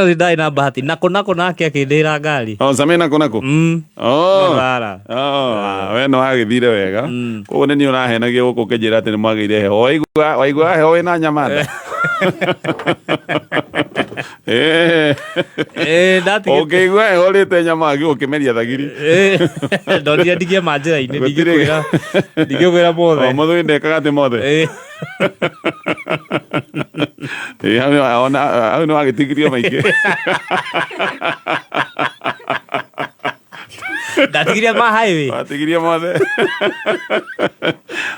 Ndai na bahati nako nake akindira ngari. Same nako. Rara. We no agithire wega. Koguo ni urahenagia guku kinjira ati ni mwagire heho. Waigua heho ina nyamanda. Okay, gwe holete nyama agi ukimeria thagiri. Ndoria ndigie manjira-ini ndigĩkwĩra mothe. Mothe ndekaga ati mothe. Au no agitigirio maingĩ. Ndatigiria ma highway. Atigiria mothe.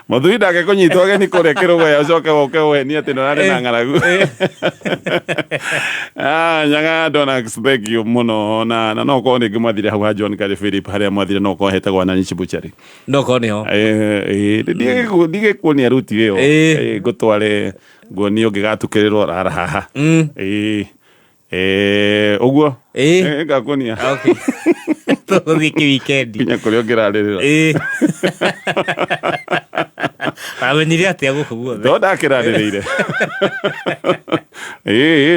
Mothe ndake kunyitwo geni kũrĩa kĩrũgũ acoke woke we ati no nari na ng'aragu. Nyaga Donax, thank you muno na no ko nĩ ngĩmathire hau ha John Kari Philip harĩa mwathire no ko hetagwo na Nichi Butchery. No ko nĩho. Ndige kuonia ruti ĩyo. Ngũtware nguonia ũngĩgatukĩrĩrwo rara haha. Ũguo. Ngakuonia. Okay. Tũgũthiĩ weekend. Kinya kũrĩa ũngĩrarĩrĩra. Amenyire atĩa gũkũ guothe. Ndakĩrarĩrĩire.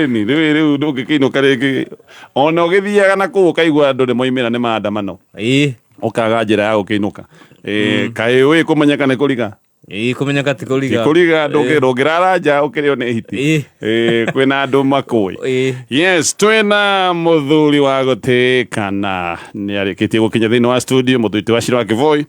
Ni rĩu ndũngĩkĩinũka rĩngĩ. Ona ũgĩthiaga na kũu ũkaigua andũ nĩ moimĩra nĩ maandamano. Ũkaga njĩra ya gũkĩinũka. Kaĩ ũĩ kũmenyeka nĩ kũriga. Kũmenyeka ti kũriga. Kũriga ndũngĩrara nja ũkĩrĩo nĩ hiti. Kwĩna andũ makũĩ. Yes, twĩna mũthuri wa gũtĩkana nĩ arĩkĩtie gũkinya thĩinĩ wa studio mũthuri wa Shira wa Kĩvoi.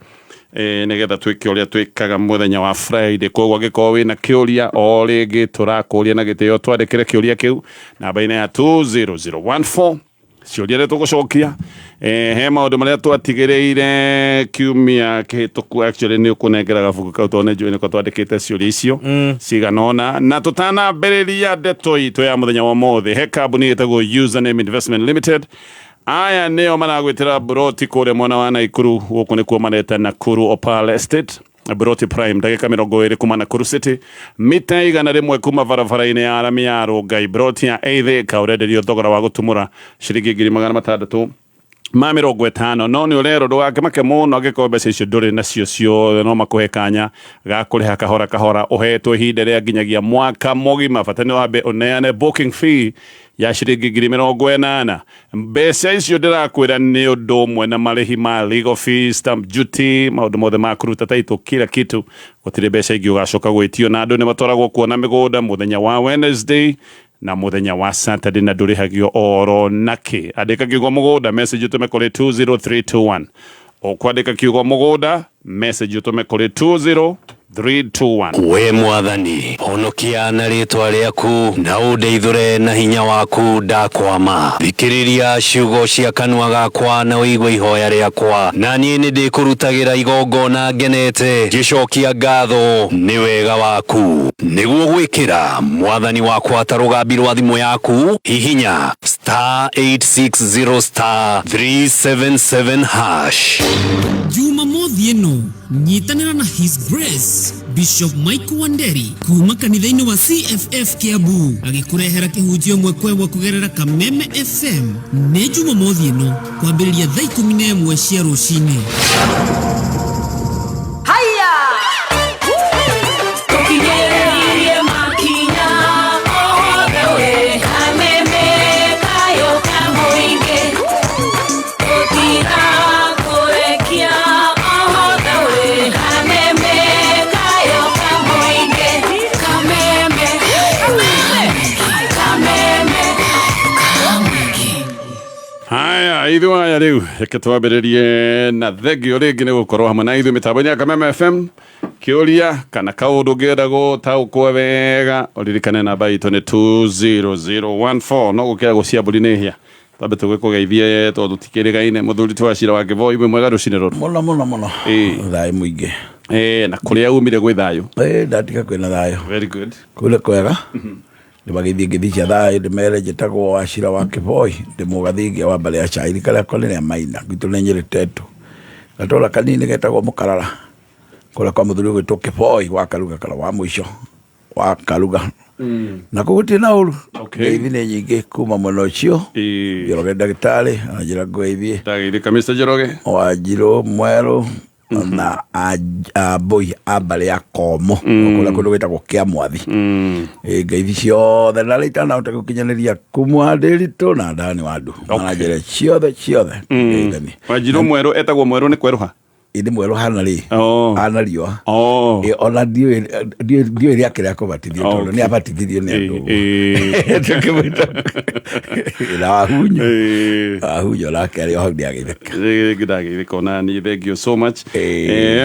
Nĩgetha twĩke ũrĩa twĩkaga mũthenya wa Friday. Koguo angĩkorwo wĩna kĩũria o rĩngĩ tũrakũria na gĩtĩo twandĩkĩre kĩũria kĩu namba-inĩ ya 20014 ciũria rĩa tũgũcokia. He maũndũ marĩa twatigĩrĩire kiumia kĩhĩtũku actually nĩ ũkũnengera gabuku kau tondũ nĩ njũĩ nĩko twandĩkĩte ciũria icio cigana ũna na tũtanambĩrĩria ndeto itũ ya mũthenya wa ũmũthĩ. He kambuni ĩtagwo Username Investment Limited. Aya nĩo maragwĩtĩra buroti kũrĩa mwena wa Naikuru. Gũkũ nĩkuo mareta Nakuru Opal Estate. Buroti Prime ndagĩka 20 kuma Nakuru City. Mita 100 kuma barabara-inĩ ya Arami ya Rongai. Buroti ya Eithĩka ũrenderio thogora wa gũtumũra ciringi 650 ma 50. No nĩ ũrero ndũgakĩmake mũno angĩkorwo mbeca icio ndũrĩ nacio ciothe no makũhe kanya ga kũrĩha kahora kahora. Ũhetwo ihinda rĩa nginyagia mwaka mũgima. Bata nĩ wambe ũneane booking fee ya ciringi 80,000. Mbeca icio ndĩrakwĩra nĩ ũndũ ũmwe na marĩhi ma legal fees, stamp duty, maũndũ mothe ma kũruta title, kila kitu. Gũtirĩ mbeca ingĩ ũgacoka gwĩtio na andũ nĩ matwaragwo kuona mĩgũnda mũthenya wa Wednesday na mũthenya wa Saturday na ndũrĩhagio oro nakĩ. Andĩka kiugo mũgũnda message ũtũme kũrĩ 20321. Ũkwandĩka kiugo mũgũnda message ũtũme kũrĩ 20321. We mwathani honokia na rĩtwa rĩaku na ũndeithũre na hinya waku ndakwama. Thikĩrĩria ciugo cia kanua gakwa na ũigue ihoya rĩakwa na niĩ nĩ ndĩkũrutagĩra igongona ngenete ngĩcokia ngatho nĩ wega waku. Nĩguo gwĩkĩra mwathani wakwa tarũgambi rwa thimũ yaku hihinya *860 *377#. Jumamothi ĩno nyitanĩra na His Grace Bishop Mike Wanderi kuma kanitha-inĩ wa CFF Kiambu agĩkũrehera kĩhunjio mwekwewa kũgerera Kameme FM. Nĩ Jumamothi ĩno kwambĩrĩria thaa 11 cia rũcinĩ. Ithuĩ aya rĩu reke twambĩrĩrie na thengio rĩngĩ nĩ gũkorwo hamwe na ithuĩ mĩtambo-inĩ ya Kameme FM. Kĩũria kana kaũndũ ũngĩenda gũtaũkwo wega ũririkane namba itũ nĩ 20014. No gũkĩra gũciambũri nĩ hĩa twambe tũgĩkũgeithie tondũ tutikĩrĩgaine. Mũthuri wa Shira wa Kĩvoi wĩ mwega rũcinĩ rũrũ? Mũno thayũ mũingĩ. Na kũrĩa umire gwĩ thayũ? Ndatika kwĩna thayũ. Very good. Kũrĩa kwega. Ndĩmagĩthiĩ ngĩthi cia thayũ ndĩmere njĩtagwo wa Shira wa Kĩvoi ndĩmũgathingia wa mbere ya cairi karĩa Cornelia Maina gwitũ nĩ Nyĩrĩ Tetu gatũra kanini getagwo Mũkarara kũrĩa kwa mũthuri ũgwĩtwo Kĩvoi wa Karuga kana wa mũico wa Karuga na kũgutirĩ na ũru. Ngeithi nĩ nyingĩ kuma mwena ũcio. Njoroge ndagĩtarĩ anjĩra ngũgeithie. Ndagĩthĩka Mr. Njoroge. Wanjirũ Mwerũ na boy abale ya komo kula kundu gwitagwo kia mwathi ngeithi ciothe na leita na utagukinyaneria kumwadiritu na ndani wandu manajere ciothe ngeithani Wanjiru mweru etagwo mweru ni kweruha indi mweru hana ri ana riwa ona dio ria kira kubatithio tondu ni abatithio ni andu tukimwita ila ahunyo lake ari ho ndiagitheka na ni thank you so much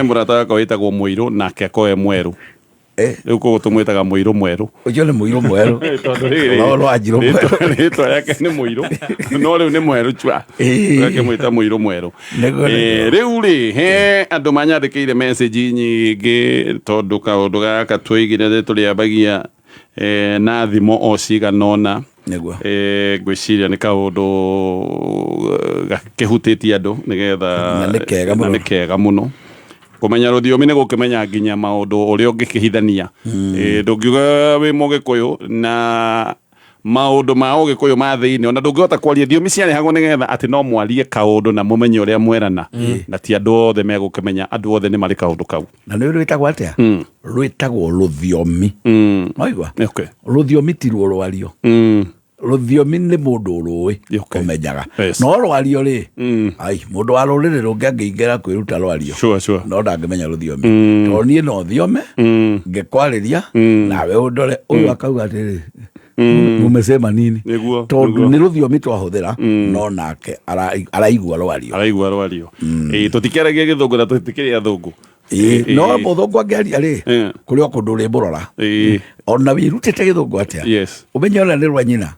murata wako witagwo Muiru nake akoe mweru riu ko tumwitaga Muiru mweru ucio ni Muiru mweru tondu ri Wanjiru mweru ritwa yake ni Muiru no riu ni mweru chwa yake mwita Muiru mweru riu ri andu manyandikiire message nyingi tondu kaundu gaka twigire turiabagia na thimo o ciganona niguo gwiciria ni kaundu gakihutitie andu nigetha na ni kega muno kumenya ruthiomi ni gukimenya nginya maundu uria ungikihithania ndungiuga wi Mugikuyu na maundu ma Ugikuyu ma thiini ona ndungihota kwaria thiomi ciarehagwo nigetha ati no mwarie kaundu na mumenye uria mwerana na ti andu othe megukimenya andu othe ni mari kaundu kau na ni rwitagwo atia rwitagwo ruthiomi waigua okay ruthiomi ti ruo rwario ruthiomi ni mundu urui umenyaga no rwario ri ai mundu wa ruriri rungi angiingera kwiruta rwario sure no ndangimenya ruthiomi to nie no thiome ngikwariria nawe undore uyu akauga atiri mumesema nini tondu ni ruthiomi twahuthira no nake araigua rwario tutikeragia githungu na tutikiria thungu no muthungu angiaria ri kuri okundu ri murora ona wirutite githungu atia umenya ona ni rwa nyina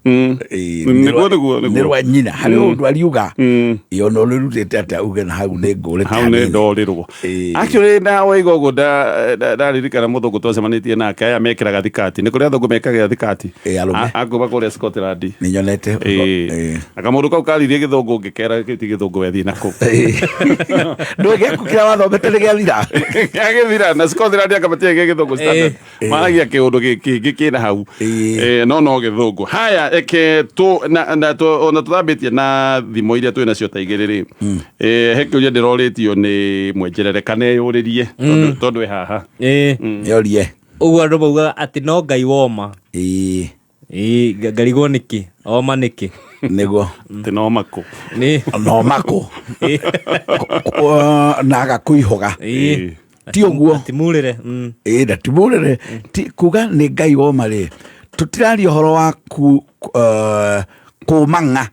ni rwa nyina hari undu ariuga iyo no rutite atia uge na hau ni ngure hau ni ndorirwo actually na waigogo da ririkana muthungu twacemanitie nake aya mekiraga thikati ni kuri athungu mekaga thikati akuba kuri Scotland ni nyonete akamundu kau karirie githungu ngikera kiti githungu wethi nako nduge kukira wathomete ni gethira agithira na Scotland akamatie githungu standard maragia kiundu giki kina hau no githungu haya eke tu na ona tuthambitie na thimo iria twina cio taigiriri heke uria ndiroritio ni mwenjerere kana yuririe tondu we haha yorie uguo andu bauga ati no Ngai woma ngarigwo niki oma niki niguo no mako na agakuihoga ti uguo timurire ndatimurire ti kuga ni Ngai woma ri tutiraria horo wa kumanga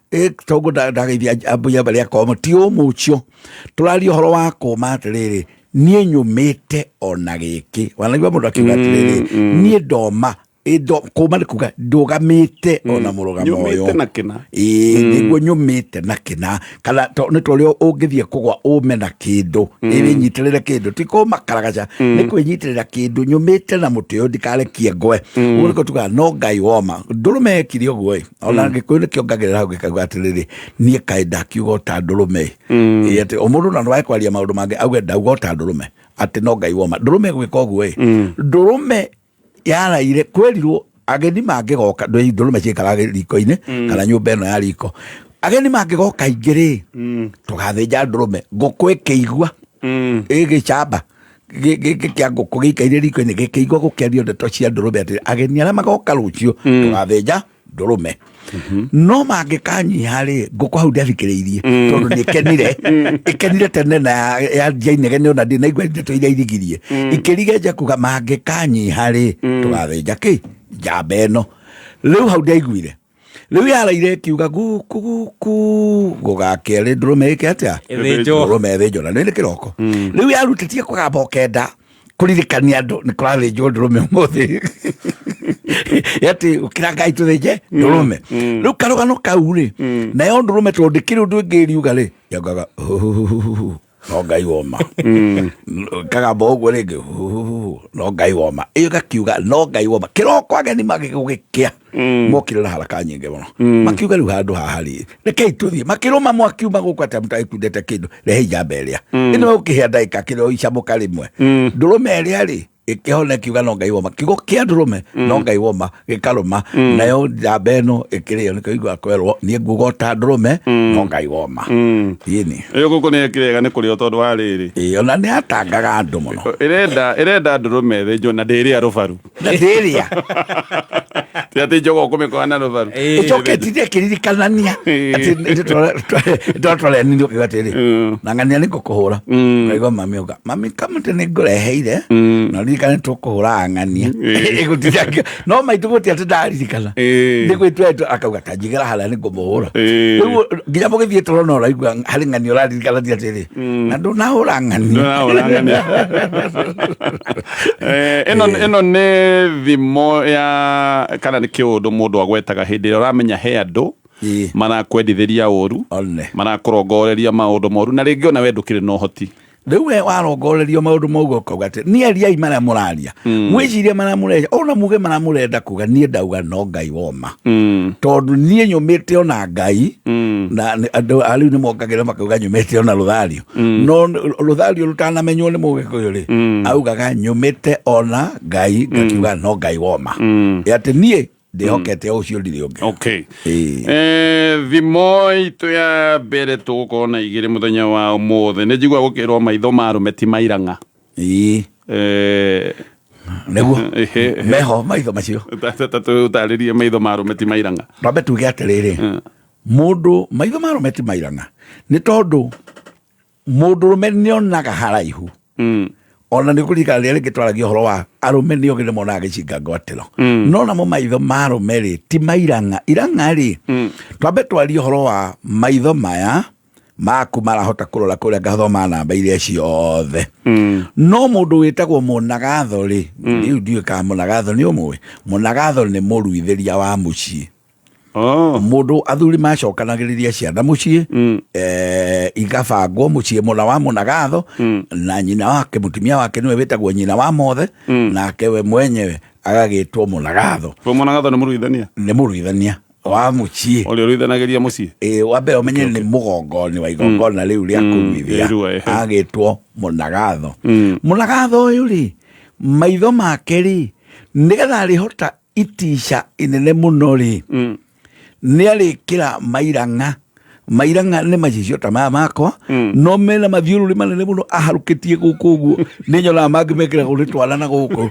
togo ndageithia abuya bali akoma ti umucio turaria horo wa kuma atiriri nie nyumite ona giki wanagwa mundu akiuga atiriri nie ndoma kuma ni kuga ndugamite ona murugamo uyu niguo nyumite na kina kana ni twario ungithie kugwa ume na kindu iri nyitirire kindu ti kumakaragaca ni kwinyitirira kindu nyumite na muti uyu ndikarekie ngwe uguo niko tuga no Ngai woma ndurume ekire uguo ona ngikuyu nikio ngagirira hau ngikauga atiriri nie kai ndakiuga ta ndurume ati umundu na ndwae kwaria maundu mangi auge ndauga ta ndurume ati no Ngai woma ndurume gwika uguo ndurume yaraire kwerirwo ageni mangigoka ndurume cikaraga riko-ini kana nyumba ino ya riko ageni mangigoka ingiri tugathinja ndurume nguku ikiigua igicamba kia nguku gikaire riko-ini gikiigua gukiario ndeto cia ndurume ati ageni aria magoka rucio tugathinja ndurume no mangikanyiha ri nguku hau ndiathikiriirie tondu ikenire tene na ya jainegene ona ndinaigua ndeto iria irigirie ikirigeja kuga mangikanyiha ri tugathinja ki njamba ino riu hau ndiaiguire riu yaraire kiuga guku gugakeri ndurume iki atia ndurume thinjo na ni kiroko riu yarutitie kugamba okenda kuririkania andu ni kurathinjwo ndurume umuthi yati ukira Ngai tuthinje ndurume riu karugano kau ri nayo ndurume tondikire undu ngiriuga ri yagaga no Ngai woma kagamba uguo ringi no Ngai woma iyo gakiuga no Ngai woma kiroko ageni magigugikia mokire na haraka nyingi muno makiuga riu handu haha ri rekei tuthie makiruma mwakiuma guku ati mutaikundete kindu rehe njamba iria ino ukihe ndaika kiro icamuka rimwe ndurume iria ri ikihona kiuga no Ngai woma kiugo kia ndurume no Ngai woma gikaruma nayo njamba ino ikirio ni kuigua kwerwo ni ngugo ta ndurume no Ngai woma ini guku ni ikirega ni kurio tondu wa riri ona ni atangaga andu muno irenda ndurume thinjo na ndiria rubaru na ndiria ati jogo kumikwana rubaru icoketithia kiririkanania ati ndotole nini ukigatiri na ngania ni kukuhura ngaigua mami uga mami kama tene ngureheire na ririkane tukuhura ngania igutithia no maitu gutia tindaririkana ni gwitwetu akauga kanjigera hala ni ngumuhura riu nginya mugithie turona uraigua hari ngania uraririkana ti atiri na ndunahura ngania ino ni thimo ya kana ni kiundu mundu agwetaga hindi ira uramenya he andu marakwendithiria uru marakurongoreria maundu moru na ringi ona we ndukire no hoti riu we warongorerio maundu mau ukauga ati ni ariai maria muraria mwiciria maria mureja ona muge maria murenda kuga nie ndauga no Ngai woma tondu nie nyumite ona Ngai na andu ariu ni mokagira makauga nyumite ona ruthario no ruthario rutanamenywo ni mugikuyu ri augaga nyumite ona Ngai ngakiuga no Ngai woma ati nie ndihokete ucio ndiri ungi okay thimo itu ya mbere tukona igire muthenya wa umuthe ni njigua gukirwo maitho marume ti mairanga neguo meho maitho macio tutaririe maitho marume ti mairanga rambe tuge atiriri mundu maitho marume ti mairanga ni tondu mundu rume nionaga haraihu ona ni kurika riri gitwaragio horo wa arume ni ogire mona gicinga ngwatiro no na mo maitho marume ri ti mairanga iranga ri twambe twario horo wa maitho maya maku marahota kurora kuria gathoma namba iria ciothe no mundu witagwo munagatho ri riu ndiwe ka munagatho ni umwe munagatho ni muruitheria wa mucii mundu athuri macokanagiriria ciana mucii igabangwo mucii muna wa munagatho na nyina wake mutumia wake niwe witagwo nyina wa mothe nake we mwenyewe agagitwo munagatho ni muruithania wa mucii oli ruithanagiria mucii wa mbere umenye ni mugongoni wa igongona riu ria kuruithia agagitwo munagatho munagatho uyu ri maitho make ri nigetha rihota itisha inene muno ri ni arikira mairanga ni macicio ta maya makwa no mena mathiururi manene muno aharukitie guku guo ni nyona mangi mekira guri twarana guku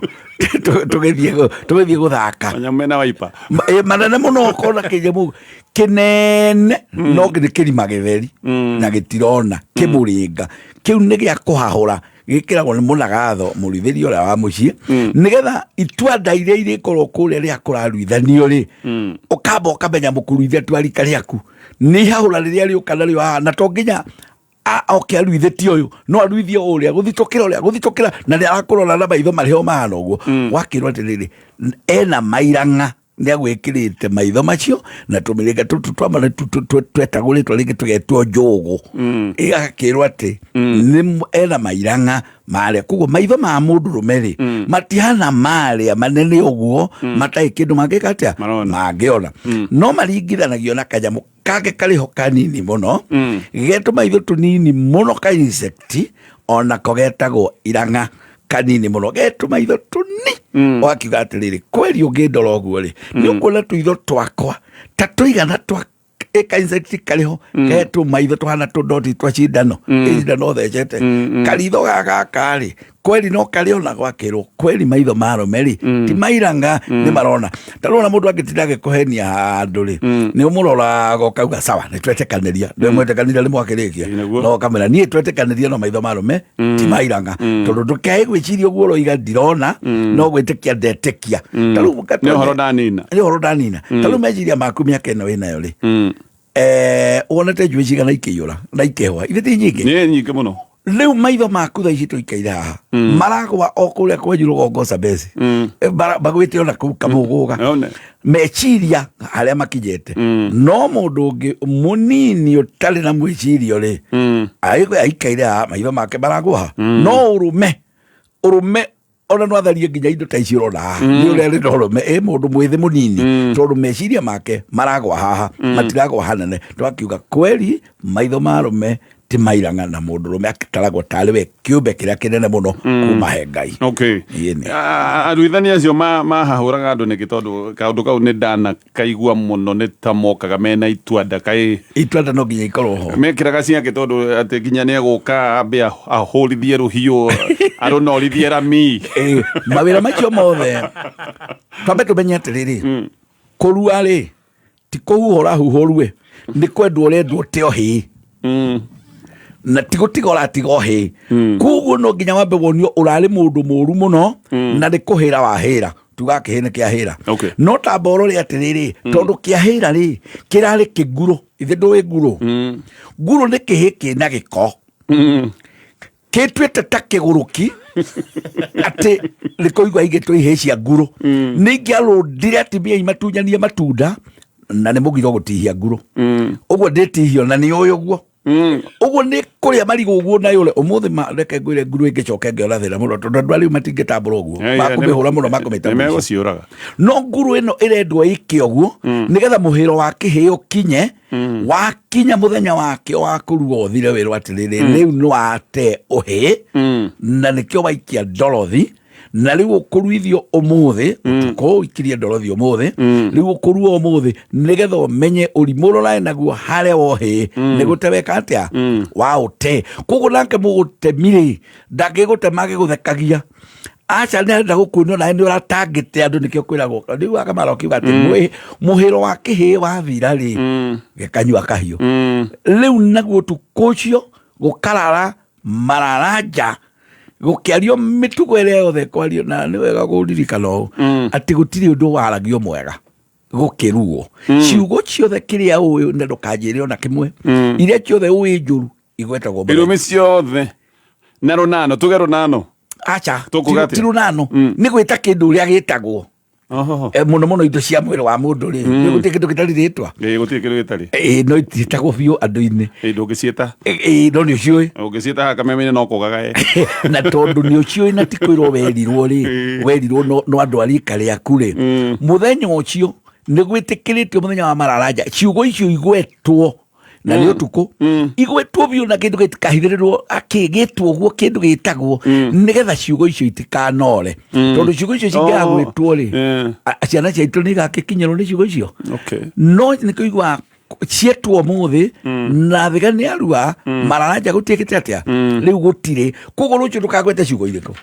tugithie guthaka nyamena waipa manene muno kona kinyamu kinene no kirima githeri na gitirona kimuringa kiu ni gia kuhahura gikiragwo ni munagatho murithirio uria wa mucii nigetha itwanda iria irikorwo kuria ria kuraruithanio ri ukamba ukamenya mukuruithia twarika riaku ni hahura riria riukana rio na to nginya aruithĩtie ũyũ no aruithie ũrĩa gũthitũkĩra na nĩ arakũrora na maitho marĩo mahana ũguo wakĩrwo atĩrĩrĩ ena mairanga nĩ agwĩkĩrĩte maitho macio na tũmĩrĩnga tũtũ twamana twetagũrĩtwo rĩngĩ tũgetwo njũgũ ĩgakĩrwo atĩ ena mairanga marĩa koguo maitho ma mũndũ rũme-rĩ matihana marĩa manene ũguo matarĩ kĩndũ mangĩka atĩa mangĩona no maringithanagio na kanyamũ kage kariho kanini muno geto maitho tunini muno ka insect ona kogetagwo iranga kanini muno geto maitho tuni wakiuga atiriri kweli ungindora uguo ri ni ukuona tuitho twakwa ta tuigana twa eka insect kariho geto maitho tuhana tudoti twa cindano cindano thecete karitho gaka ri kweli no kariona gwakirwo kweli maitho maromeri ti mairanga ni marona tarona mundu agitinda kuhenia handu ri ni umurora gokauga sawa ni twetekaniria ndwe mwetekaniria ni mwakirikia no kamera ni twetekaniria no maitho marome ti mairanga tondu ndukai gwiciria guo roiga ndirona no gwitikia ndetekia taru mukatu ni horo danina taru mejiria maku miaka ino winayo ri wonete njui cigana ikiyura na ikehwa ithiti nyingi ni nyingi muno leu maitho maku tha ici tuikaire haha maragwa o kuria kwenyu rugongo Sabesi bagwite ona kuu Kamuguga meciria haria makinyete no mundu ungi munini utari na mwicirio ri aikaire haha maitho make maragwa no urume ona no atharie nginya indo ta ici urona ni uria ri ndorome mundu mwithi munini tondu meciria make maragwa haha matiragwa hanene twakiuga kweli maitho marume ti mairanga na mundu rume akitaragwo tari we kiumbe kiria kinene muno kuma he Ngai. Okay. Aruithania acio mahahuraga andu niki tondu kaundu kau ni ndana kaigua muno ni ta mokaga mena itwanda kai itwanda no nginya ikorwo ho mekiraga ciake tondu ati nginya ni aguka ambe ahurithie ruhiu arunorithie rami mawira macio mothe twambe tumenye atiriri kurua ri ti kuhuhura huhurue ni kwendwo urendwo teo hi na tigutiga uratiga hi kuguo no nginya wambe wonio urari mundu muru muno na ni kuhira wahira tuga kihene kia hira no tamboro ri atiriri tondu kia hira ri kirari kiguro ithe ndui nguro nguro ni kihiki na giko ketwete takiguruki ati rikoigwa igitwo ihecia nguro ningi arundire atibia imatunyanie matunda na ni mugiro gutihia nguro uguo nditihio na ni uyu guo uguo ni kuria marigo uguo na yule umuthi reke ngwire nguru ingicoke ngiona thina muno tondu andu ariu matingitabura uguo makumihura muno makumita mego ciuraga no nguru ino irendwo iki uguo nigetha muhiro wa kihio kinye wakinya muthenya wake wa kuruga uthire wirwo atiriri riu no ate uhi na nikio waikia ndorothi na riu ukuruithio umuthi ko ikirie ndorothi umuthi riu ukurua umuthi nigetha umenye urimuro nae naguo haria wohi niguteweka atia waute kuguo nake mugutemire ndangigutemage guthekagia acha nenda gukuno na ndi uratangite andu nikio kwiragwo riu akamara ukiuga ati muhiro wa kihi wa thira ri gekanyua kahio riu naguo tukucio gukarara mararanja gukiario mitugo ire yothe kwario na ni wega guririkano ati gutiri undu waragio mwega gukiruo ciugo ciothe kiria uyu na ndukanjire ona kimwe iria ciothe uyu njuru igwetagwo irume ciothe na runano tugero nano acha tirunano ni gwita kindu uria gitagwo muno indo cia mwiri wa mundu ri ni guti kindu gitari ritwa guti kindu gitari no itagwo biu andu-ini ndungicieta no ni uciui ungicieta haka memene no kugaga na tondu ni uciui na tikwirwo werirwo ri werirwo no andu arika riaku ri muthenya ucio ni gwitikiritio muthenya wa mararanja ciugo icio igwetwo na ni utuku igwetwo biu na kindu gitikahithirirwo akigitwo guo kindu gitagwo nigetha ciugo icio itikanore tondu ciugo icio cingiragwitwo ri ciana ciaitu ni gakikinyirwo ni ciugo icio no nikuigwa cietwo muthi na thiga ni arua mararanja gutiekite atia riu gutire kuguo rucio ndukagwete ciugo iriko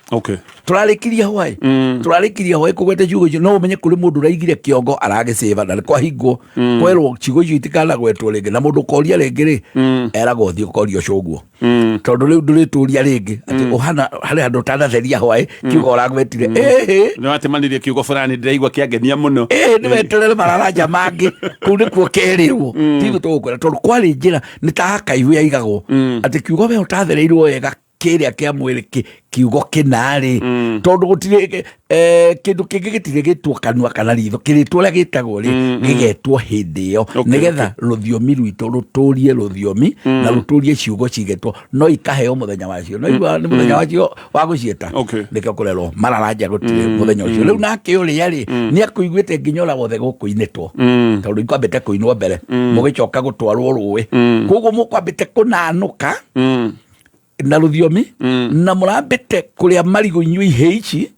turarikiria hwai kugwete ciugo icio no umenye kuri mundu raigire kiongo aragiceva na kwa hingo kwerwo ciugo icio itikanagwetwo ringi na mundu koria ringi ri eragwo thio korio coguo tondu riu ndurituria ringi ati uhana hari andu tanatheria hwai kiugo uragwetire no atemanirie kiugo fulani ndiraigwa kiangenia muno ni weterere mararanja mangi kuu nikuo kerirwo tigo tugukwira tondu kwari njira ni ta hakaihu yaigagwo ati kiugo we utathereirwo wega kiria kia mwiri kiugo kinari tondu gutire kindu kingi gitire gitwo kanua kana ritho kiritwo ria gitagwo ri gigetwo hindi iyo nigetha ruthiomi rwitu ruturie ruthiomi na ruturie ciugo cigetwo no ikaheo muthenya wacio no igwa ni muthenya wacio wa gucieta nikio kurerwo mararanja gutire muthenya ucio riu nake uria ri ni akuiguite nginya ora wothe gukuinitwo tondu ikwambite kuinwo mbere mugicoka gutwarwo ruwi koguo mukwambite kunanuka na ruthiomi na murambite kuria marigo inyui heici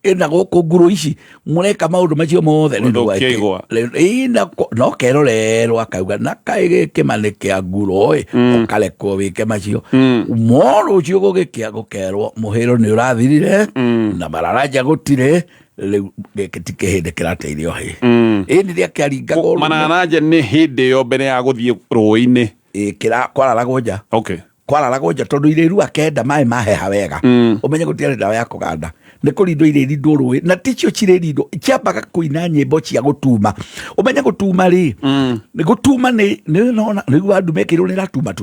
ina guku nguru ici mureka maundu macio mothe no kerorerwo akauga na kaige kimane kia nguru ukarekwo wike macio moro ucio gugikia gukerwo muhiro ni urathirire na mararanja gutire riu gikitike hindi kirateithio hi ini ria kiaringagwo mararanja ni hindi yo mbere ya guthie ruini kira kwararagwo nja kwararagwo nja tondu iriru akenda mai maheha wega umenye gutiare ndawa ya kuganda ni kurindo iririndo ruwi na ticio ciririndo kiambaga kuina nyimbo cia gutuma umenye gutuma ri ni gutuma ni nona ni wandu mekirwo ni ratuma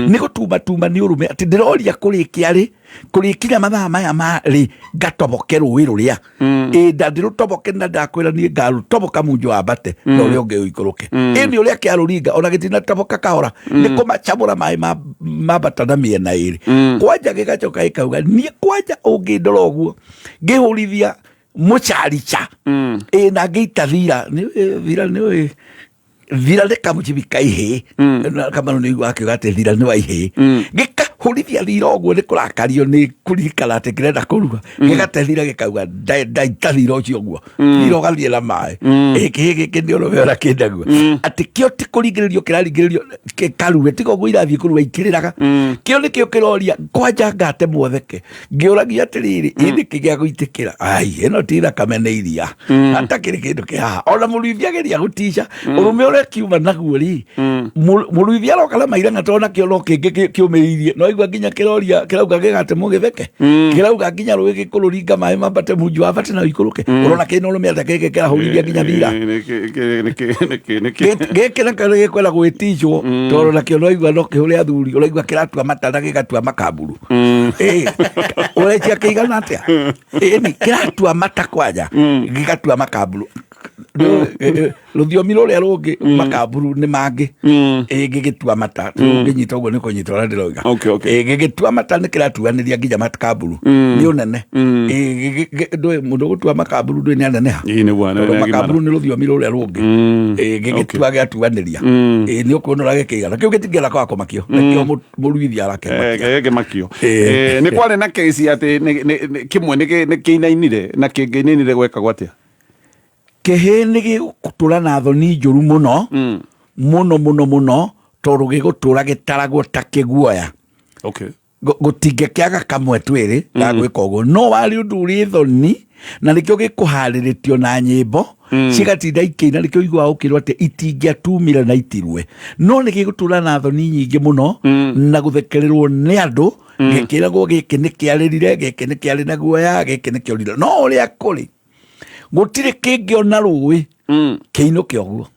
ni gutuma tuma ni urume ati ndiroria kurikia ri kurikinya mathaa maya mari ngatoboke ruwi ruria ndandirutoboke na ndakwira ni ngarutoboka munjo wa bate no ri onge uikuruke ni uria kiaruringa ona gitina toboka kahora ni kumachamura mai mabata na miena iri kwanja gigacoka ikauga ni kwanja ungindora uguo ngihurithia mucharicha na ngeita thira ni thira ndikamuchibika ihe kama ni wake gate thira ni wa ihe gika horithia thira ogwo ni kurakario ni kurikana ati kirenda kuruga gigate thira gikauga ndaitathira ucio ogwo thira ugathie la mai iki ni oro kindaguo ati kio ti kuringiririo kiraringiririo karuwe tigo gwo irathie kuruwa ikiriraga kio ni kio kiroria kwanja ngate mwotheke ngiuragia atiriri ini kigia guitikira ai eno tira kameneiria hata kiri kindu kia ona muruithia geria gutisha urume ore kiuma naguo ri muruithia rokala maira ngatona kio no kingi kiumiririe no igwa nginya kiroria kirauga gigate mugitheke kirauga nginya ruwi gikururinga mai mambate munju abate na ikuruke urona kino urume atake kira horithia nginya thira gekira kare kwela gwitishwo toro na kio no igwa no kihuri athuri uraigwa kiratua matana gigatua makaburu urecia kiigana atia ni kiratua mata kwanja gigatua makaburu ruthiomi ruria rungi makaburu ni mangi gigitua mata nginyita uguo ni kunyita ora ndiroiga gigitua mata ni kiratuaniria nginya makaburu ni unene ndoi mundu gutua makaburu ndoi ni anene ha ni bwana makaburu ni ruthiomi ruria rungi gigitua giatuaniria ni ukunora gikiigana kiu gitingera kwa komakio nikio muruithia arake makio ni kwale na kesi ati kimwe ni kiinainire na kingininire gweka gwatia kehe ni gigutura na thoni njuru muno muno toru gigutura gitaragwo ta kiguoya gutingekiaga kamwe twiri gagwika uguo no wari undu uri thoni na nikio gikuhariritio na nyimbo cigatinda ikiina nikio igwa ukirwo ati itingiatumire na itirwe no ni gigutura na thoni nyingi muno na guthekererwo ni andu gikiragwo giki ni kiaririre giki ni kiari na guoya giki ni kiorire no uria kuri gutire kingiona ruwi kiino kioguo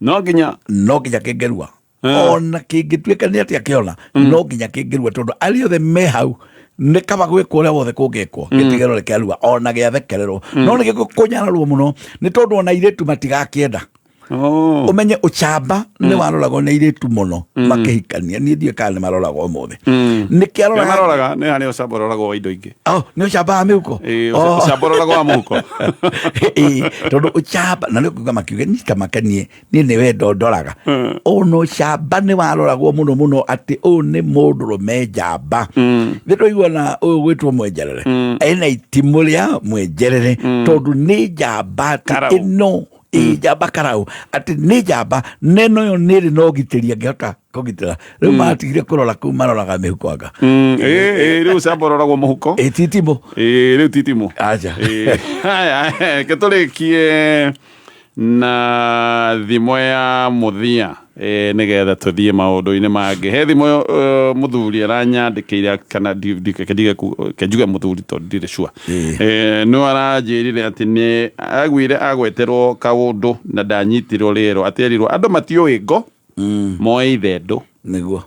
no nginya kingerua ona kingituika ni atia kiona no nginya kingerua tondu ari othe me hau ni kaba gwikwo uria wothe kungikwo gitigero rekerua ona giathekererwo no ni gikunyararwo muno ni tondu ona iretu matigakienda umenye uchamba ni waroragwo ni iretu muno makihikania ni thie kana maroragwo umuthe ni kiarora maroraga ni hani uchamba roragwo indo ingi ni uchamba amuko uchamba roragwo amuko tondu uchamba na ni kuga makiuge ni kamakanie ni wendo ndoraga ono uchamba ni waroragwo muno ati ni mundurume njamba thito igwana uyu gwitwo mwenjerere ena itimu ria mwenjerere tondu ni njamba ino njamba karau ati ni njamba neno yo niri no gitiria ngihota kugitira riu matigire kurora ku maroraga mihuko anga riu sambororagwo muhuko titimo riu titimo aja haya keturikie na thimo ya muthia nigetha tuthie maundu-ini mangi he thimo muthuri aranyandikire kana njuge muthuri tondu ndire sure no aranjirire ati ni agweterwo kaundu na ndanyitirwo rero aterirwo andu matiui ngo moe ithendu niguo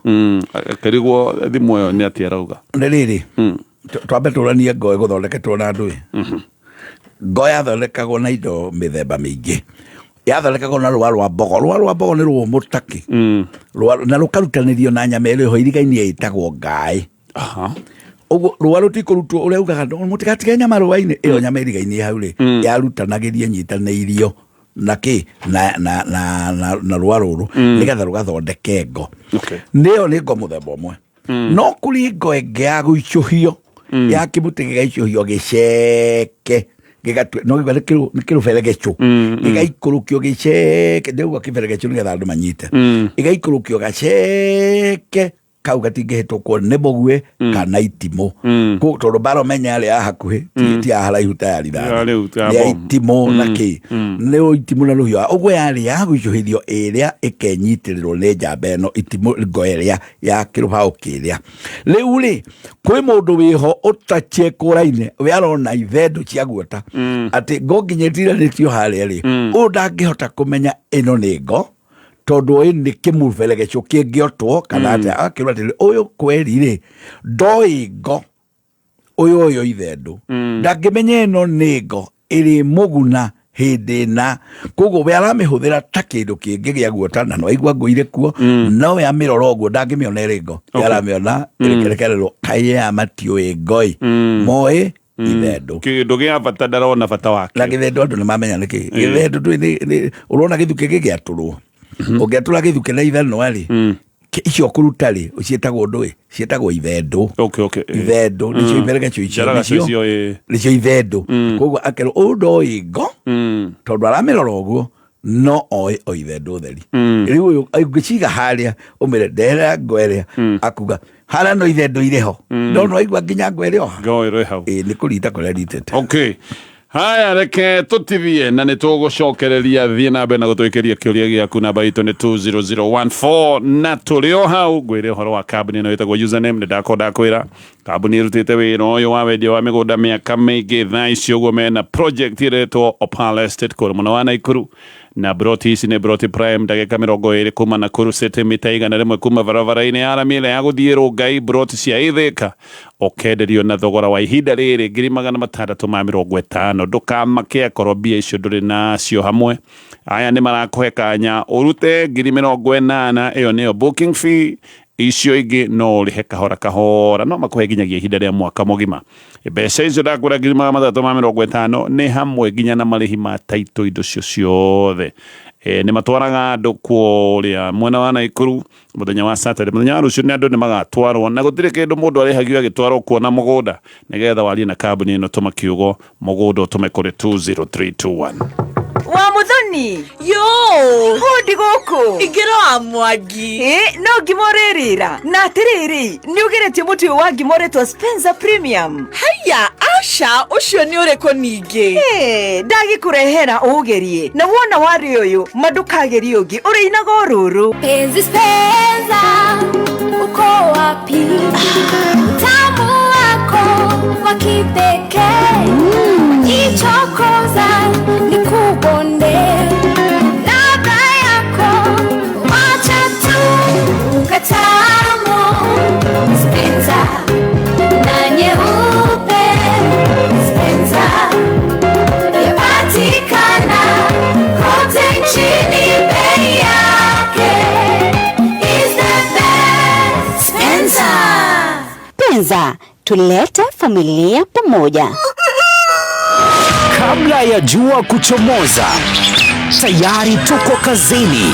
akarigwo thimo yo ni ati arauga ni riri twambe turanie ngoe guthondeketwo na andu ngoe yathondekagwo na indo mithemba mingi yathondekagwo na rwa rwa mbogo ni rwa mutaki na rukarutanirio na nyama ĩrĩa ho irigaini ĩtagwo ngai uguo rwa rutikurutwo uria ugaga mutigatige nyama rwa-ini iyo nyama irigaini hau ri yarutanagirie nyitanĩirio na ki na rwa ruru nigetha rugathondeke ngo niyo ni ngo muthemba umwe no kuri ngo ĩngĩ ya guicuhio ya kimuti gĩgaicũhio gĩceke gigatwe no gikiru feregecho igaikurukio giceke ndeu akiferegecho nigetha andu manyite igaikurukio gaceke kau gatingihitũkwo nĩ mũgue kana itimũ tondũ mbara ũmenya arĩa hakuhĩ ti haraihu tayari nĩ itimũ na kĩ nĩ itimũ na rũhiũ ũguo yarĩ ya gũicũhĩrio ĩrĩa ĩkenyitĩrĩrwo nĩ njamba ĩno itimũ ngo ĩrĩa ya kĩrũbaũ kĩrĩa rĩu rĩ kwĩ mũndũ wĩho ũtachekũraine we arona ithendũ cia guota atĩ ngo nginyĩtiranĩtio harĩa rĩ ũyũ ndangĩhota kũmenya ĩno nĩ ngo tondu ũyũ nĩ kĩmuberegeco kĩngĩotwo kana atĩa akĩrwo atĩrĩ ũyũ kweri rĩ ndoĩ ngo ũyũ ithendũ ndangĩmenya ĩno nĩ ngo ĩrĩ mũguna hĩndĩ na koguo we aramĩhũthĩra ta kĩndũ kĩngĩ gĩa guota na no aigua ngũire kuo no we amĩrora ũguo ndangĩmĩona ĩrĩ ngo aramĩona ĩrekererwo kaĩ matiũĩ ngoi moĩ ithendũ kĩndũ gĩa bata ndarona bata wake na gĩthendũ andũ nĩ mamenya nĩkĩ gĩthendũ ũrona gĩthuke gĩgĩatũrwo Ungetũra githuke na ithano ari icio kuruta ri ucietagwo ndui cietagwo ithendu. Ithendu nicio imerege icio nicio ithendu. Koguo akerwo undo ingo tondu aramirora uguo no o ithendu theri. Riu uyu agiciga haria umire ndera ngweria akuga hara no ithendu ireho no no aigua nginya ngwerio hau ni kurita kuria ritete. Okay. Haya, reke tutithie na nitugucokereria thie na mbere na gutwikiria kiuria giaku namba itu ni 20014 na tulio hau gwire horo wa kambuni no itagwo username ni ndakwira kambuni irutite wira uyu wa wendia wa migunda miaka mingi thaa icio guo mena project iretwo Opala Estate kuri muno wa Naikuru na broti ici ni broti prime ndagika 20 kuma Nakuru City mita 100 kuma barabara-ini ya Aramile ya guthie Rongai broti cia Ithika okenderio na thogora wa ihinda riri 650 ndukamake akorwo mbia icio nduri nacio hamwe. Aya ni marakuhe kanya urute 80,000 iyo niyo booking fee. Icio ingi no urihe kahora no makuhe nginyagia ihinda ria mwaka mugima. Mbeca icio ndakwira 350 ni hamwe nginya na marihi ma taito indo cio ciothe. Ni matwaraga andu kuria mwena wa Naikuru muthenya wa Saturday. Muthenya wa rucio ni andu ni magatwarwo na gutire kindu mundu arihagio agitwarwo kuona mugunda nigetha warie na kambuni ino tuma kiugo mugunda utume kuri 20321. Wa muthoni yo hundi guku igero amwagi no ngimorerira na atiriri ni ugeretie muti wa ngimoretwo Spencer Premium. haya asha ucio ni ureko ningi ndagikurehera ugerie na wona wari uyu madukageri ungi uri inago ruru penzi Spencer uko wapi tamu wako wa kipekee ichokoza nikubonde ladha yako wacha tu katamu Spencer na nyeupe Spencer yapatikana kote nchini bei yake is the best Spencer. Spencer, tulete familia pamoja. Kabla ya jua kuchomoza, tayari tuko kazini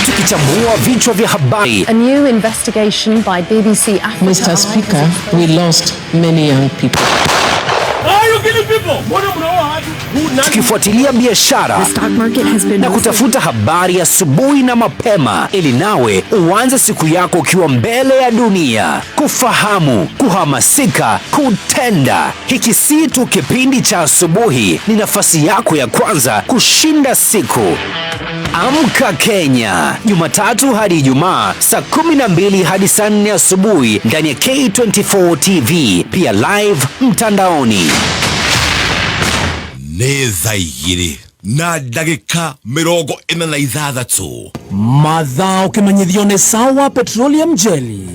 tukichambua vichwa vya habari. A new investigation by BBC Africa. Mr. Speaker, we lost many young people. Tukifuatilia biashara na kutafuta habari asubuhi na mapema ili nawe uanze siku yako ukiwa mbele ya dunia. Kufahamu, kuhamasika, kutenda. Hiki si tu kipindi cha asubuhi, ni nafasi yako ya kwanza kushinda siku. Amka Kenya, Jumatatu hadi Ijumaa saa 12 hadi saa 4 asubuhi ndani ya K24 TV, pia live mtandaoni. Neza igiri na dagika 46 mathaa ukimanyithio ni Sawa Petroleum Jelly.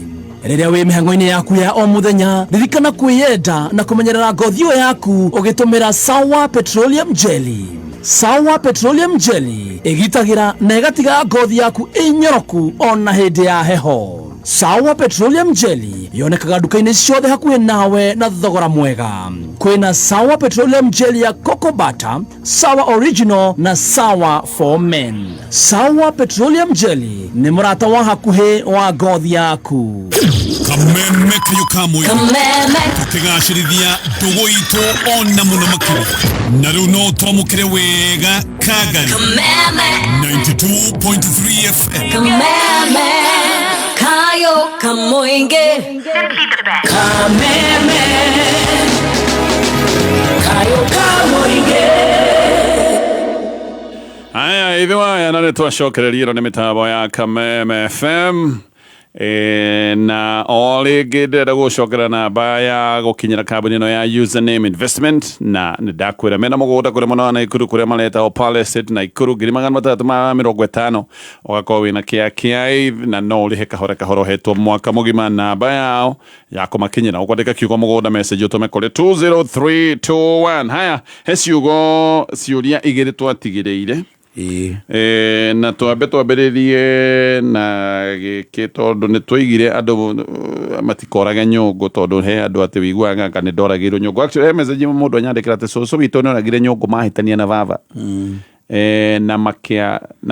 Riria wi mihango-ini yaku ya o muthenya ririkana kwiyenda na kumenyerera ngothio yaku ugitumira Sawa Petroleum Jelly. Sawa Petroleum Jelly igitagira na igatiga ngothi yaku inyoroku ona hindi ya heho. Sawa Petroleum Jelly yonekaga duka-ini ciothe hakuhi nawe na thogora mwega. Kwina Sawa Petroleum Jelly ya Cocoa Butter, Sawa Original na Sawa for Men. Sawa Petroleum Jelly ni murata wa hakuhi wa ngothi yaku. Kameme kayo kamwe tukigacirithia ndugu itu ona muno makiri na riu no twamukire wega Kagari 92.3 FM. Kameme kayo kamoinge Kameme kayo kamoinge. Haya, hivi waya na nitwacokereria ni mitabo ya Kameme FM. Na oli gidera gucokera na baya gukinyira kambuni no ya Username Investment na ndakwira mena muguda kuri muno na Ikuru kuri maleta Opala Estate na Ikuru 350 ugakorwo wina kia na no urihe kahora hetwo mwaka mugima na baya ya kumakinyira ukwandika kiugo muguda message utume kuri 20321. Haya, hesiugo ciuria igiri twatigireire na twamberirie na giki tondu ni twaigire andu matikoraga nyungu tondu he andu ati wiguaga kana ndoragirwo nyungu. Actually message mundu anyandikira ati soso witu ni oragire nyungu mahitania na baba na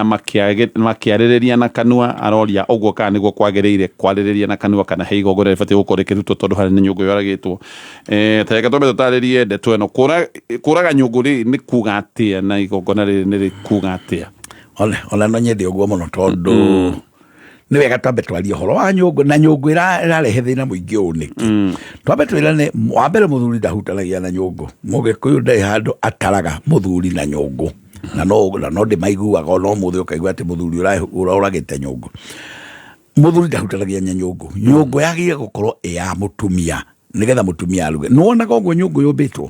makiarĩrĩria na kanua aroria ũguo kana nĩguo kwagĩrĩire kwarĩrĩria na kanua kana he igongona rĩbatiĩ gũkorwo rĩkĩrutwo tondũ harĩ nĩ nyũngũ yoragĩtwo tareka twambe tũtarĩrie ndeto ĩno kũraga nyũngũ nĩ kuga atĩa na igongona rĩrĩ nĩ kuga atĩa ona no nyende ũguo mũno tondũ nĩ wega twambe twarie ũhoro wa nyũngũ na nyũngũ ĩrarehe thĩna mũingĩ ũũ nĩkĩ twambe twĩrane wa mbere mũthuri ndahutanagia na nyũngũ mũgĩkũyũ ndarĩ handũ ataraga mũthuri na nyũngũ na no ndĩmaiguaga ona ũmũthĩ ũkaigua atĩ mũthuri ũragĩte nyũngũ mũthuri ndahutanagia na nyũngũ yagĩrĩire gũkorwo ya mũtumia nĩgetha mũtumia aruge nĩwonaga ũguo nyũngũ yũmbĩtwo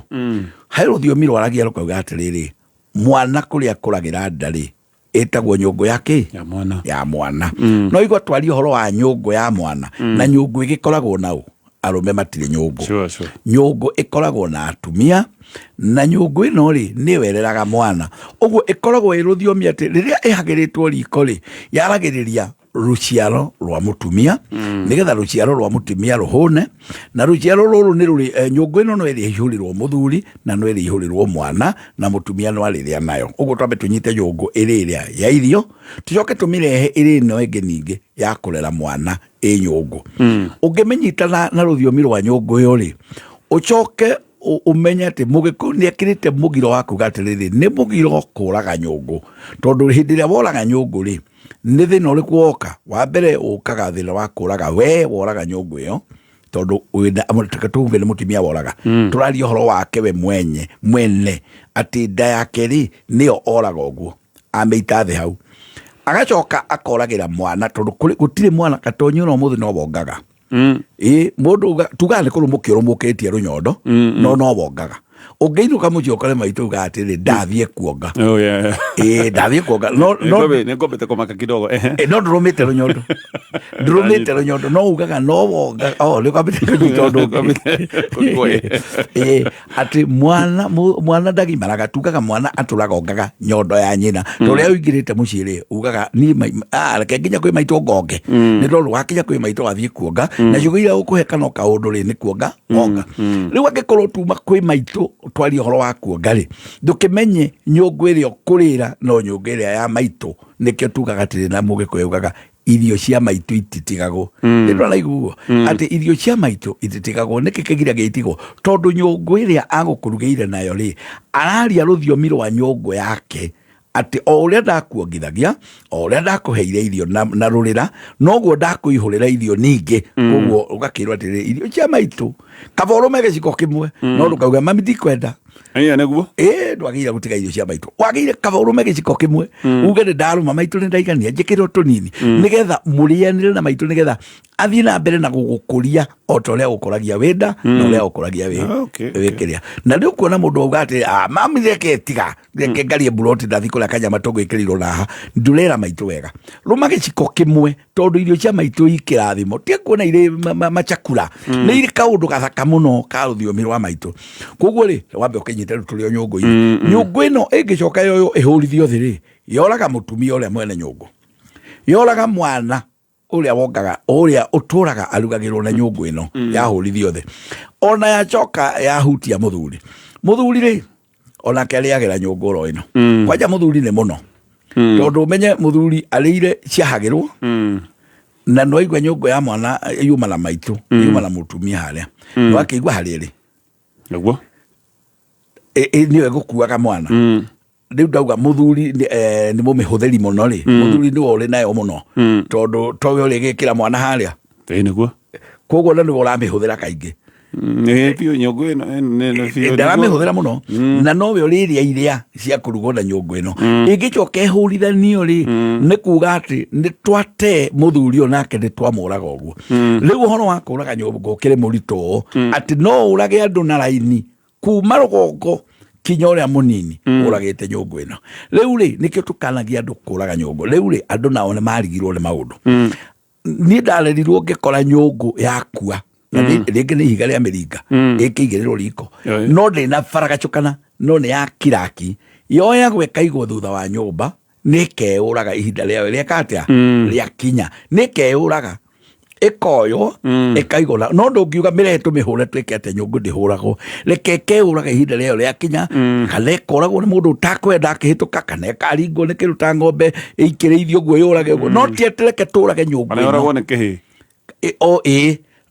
harĩ rũthiomi rwaragia rũkauga atĩrĩrĩ mwana kũrĩa kũragĩra ndarĩ ĩtagwo nyũngũ yake ya mwana no igua twaria ũhoro wa nyũngũ ya mwana na nyũngũ ĩgĩkoragwo naũ arũme matirĩ nyũngũ nyũngũ ĩkoragwo na atumia na nyũngũ ĩno rĩ nĩ wereraga mwana ũguo ĩkoragwo ĩ rũthiomi atĩ rĩrĩa ĩhagĩrĩtwo riko rĩ yaragĩrĩria rũciaro rwa mũtumia nĩgetha rũciaro rwa mũtumia rũhũne na rũciaro rũrũ nĩ rũrĩ nyũngũ ĩno no ĩrĩa ihũrĩrwo mũthuri na no ĩrĩa ihũrĩrwo mwana na mũtumia no arĩrĩa nayo ũguo twambe tũnyite nyũngũ ĩrĩa ya irio tũcoke tũmĩrehe ĩrĩ ĩno ĩngĩ ningĩ ya kũrera mwana ĩ nyũngũ ũngĩmĩnyita na rũthiomi rwa nyũngũ ĩyo rĩ ũcoke umenye atĩ mũgĩkũyũ nĩ ekĩrĩte mũgiro wa kuga atĩrĩrĩ nĩ mũgiro kũraga nyũngũ tondũ hĩndĩ ĩrĩa woraga nyũngũ rĩ nĩ thĩna ũrĩkũ woka wa mbere ũkaga thĩna wa kũraga we woraga nyũngũ ĩyo tondũ tuuge nĩ mũtumia woraga tũraria ũhoro wake we mwene atĩ nda yake rĩ nĩyo oraga ũguo amĩita thĩ hau agacoka akoragĩra mwana tondũ gũtirĩ mwana katonyi ona ũmũthĩ no bongaga mũndũ tugaga nĩ kũrũ mũkĩũrũ mũkĩtie rũnyondo no bongaga ũngĩinũka mũciĩ ũkore maitũ uga atĩrĩ ndathiĩ kuonga ndathiĩ kuonga nĩngũmbĩte kũmaka kidogo no ndũrũmĩte rũnyondo no ugaga no bonga nĩkwambĩte atĩ mwana ndagimaraga tugaga mwana atũraga ongaga nyondo ya nyina tũrĩa ũingĩrĩte mũciĩ rĩ ugaga reke nginya kwĩ maitũ ngonge nĩ tondũ wakinya kwĩ maitũ wathiĩ kuonga na ciugo iria ũkũhe kana kaũndũ rĩ nĩ kuonga onga rĩu angĩkorwo tuma kwĩ maitũ twaria ũhoro wa kuonga rĩ ndũkĩmenye nyũngũ ĩrĩa ũkũrĩra no nyũngũ ĩrĩa ya maitũ nĩkĩo tugaga atĩrĩ na mũgĩkũyũ ugaga irio cia maitũ ititigagwo nĩndũraiguo atĩ irio cia maitũ ititigagwo nĩkĩ kĩgiragia itigwo tondũ nyũngũ ĩrĩa agũkũrugĩire nayo rĩ araria rũthiomi rwa nyũngũ yake atĩ o ũrĩa ndakuongithagia o ũrĩa ndakũheire irio na rũrĩra noguo ndakũihũrĩra irio ningĩ ũguo ũgakĩrwo atĩrĩ irio cia maitũ kaba ũrũme gĩciko kĩmwe no ndũkauga mami ndikwenda nĩguo ndwagĩrĩire gũtiga irio cia maitũ wagĩrĩire kaba ũrũme gĩciko kĩmwe uge nĩ ndarũma maitũ nĩ ndaigania njĩkĩrwo tũnini nĩgetha mũrĩanĩre na maitũ nĩgetha athiĩ na mbere na gũgũkũria o ta ũrĩa gũkũragia wĩnda na ũrĩa gũkũragia wĩkĩrĩa na nĩ ũkuona mũndũ auga atĩ mami reke tiga reke ngarie mburoti ndathiĩ kũrĩa kanyama tũgwĩkĩrĩirwo naha ndũrera maitũ wega rũma gĩciko kĩmwe tondũ irio cia maitũ ikĩrathimo tiĩ kuona irĩ macakura nĩ irĩ kaũndũ gathaka mũno ka rũthiomi rwa maitũ koguo rĩ wambe ũkĩnyite tũrĩ o nyũngũ-inĩ nyũngũ ĩno ĩngĩcoka yoyo ĩhũrithio thĩ rĩ yoraga mũtumia ũrĩa mwene nyũngũ yoraga mwana ũrĩa wongaga ũrĩa ũtũraga arugagĩrwo na nyũngũ ĩno yahũrithio thĩ ona yacoka yahutia mũthuri rĩ onake arĩagĩra nyũngũ oro ĩno kwanja mũthuri nĩ mũno tondũ ũmenye mũthuri arĩire ciahagĩrwo na no igua nyũngũ ya mwana yuma na maitũ yuma na mũtumia harĩa no akĩigua harĩa ĩrĩ nĩguo nĩwe gũkuaga mwana rĩu ndauga mũthuri nĩ mũmĩhũthĩri mũno rĩ mũthuri nĩwe ũrĩ nayo mũno tondũ towe ũrĩ gĩkĩra mwana harĩa nĩguo koguo na nĩwe ũramĩhũthĩra kaingĩ ndaramĩhũthĩra mũno na nowe ũrĩrĩa iria cia kũrugwo na nyũngũ ĩno ĩngĩcoka ĩhũrithanio rĩ nĩ kuga atĩ nĩ twate mũthuri ũyũ nake nĩ twamũraga ũguo rĩu ũhoro wa kũraga nyũngũ ũkĩrĩ mũritũ atĩ no ũrage andũ na raini kuma rũgongo kinya ũrĩa mũnini ũragĩte nyũngũ ĩno rĩu rĩ nĩkĩo tũkanagia andũ kũraga nyũngũ rĩu rĩ andũ nao nĩ marigirwo nĩ maũndũ niĩ ndarerirwo ngĩkora nyũngũ yakua na rĩngĩ nĩ ihiga rĩa mĩringa ĩkĩigĩrĩrwo riko no ndĩna baragacũkana no nĩ ya kiraki yoyagwo ĩkaigwo thutha wa nyũmba nĩ keũraga ihinda rĩayo rĩeka atĩa rĩa kinya nĩ keũraga ikoyo ikaigona no ndungiuga miretu mihule twike ate nyungu ndihuragwo reke keuraga ihinda rĩo rĩakinya kana ikoragwo nĩ mũndũ utakwenda akĩhĩtũka kana ĩkaringwo nĩ kĩruta ng'ombe ĩikĩrĩithio guo yũrage ũguo no ti atĩ reke tũrage nyũngũ kana yũragwo nĩ kĩhĩ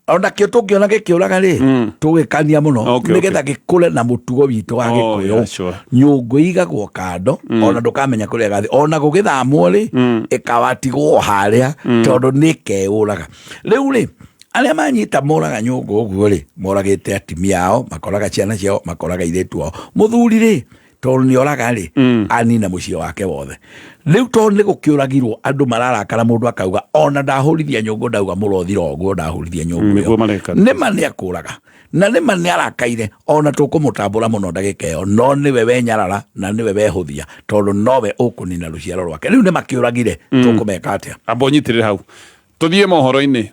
ona kĩo tũngĩona gĩkĩũraga rĩ tũgĩkania mũno nĩgetha gĩkũre na mũtugo witũ wa Gĩkũyũ nyũngũ igagwo kando ona ndũkamenya kũrĩa gathi ona gũgĩthamwo rĩ ĩkawatigwo harĩa tondũ nĩkeũraga rĩu rĩ arĩa manyita moraga nyũngũ ũguo rĩ moragĩte atimia ao makoraga ciana ciao makoraga airĩtu ao mũthuri rĩ tondũ nĩoraga rĩ anina mũciĩ wake wothe rĩu tondũ nĩgũkĩũragirwo andũ mararakara mũndũ akauga ona ndahũrithia nyũngũ ndauga mũrothira ũguo ndahũrithia nyũngũ nĩma nĩakũraga na nĩma nĩarakaire ona tũkũmũtambũra mũno ndagĩka ĩyo no nĩwe wenyarara na nĩwe wehũthia tondũ nowe ũkũnina rũciaro rwake rĩu nĩmakĩũragire tũkũmeka atĩa amba ũnyitĩrĩre hau tũthiĩ mohoro-inĩ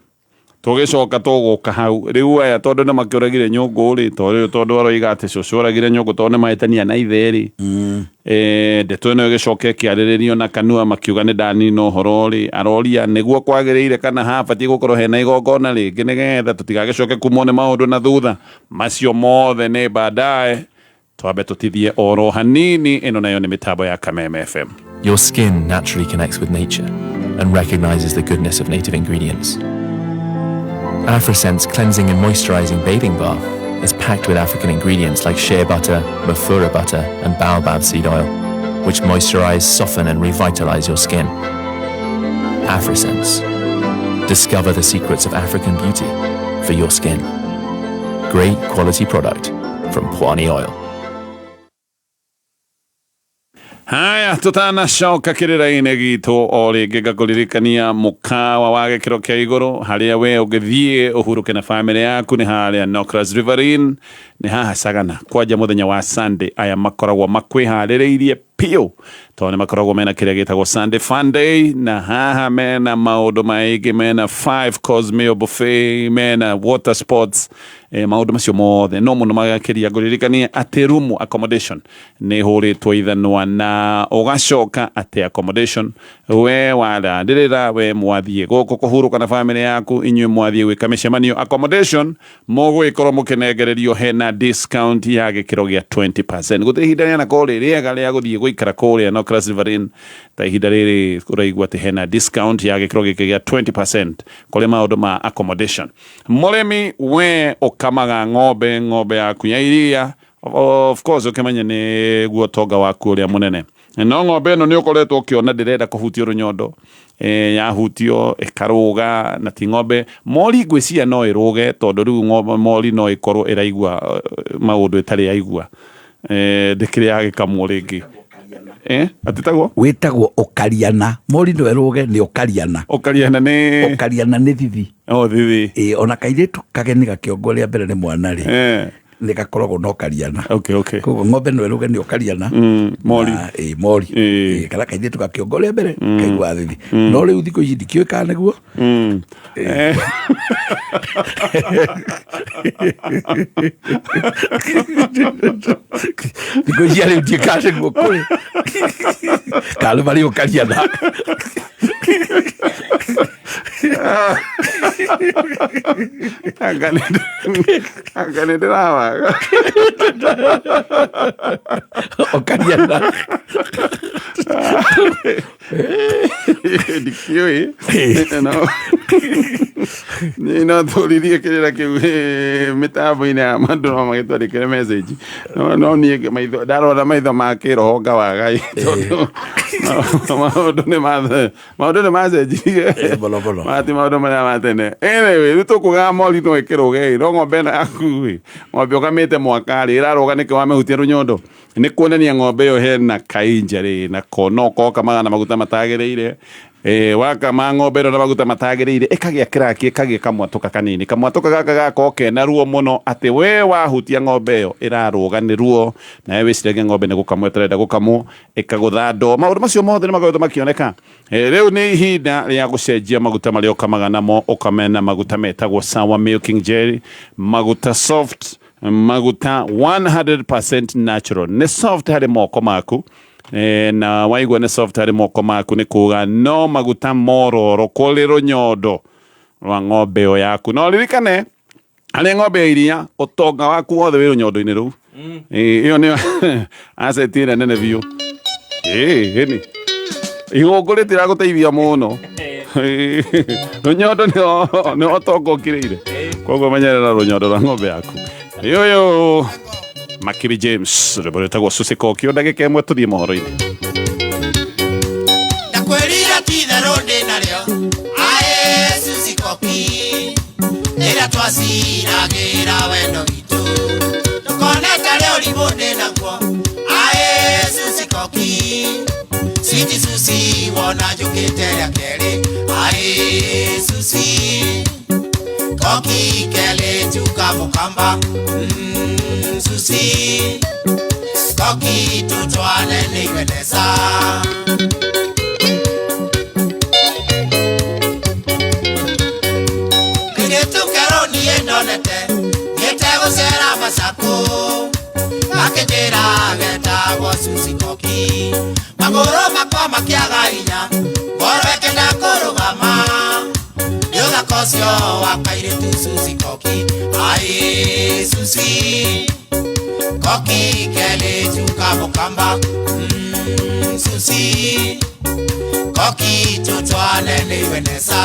tũgĩcoka tũgũka hau rĩu aya tondũ nĩmakĩũragire nyũngũ rĩ tondũ aroiga atĩ cũcũ ũragire nyũngũ tondũ nĩmahĩtania na ithe rĩ ndeto ĩno ĩgĩcoka ĩkĩarĩrĩrio na Kanua makiuga nĩ ndanina ũhoro rĩ aroria nĩguo kwagĩrĩire kana habatiĩ gũkorwo hena igongona rĩngĩ nĩgetha tũtigagĩcoke kumwo nĩ maũndũ na thutha macio mothe nĩ baadaye twambe tũtithie oro hanini ĩno nayo nĩ mĩtambo ya Kameme FM. Your skin naturally connects with nature and recognizes the goodness of native ingredients. AfriSense Cleansing and Moisturizing Bathing Bath is packed with African ingredients like shea butter, mafura butter, and baobab seed oil, which moisturize, soften, and revitalize your skin. AfriSense. Discover the secrets of African beauty for your skin. Great quality product from Pwani Oil. Haya tutanacoka kĩrĩra-inĩ gitũ o rĩngĩ ngakũririkania mũkawa wa gĩkĩro kĩa igũrũ harĩa we ũgĩthiĩ ũhurũke na bamĩrĩ yaku nĩ harĩa Nokras Riverine nĩ haha Sagana kwanja mũthenya wa Sunday aya makoragwo makwĩharĩrĩirie piũ tondũ nĩmakoragwo mena kĩrĩa gĩtagwo Sunday Fun Day na haha mena maũndũ maingĩ mena 5 course meal buffet mena water sports maũndũ macio mothe no mũno magakĩria ngũririkania atĩ room accommodation nĩ hũrĩtwo ithanwa na ũgacoka atĩ accommodation we warandĩrĩra we mwathiĩ gũkũ kũhurũka na bamĩrĩ yaku inyuĩ mwathiĩ gwĩka mĩcemanio accommodation mũgũgĩkorwo mũkĩnengererio hena discount ya gĩkĩro gĩa 20% gũtirĩ ihinda rĩana korĩ rĩega rĩa gũthiĩ gũikara kũrĩa Nokras Riverine ta ihinda rĩrĩ ũraigua atĩ hena discount ya gĩkĩro gĩkĩ gĩa 20% kũrĩ maũndũ ma accommodation mũrĩmi we ũkamaga ng'ombe yaku ya iria of course ukimenya nĩ guo tonga waku ũrĩa mũnene no ng'ombe ĩno nĩ ũkoretwo ũkĩona ndĩrenda kũhutio rũnyondo yahutio ĩkarũga na ti ng'ombe mori ngwĩciria no ĩrũge tondũ rĩu ng'ombe mori no ĩkorwo ĩraigua maũndũ ĩtarĩ yaigua ndĩkĩrĩ yagĩkamwo rĩngĩ atitagwo wĩtagwo ũkariana mori no ĩrũge nĩ ũkariana nĩ thithi thithi ona kairĩtu kageni gakĩongo rĩa mbere nĩ mwana rĩ nĩ gakoragwo no kariana koguo ng'ombe no ĩrũge nĩ ũkariana mori kana kairĩtu gakĩongo rĩa mbere kaigua thithi no rĩu thikũ ici ndikĩũĩ kana nĩguo thikũ ici arĩu ndiĩ kana nĩguo kũrĩ kana marĩ ũkariana Angane ndĩrawaga ũkariana ndikĩũĩ no tũririe kĩrĩra kĩu mĩtambo-inĩ ya mandũ no magĩtwarĩkĩre message no niĩ maitho ndarora maitho ma kĩroho ngawaga tondũ maũndũ nĩ macenjirie mati maũndũ marĩa ma tene anyway rĩu tũkũgaga mori no ĩkĩrũge no ng'ombe ĩno yaku ng'ombe ũkamĩte mwaka rĩ ĩrarũga nĩkĩ wamĩhutia rũnyondo nĩ kuonania ng'ombe ĩyo hena kainjarĩ na konoko kamaga na maguta matagĩrĩire wakama ng'ombe ĩno na maguta matagĩrĩire ĩkagĩa kĩraki ĩkagĩa kamwatũka kanini kamwatũka gaka gakorwo kena ruo mũno atĩ we wahutia ng'ombe ĩyo ĩrarũga nĩ ruo nawe wĩciragia ng'ombe nĩ gũkamwo ĩtarenda gũkamwo ĩkagũtha ndo maũndũ macio mothe nĩ makoretwo makĩoneka rĩu nĩ ihinda rĩa gũcenjia maguta marĩa ũkamaga namo ũkamena maguta metagwo Sour Milking Jelly maguta soft maguta 100% natural nĩ soft harĩ moko maku na waigua nĩ soft harĩ moko maku nĩ kuga no maguta mororo kũrĩ rũnyondo rwa ng'ombe ĩyo yaku no ririkane harĩ ng'ombe ya iria ũtonga waku wothe wĩ rũnyondo-inĩ rũu ĩyo nĩyo aseti ĩrĩa nene biũ ĩni igũngũ rĩtiragũteithia mũno rũnyondo nĩo ũtonga ũkĩrĩire koguo menyerera rũnyondo rwa ng'ombe yaku ĩyo Makiri James rwĩmbo rwĩtagwo Susie Kokio ndagĩka ĩmwe tũthiĩ mohoro-inĩ ndakwĩrira ti itherũ ndĩ narĩo aĩ Susie Kokio rĩrĩa twaciragĩra wendo witũ tũkonete rĩ ũrimũ ndĩ naguo aĩ Susie Kokio Sweet Susie wona njũkĩte rĩa kerĩ aĩ Susie Kokio kele tuka mukamba Susie Kokio tutwane niwendesa Kigetukero niye ndonete Niete gũcera Masaku Akĩnjĩra getagwo Susie Kokio Magũrũ makwa makĩaga hinya ngoro ĩkĩenda kũrũgama Yoga kosio wakairitu Susie Kokio aĩ Susie Kokio kele tuka mukamba Susie Kokio tutwane niwendesa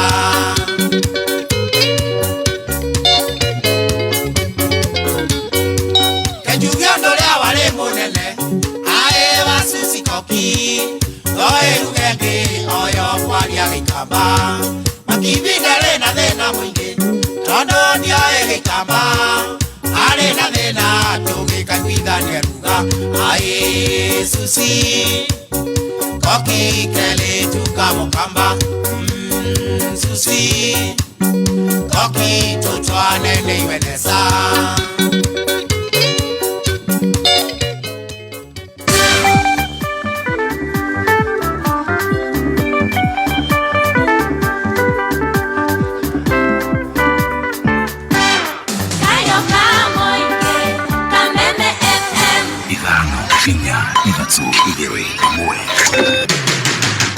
Kejugio ndũrĩa warĩ mũnene aĩ wa Susie Kokio Oĩrugenge oyo kwaria gĩkamba Makibinda rĩ na thĩna mũingĩ tondũ ndioĩ gĩkamba arĩ na thĩna tũgĩkaiguithania ruga aĩ Susie Kokio kele tuka mukamba Susie Kokio tutwane niwendesa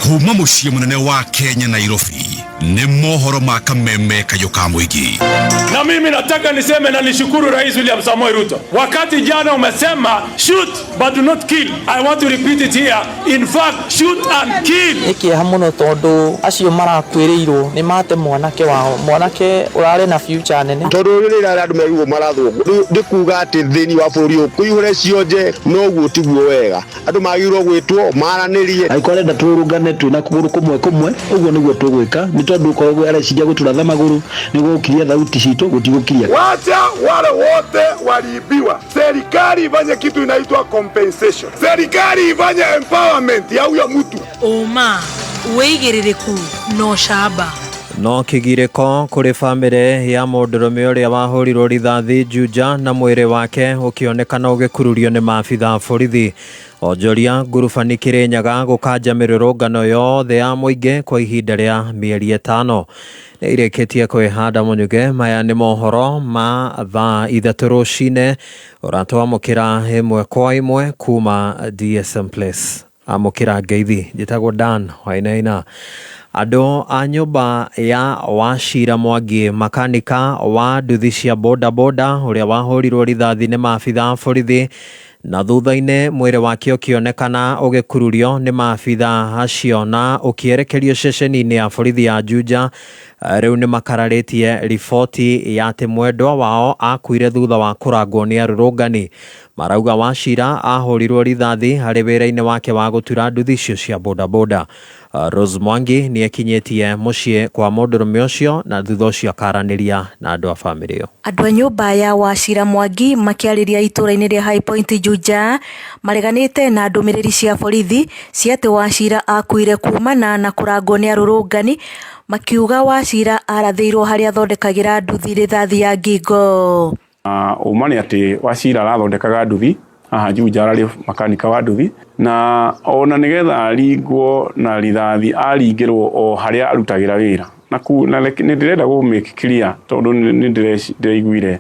Kuma muciĩ mũnene wa Kenya Nairobi ni mohoro ma Kameme Kayo ka Mũingĩ. Na mimi nataka niseme na nishukuru Rais William Samoei Ruto. Wakati jana umesema shoot but do not kill. I want to repeat it here. In fact, shoot and kill. Ikĩeha mũno tondũ acio marakwĩrĩirwo nĩ mate mwanake wao. Mwanake ũrarĩ na future nene. Tondũ rĩrĩa andũ merugwo marathwo ndikuga atĩ thĩni wa bũrũri ũyũ kũihũre cionje noguo tiguo wega. Andũ magĩrĩirwo gwĩtwo maranĩrie. Aikorenda tũrũngane twĩna kũgũrũ kũmwe ũguo nĩguo tũgwĩka. Nĩ tondũ koguo areciria gũturatha magũrũ nĩguo gũkiria thauti citũ gũtigũkiria. Wacha wale wote waliibiwa. Serikali ifanye kitu inaitwa compensation. Serikali ifanye empowerment ya huyo mtu. Oma weigĩrĩrĩku no shaba. No kĩgirĩko kũrĩ bamĩrĩ ya mũndũrũme ũrĩa wahũrirwo rithathi Juja na mwĩrĩ wake ũkĩonekana ũgĩkururio nĩ maabitha a borithi. Onjoria ngurubani Kĩrĩnyaga gũkanja mĩrũrũngano yothe ya mũingĩ kwa ihinda rĩa mĩeri 5 nĩ irĩkĩtie kwĩhanda mũnyuge. Maya nĩ mohoro ma thaa 3 rũcinĩ ũratwamũkĩra ĩmwe kwa ĩmwe kuma DSM Place. Amũkĩra ngeithi njĩtagwo Dan Wainaina. Andũ a nyũmba ya Wachira Mwangi makanika wa nduthi cia boda ũrĩa wahũrirwo rithathi nĩ maabitha a borithi na thutha-inĩ mwĩrĩ wake ũkĩonekana ũgĩkururio nĩ maabitha acio na ũkĩerekerio ceceni-inĩ ya borithi ya Juja. Rĩu nĩ makararĩtie riboti ya atĩ mwendwa wao akuire thutha wa kũrangwo nĩ arũrũngani. Marauga Wachira ahũrirwo rithathi harĩ wĩra-inĩ wake wa gũtura nduthi icio cia boda. Rose Mwangi nĩ ekinyĩtie mũciĩ kwa mũndũrũme ũcio na thutha ũcio akaranĩria na andũ a bamĩrĩ ĩyo. Andũ a nyũmba ya Wachira Mwangi makĩarĩria itũra-inĩ rĩa High Point Juja mareganĩte na ndũmĩrĩri cia borithi cia atĩ Wachira akuire kumana na kũrangwo nĩ arũrũngani, makiuga Wachira arathĩirwo harĩa athondekagĩra nduthi rithathi ya ngingo. Uma nĩ atĩ Wachira arathondekaga nduthi haha Juja, ararĩ makanika wa nduthi, na ona nĩgetha aringwo na rithathi aringĩrwo o harĩa arutagĩra wĩra. Na nĩ ndĩrenda gũ-make clear tondũ nĩ ndĩraiguire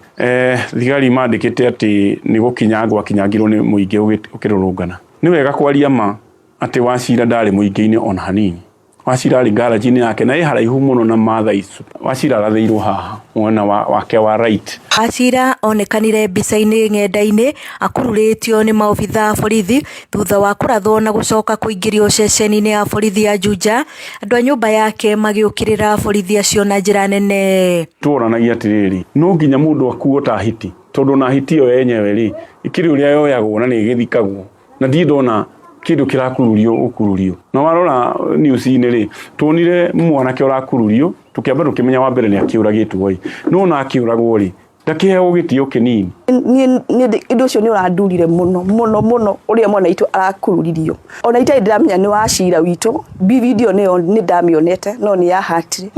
thigari mandĩkĩte atĩ nĩ gũkinyangwo akinyangirwo nĩ mũingĩ ũkĩrũrũngana. Nĩ wega kwaria ma atĩ Wachira ndarĩ mũingĩ-inĩ ona hanini. Wachira ari garage-inĩ yake na haraihu muno na matha icu. Wachira arathĩirwo haha mwena wake wa right. Wachira onekanire mbica-inĩ ng'enda-inĩ akururĩtio nĩ maobitha borithi thutha wa kũrathwo na gũcoka kũingĩrio ceceni-inĩ ya borithi ya Juja. Andũ a nyũmba yake magĩũkĩrĩra borithi acio na njĩra nene. Tũranagia atĩrĩrĩ, no nginya mũndũ akuo ta hiti, tondũ na hiti ĩyo yenyewe rĩ ikĩrĩ ũrĩa yoyagwo na nĩ gĩthikagwo na ndona kĩndũ kĩrakururio ũkururio. Na warora news-inĩ rĩ tuonire mwanake ũrakururio tukĩamba tukĩmenya wa mbere nĩ akĩũragĩtwo no na akĩũragwo rĩ ndakĩheo gĩtĩo kĩnini. Nĩ indo cio nĩ ũrandurire mũno ũrĩa mwana witũ arakururirio. Ona itarĩ ndamenya nĩ Wachira witũ, video nĩ ndamĩonete no nĩ ya hatire.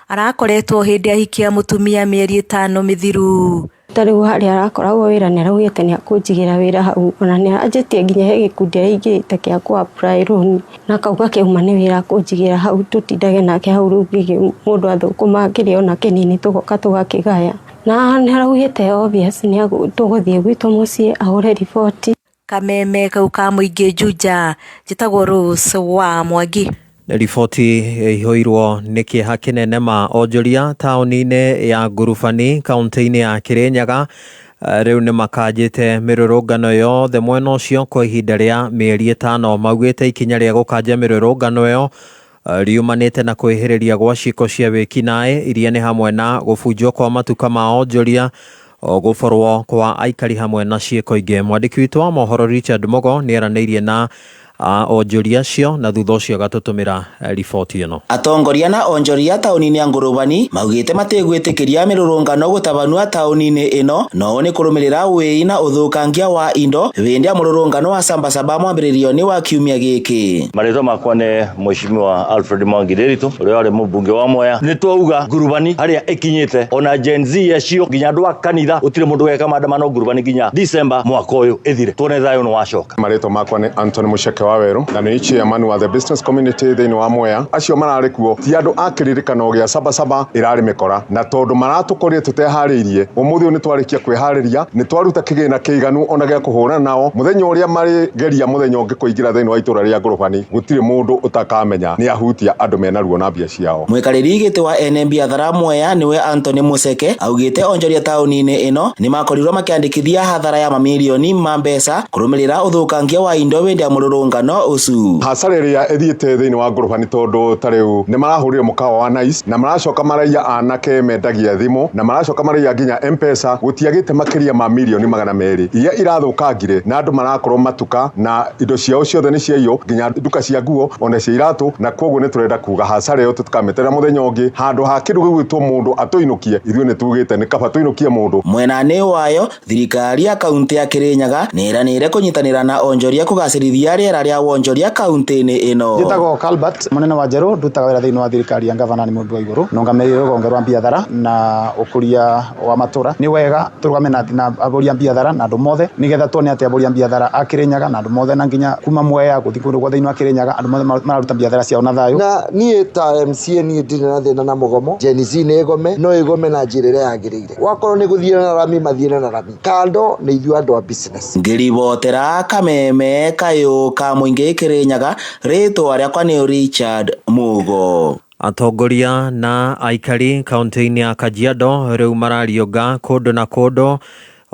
Arakoretwo hĩndĩ ahikia mũtumia mĩeri 5 mĩthiru. Tarĩu harĩa arakoragwo wĩra nĩ araugĩte nĩ akũnjigĩra wĩra hau ona nĩ anjĩtie nginya he gĩkundi aingĩte kĩa ku apply loan na kauga keuma nĩ wĩra akũnjigĩra hau tutindage nake hau rĩu ngĩgĩ mũndũ athũkũma kĩrĩa ona kĩnini tũgoka tũgakĩgaya na nĩ araugĩte obvious nĩ tũgũthiĩ gwitũ mũciĩ ahũre riboti. Kameme kau ka mũingĩ Juja njĩtagwo Rose wa Mwangi. Riboti ihoirwo nĩ kĩeha kĩnene ma onjoria taũni-inĩ ya Ngurubani kaunti-inĩ ya Kirinyaga. Rĩu nĩ makanjĩte mĩrũrũngano yothe mwena ũcio kwa ihinda rĩa mĩeri 5. Maugĩte ikinya rĩa gũkanja mĩrũrũngano ĩyo riumanĩte na kwĩhĩrĩria gwa ciĩko cia wĩkinaĩ iria nĩ hamwe na gũbunjwo kwa matuka ma onjoria, gũborwo kwa aikari hamwe na ciĩko ingĩ. Mwandĩki witũ wa mohoro Richard Mugo nĩ aranĩirie na onjoria acio na thutha ũcio agatũtũmĩra riboti ĩno. Atongoria na onjoria taũni-inĩ ya Ngurubani maugĩte matigwĩtĩkĩria mĩrũrũngano gũtabanua taũni-inĩ ĩno no nĩ kũrũmĩrĩra wĩi na ũthũkangia wa indo hĩndĩ ya mũrũrũngano wa Sabasaba mwambĩrĩrio-inĩ wa kiumia gĩkĩ. Marĩtwa makwa nĩ Mheshimiwa Alfred Mwangi Nderitu ũrĩa warĩ mũmbunge wa Mwea. Nĩ twauga Ngurubani harĩa ĩkinyĩte ona Gen Z acio nginya andũ a kanitha ũtirĩ mũndũ weka maandamano Ngurubani nginya December mwaka ũyũ ĩthire. Tuone thayũ nĩ wacoka. Marĩtwa makwa nĩ Anthony Mucheke wa Weru na nĩ chairman wa the business community thĩinĩ wa Mwea. Acio mararĩ kuo ti andũ a kĩririkano gĩa Sabasaba ĩrarĩ mĩkora na tondũ maratũkorire tũteharĩirie ũmũthĩ nĩ twarĩkia kwĩharĩria nĩ twaruta kĩgĩna kĩiganu ona gĩa kũhũrana nao mũthenya ũrĩa marĩ geria mũthenya ũngĩ kũingĩra thĩinĩ wa itũra rĩa Ngurubani gũtirĩ mũndũ ũtakamenya nĩ ahutia andũ mena ruo na mbia ciao. Mũikarĩri gĩtĩ wa NMB Athara Mwea nĩwe Anthony Mucheke augĩte onjoria taũni-inĩ ĩno nĩ makorirwo makĩandĩkithia hathara ya mamirioni ma mbeca kũrũmĩrĩra ũthũkangia wa indo hĩndĩ ya mũrũrũngano ucu. Hasara ĩrĩa ĩthiĩte thĩinĩ wa Ngurubani tondũ tarĩu nĩ marahũrire mũkawa wa Nice na maracoka maraiya anake mendagia thimũ na maracoka maraiya nginya M-Pesa gũtiagĩte makĩria ma mirioni 200 iria irathũkangire na andũ marakorwo matuka na indo ciao ciothe nĩ ciaiywo nginya duka cia nguo ona cia iratũ na kwoguo nĩ tũrenda kuga hasara ĩyo tũtikameterera mũthenya ũngĩ handũ ha kĩndũ gĩgwĩtwo mũndũ atũinũkie ithuĩ nĩ tugĩte nĩ kaba tũinũkie mũndũ. Mwena-inĩ wayo thirikari ya kaunti ya Kirinyaga nĩ ĩranĩire kũnyitanĩra na onjoria kũgacĩrithia rĩera rĩa wonjoria kaunti-inĩ ĩno. Njĩtagwo Calbert mũnene wa Njerũ ndutaga wĩra thĩinĩ wa thirikari ya gavana nĩ mũndũ wa igũrũ nongamĩrĩire rũgonge rwa biathara na ũkũria wa matũra. Nĩ wega tũrũgame na abũri a biathara na andũ mothe nĩgetha tuone atĩ abũri a biathara a Kirinyaga na andũ mothe na nginya kuma Mwea gũthiĩ kũndũ guothe thĩinĩ wa Kirinyaga andũ mothe mararuta biathara ciao na thayũ. Na niĩ ta MCA niĩ ndirĩ na thĩna na mũgomo. Gen Z nĩ ĩgome no ĩgome na njĩra ĩrĩa yagĩrĩire. Wakorwo nĩ gũthiĩ na rami mathiĩ na rami. Kando nĩ ithuĩ andũ a business. Ngĩribotera Kameme kayũ ka mũingĩ Kirinyaga rĩtwa rĩakwa nĩ Richard Mugo. Atongoria na aikari kaunti-inĩ ya Kajiado rĩu mararionga kũndũ na kũndũ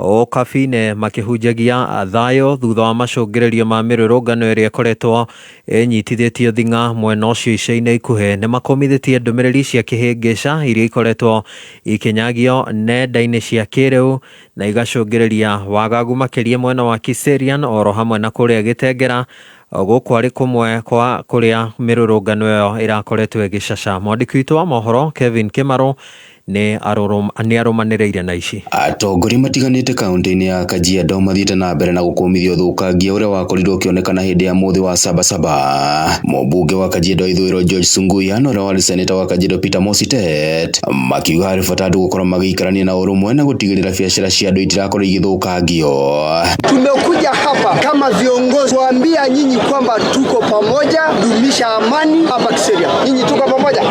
o kabine makĩhunjagia thayũ thutha wa macũngĩrĩrio ma mĩrũrũngano ĩrĩa ĩkoretwo ĩnyitithĩtio thing'a mwena ũcio ica-inĩ ikuhĩ. Nĩ makomithĩtie ndũmĩrĩri cia kĩhĩngĩca iria ikoretwo ikinyagio nenda-inĩ cia kĩrĩu na igacũngĩrĩria wagagu makĩria mwena wa Kiserian oro hamwe na kũrĩa Gĩtengera gũkũ arĩ kũmwe kwa kũrĩa mĩrũrũngano ĩyo ĩrakoretwo ĩgĩcaca. Mwandĩki witũ wa mohoro Kevin Kĩmarũ nĩ arũmanĩrĩire na ici. Atongoria matiganĩte kaunti-inĩ ya Kajiado mathiĩte na mbere na gũkũmithia ũthũkangia ũrĩa wakorirwo ũkĩonekana hĩndĩ ya mũthĩ wa Sabasaba. Mũmbunge wa Kajiado ithũĩro George Sunguya na ũrĩa warĩ seneta wa Kajiado Peter Mositet makiuga harĩ bata andũ gũkorwo magĩikarania na ũrũmwe na gũtigĩrĩra biacara cia andũ itirakorwo igĩthũkangio. Tumekuja hapa kama viongozi kuambia nyinyi kwamba tuko pamoja, dumisha amani hapa Kiseria. Nyinyi tuko pamoja?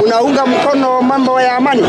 Unaunga mkono mambo ya amani?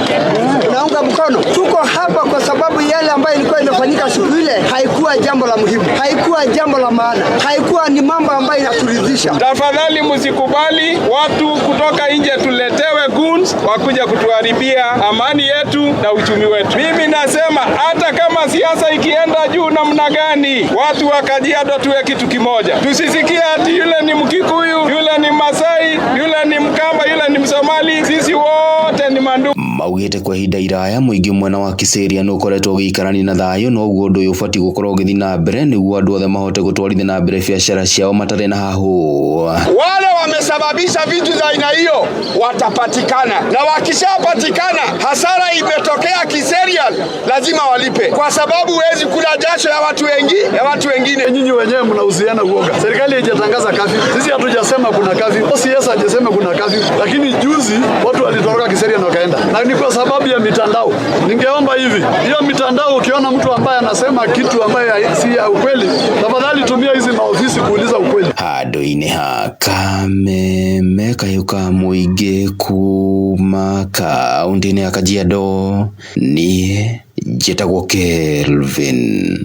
Unaunga mkono? Tuko hapa kwa sababu yale ambayo ilikuwa inafanyika siku ile haikuwa haikuwa jambo la muhimu, haikuwa jambo la maana, haikuwa ni mambo ambayo inaturidhisha. Tafadhali msikubali watu kutoka nje tuletewe goons wakuja kutuharibia amani yetu na uchumi wetu. Mimi nasema hata kama siasa ikienda juu namna gani, watu wa Kajiado tuwe kitu kimoja. Tusisikie ati yule ni Mkikuyu, yule ni Masai, yule ni Mkamba, yule ni Msomali. Sisi wote ni mandugu. Maugite kwa ihinda iraya muingi mwena wa Kiseria no koretwo giikarani na thayo no guo ndu ubati gukorwo githi na mbere niguo andu othe mahote gutwarithia na mbere biashara ciao matare na hahu. Wale wamesababisha vitu za aina hiyo watapatikana, na wakishapatikana hasara imetokea Kiseria lazima walipe, kwa sababu huwezi kula jasho ya watu wengine. Nyinyi wenyewe mnahusiana uoga. Serikali haijatangaza kafi. Sisi hatujasema kuna kafi. OCS hajasema kuna kafi. Lakini juzi watu walitoroka Kiseria na wakaenda. Na ni kwa sababu ya mitandao. Ningeomba hivi, hiyo mitandao ukiona mtu ambaye anasema kitu ambaye si ya ukweli, tafadhali tumia hizi maofisi kuuliza ukweli. Handu-inĩ ha Kameme kayuka muingi kuma kaunti-inĩ ya Kajiado niĩ njĩtagwo Kelvin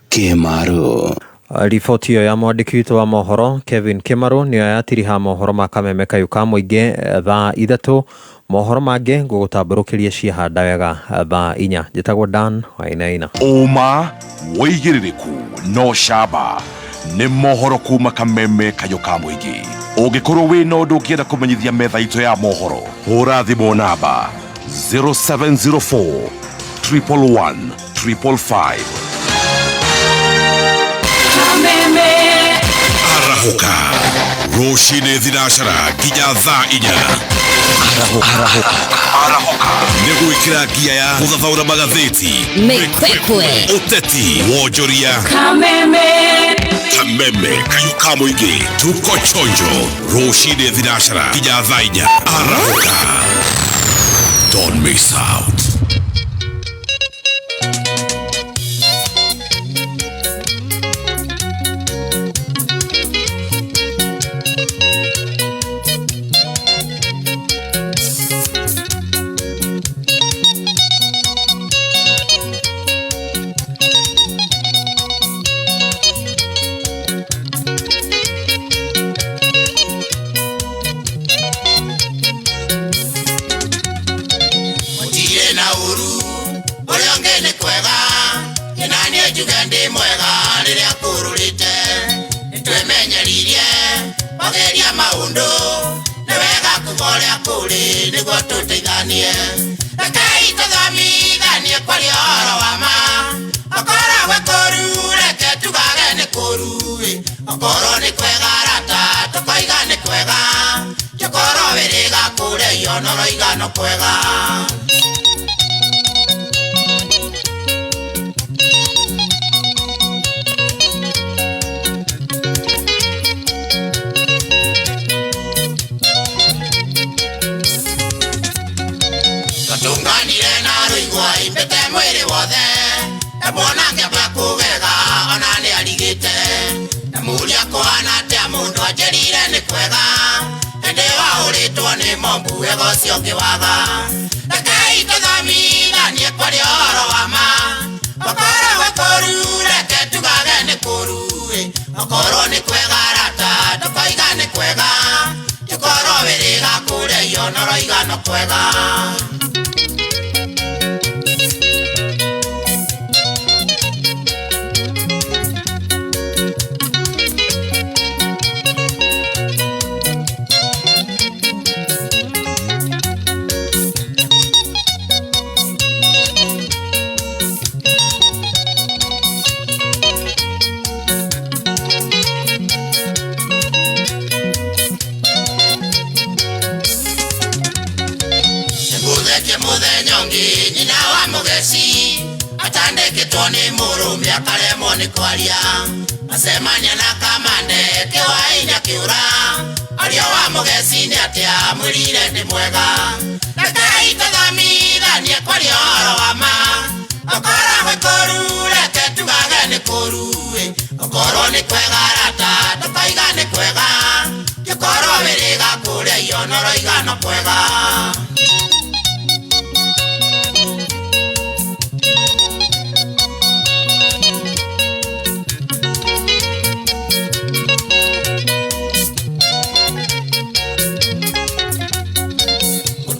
Kimaru. Riboti iyo ya mwandiki witũ wa mohoro Kevin Kimaru nĩyo yatiriha mohoro ma Kameme kayuka muingi thaa 3. Mohoro mangĩ ngũgũtambũrũkĩria ciahanda wega thaa 4. Njĩtagwo Dan Wainaina. Uma wĩigĩrĩrĩku no camba nĩ mohoro kuma Kameme kayuka muingi. Ũngĩkorwo wĩ na ũndũ ũngĩenda kũmenyithia metha itũ ya mohoro, hũra thimũ namba 0704 111 555. Kameme Arahuka rũcinĩ thinacara nginya thaa 4. Arahuka nĩ gwĩkĩra ngia ya gũthathaũra magathĩti, mĩkwekwe, ũteti, wonjoria. Kameme kayuka muingi tuko chonjo rũcinĩ thinacara nginya thaa 4. Arahuka, don't miss out.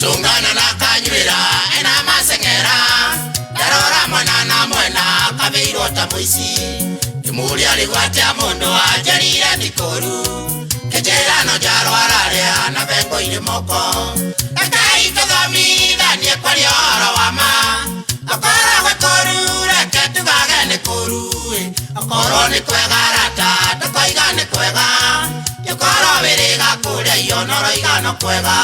tungana na kanywira ena masengera yarora mwana na mwena kabeirwo ta muici kimuri aligwatia mundu ajarire thikoru kejerano jarwararia na bengo ile moko akai tothomithanie kwaria oro wa ma akora wekoru reke tugagane koru akoro ni kwega rata tukoiga ni kwega yokoro wiriga kuria ionoro igano kwega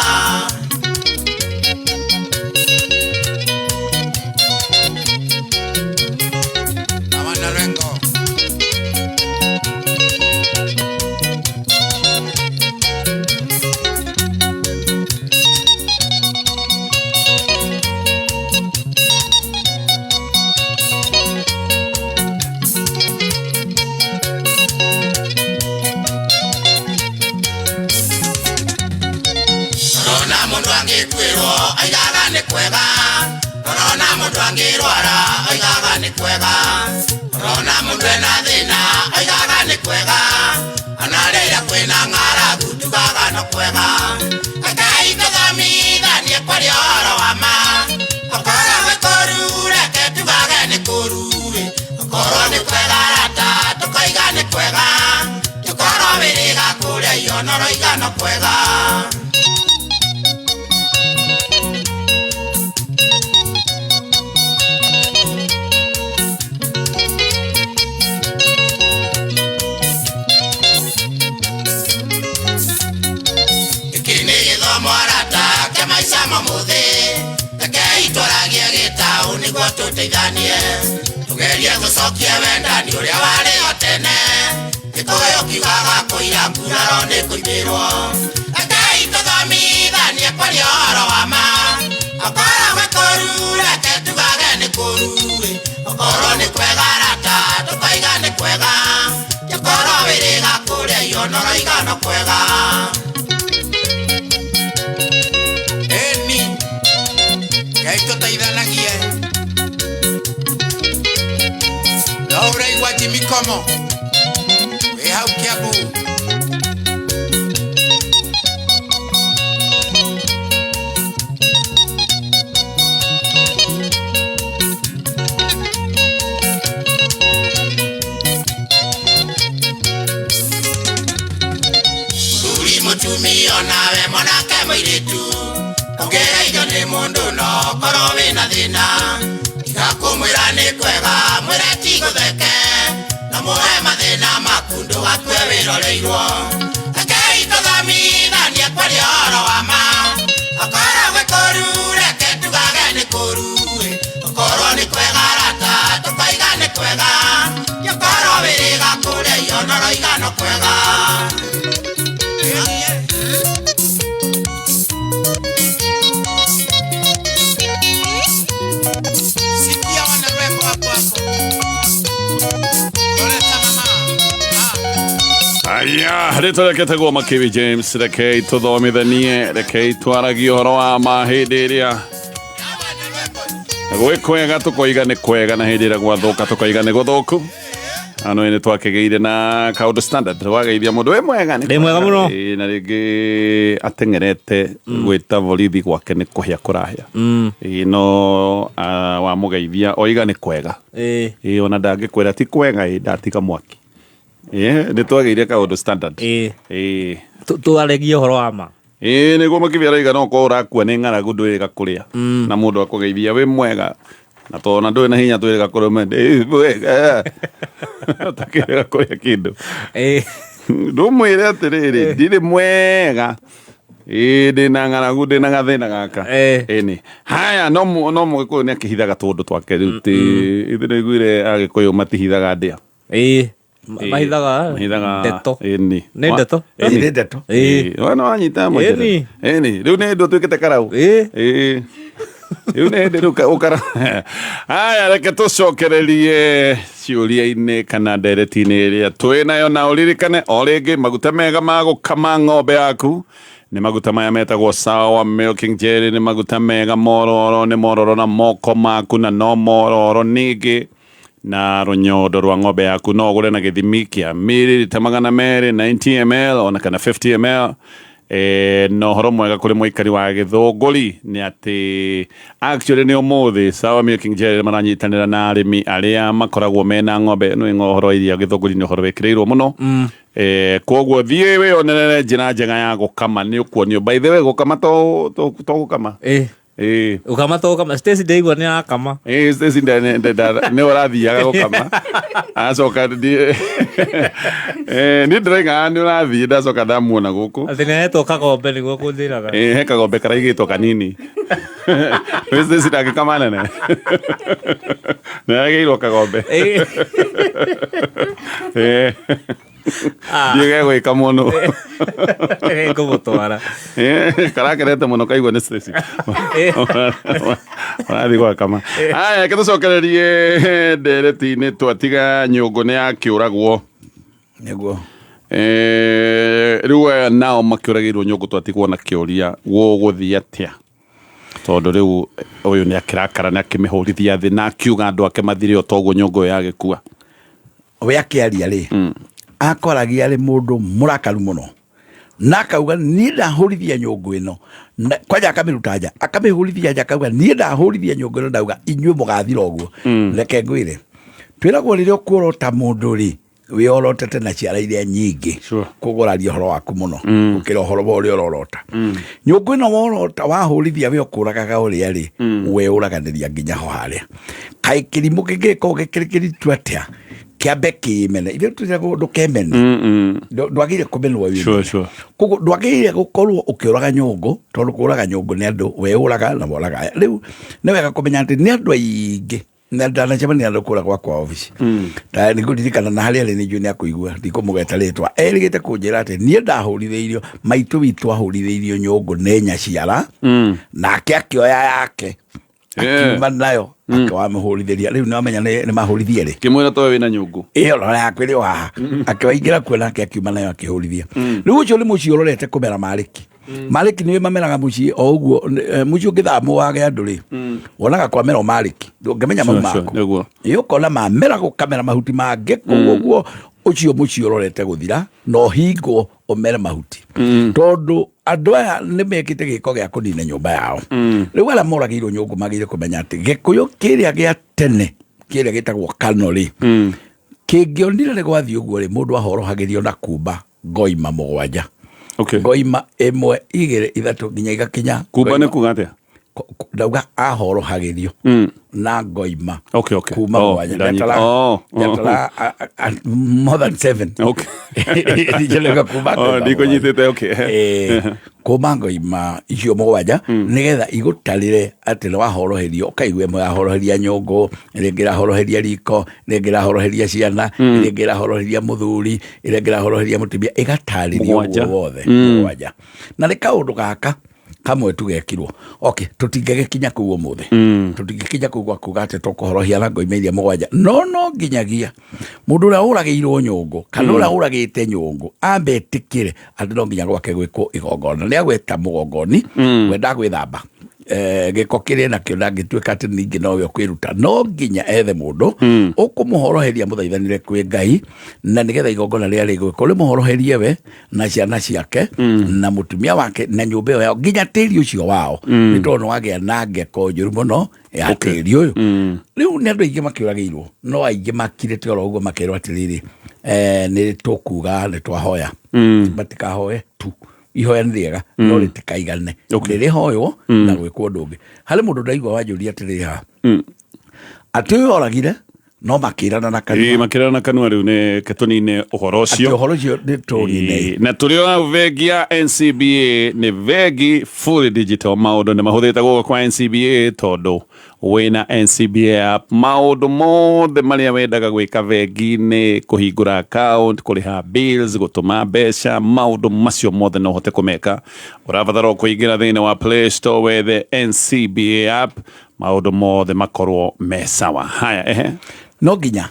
Corona mundu angirwara oigaga ni kwega Corona mundu ena thina oigaga ni kwega Ona rĩrĩa kwĩna ng'aragu tugaga no kwega Akai tũthomithanie kwaria ũhoro wa ma Okorwo gwĩ kũru reke tugage nĩ kũru Okorwo nĩ kwega rata tũkoiga nĩ kwega Tũkorwo wĩrĩga kũrĩa ionoro igano kwega niguo tuteithanie tugerie gucokia wendani uria wari o tene gikuyu kiugaga kuira nguraro ni kuimirwo akai tuthomithanie kwaria ũhoro wa ma okorwo gwĩ kũru reke tugage nĩ kũru okorwo nĩ kwega rata tũkoiga nĩ kwega gĩkorwo wĩrĩga kũrĩa ionoro igano kwega eni Ngai tũteithanagie Laura igua Jimmy Como we hau Kiambu Uri mutumia nawe mwanake mũirĩtu Ongereithio nĩ mũndũ no korwo wĩna thĩna Tiga kũmwĩra nĩ kwega mwĩre ti gũtheke Na mũhe mathĩna maku ndũgakue wĩroreirwo Rekei tũthomithanie kwaria ũhoro wa ma Okorwo gwĩ kũru reke tugage nĩ kũru Okorwo nĩ kwega rata tũkoiga nĩ kwega Gĩkorwo wĩrĩga kũrĩa ionoro igano kwega Aya, rĩtwa rĩake tagwo Makibi James, rekei tũthomithanie, rekei twaragie ũhoro wa ma hĩndĩ ĩrĩa gwĩ kwega tũkoiga nĩ kwega na hĩndĩ ĩrĩa gwathũka tũkoiga nĩ gũthũku. Ano nĩ twakĩgĩire na Kaũndũ Standard wageithia mũndũ wĩ mwega ndĩ mwega mũno na rĩngĩ ateng'erete gwĩta borithi gwake nĩ kũhĩa kũrahĩa no wamũgeithia oiga nĩ kwega ona ndangĩkwĩra ti kwega ndatiga mwaki nĩ twagĩire Kaũndũ Standard tũaragie ũhoro wa ma nĩguo Makibi aroiga no korwo ũrakua nĩ ng'aragu ndwĩrĩga kũrĩa na mũndũ akũgeithia wĩ mwega na tona ndũrĩ na hinya twĩrĩga kũrũme ndĩ mwega takĩrĩga kũrĩa kĩndũ ndũmwĩre atĩrĩrĩ ndirĩ mwega ndĩna ng'aragu ndĩna gathĩna gaka ĩnĩ haya no mũgĩkũyũ nĩ akĩhithaga tũndũ twake rĩu ithuĩ nĩiguire Agĩkũyũ matihithaga ndĩa mahithaga ndeto nĩ ndeto nĩ ndeto wana wanyita mwĩrĩ rĩu nĩ ndũ twĩkĩte karaũ rĩu nĩ hĩndĩ ũkara haya reke tũcokererie ciũria-inĩ kana ndereti-inĩ ĩrĩa twĩ nayo na ũririkane o rĩngĩ maguta mega ma gũkama ng'ombe yaku nĩ maguta maya metagwo Sawa Milking Jelly nĩ maguta mega mororo nĩ mororo na moko maku na no mororo ningĩ na rũnyondo rwa ng'ombe yaku no ũgũre na gĩthimi kĩa mililita 200 90 ml ona kana 50 ml no horo mwega kuri muikari wa Githunguri ni ati actually ni umuthi Sawa Milking Jerry maranyitanira na arimi aria makoragwo mena ng'ombe no ng'ohoro iria Githunguri ni horo wekireirwo muno koguo thie we onere njira njega ya gukama ni ukuonio by the way gukama to gukama ukama to kama Stacy Deigwa ni akama Stacy ne orathiaga gukama acoka ni ndrenga ni urathie ndacoka ndamuona guku ati ne to kagombe ni guku ndiraga he kagombe karaigitwo kanini Stacy ndagikama nene nagirwo kagombe Diega gwika muno kumutwara karakerete muno kaigwa ni Stacy arathi gwa kama aya kitucokererie ndereti-ini twatiga nyungu ni yakiuragwo niguo riu nao makiuragirwo nyungu twatigwo na kiuria guguthia atia tondu riu uyu ni akirakara ni akimihurithia thi na akiuga andu ake mathire otoguo nyungu yagikua we akiaria ri akoragia ari mundu murakaru muno na kauga ni ndahurithia nyungu ino kwaja akamiruta nja akamihurithia nja kauga ni ndahurithia nyungu ino ndauga inyue mugathira uguo reke ngwire twiragwo riria ukurota mundu ri we orotete na ciara iria nyingi kuguraria horo waku muno ukira horo wa uria orota nyungu ino worota wahurithia we ukuragaga uria ri we uraganiria nginya ho haria kai kirimu kingiko gikirikiritu atia kiambe kimene ile tuzago ndukemene ndwagire kumenwa wiyo kuko ndwagire gukorwo ukiuraga nyungu tondu kuraga nyungu ni andu we uraga na boraga riu ni wega kumenya ati ni andu aingi na ndana chama ni andu kuraga kwa office ta ni kudirikana na hali ale ni junior kuigua ndikumugeta ritwa erigite kunjira ati ni ndahurithiirio maitu witu ahurithiirio nyungu nenya ciara na akioya yake akiuma nayo akawamhurithiria riu ni wamenya ni mahurithia ri kimwira to wina nyungu iyo no yakwiri wa akiwaingira kuona akiuma nayo akihurithia riu ucio ni muci urorete kumera mariki niwe mameraga muci o uguo muci ungithamu wage andu ri wonaga kwa mera mariki ndungemenya mau mako iyo kona mamera gukamera mahuti mange kuguo ucio muci urorete guthira no hingo omera mahuti tondu andu aya ni mekite giko gia kunina nyumba yao riu ala moragirwo nyungu magire kumenya ati gikuyu kiria gia tene kiria gitagwo kanori kingionire ni gwathi uguo ri mundu ahorohagirio na kumba ngoima mugwanja ngoima imwe igire ithatu nginya igakinya kumba ni kuga atia ndauga ahorohagirio na ngoima kuma mwanya yatala more than 7 ndijelega kuma ndiko nyitete kuma ngoima icio mwanya nigetha igutarire ati no wahoroherio kaigwe mwe ahoroheria nyungu irengira horoheria riko irengira horoheria ciana irengira horoheria muthuri irengira horoheria mutumia igataririo wothe mwanya na ni kaundu gaka kamwe tugekirwo tutingegekinya kuo muthe tutingekinya kuo kugate tukuhorohia na ngoimeiria mugwanja no nginyagia mundu ura uragirwo nyungu kana ura uragite nyungu ambe tikire andi no nginya gwake gwiko igongona ni agweta mugongoni wenda gwithamba giko kire na kio ndangituika ati ningi no we kwiruta no nginya ethe mundu ukumuhoroheria muthaithanire kwi Ngai na nigetha igongona ria rigwiko ri muhoroherie we na ciana ciake na mutumia wake na nyumba yao nginya tiri ucio wao ni tondu wagia na ngeko njuru muno ya tiri uyu riu ni andu aingi makiuragirwo no aingi makirite oro uguo makirwo atiriri ni tukuga ni twahoya batikahoe tu ihoya ni riega no ritikaigane riri hoyo na gwikwo ndungi hari mundu ndaigwa wanjuria atiri ha ati oragire no makirana na kanua makirana na kanua riu ne ketonine uhoro ucio ni tonine na turio vegia NCBA ni vegi fully digital maundu ni mahuthite guko kwa NCBA tondu wina NCBA app maundu mothe maria wendaga gwika vegi ni kuhingura account kuriha bills gutuma mbeca maundu macio mothe no hote kumeka urabathara kuingira thini wa Play Store with the NCBA app maundu mothe makorwo mesawa haya no nginya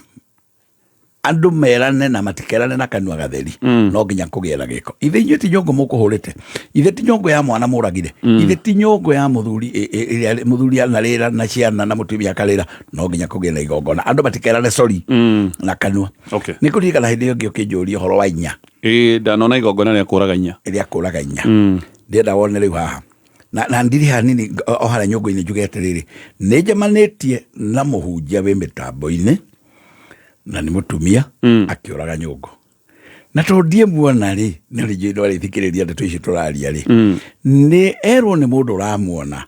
andu merane na matikerane na kanua gatheri no nginya kugiera giko ithe inyu ti nyongo mukuhurite ithe ti nyongo ya mwana muragire ithe ti nyongo ya muthuri anarira na ciana na mutumia karira no nginya kugiera igongona andu matikerane sorry na kanua ni kuririkana hindi iyo ngi ukinjuria horo wa inya ndanona igongona rĩa kũraga inya rĩa kũraga inya ndĩrenda wone rĩu haha na ndiri hanini o harĩa nyũngũ-inĩ njuge atĩrĩrĩ nĩ njemanĩtie na mũhunjia wĩ mĩtambo-inĩ na nĩ mũtumia akĩũraga nyũngũ na tondũ ndiemuona rĩ nĩ rĩnjĩ ndwarĩthikĩrĩria ndeto ici tũraria rĩ nĩ erwo nĩ mũndũ ũramuona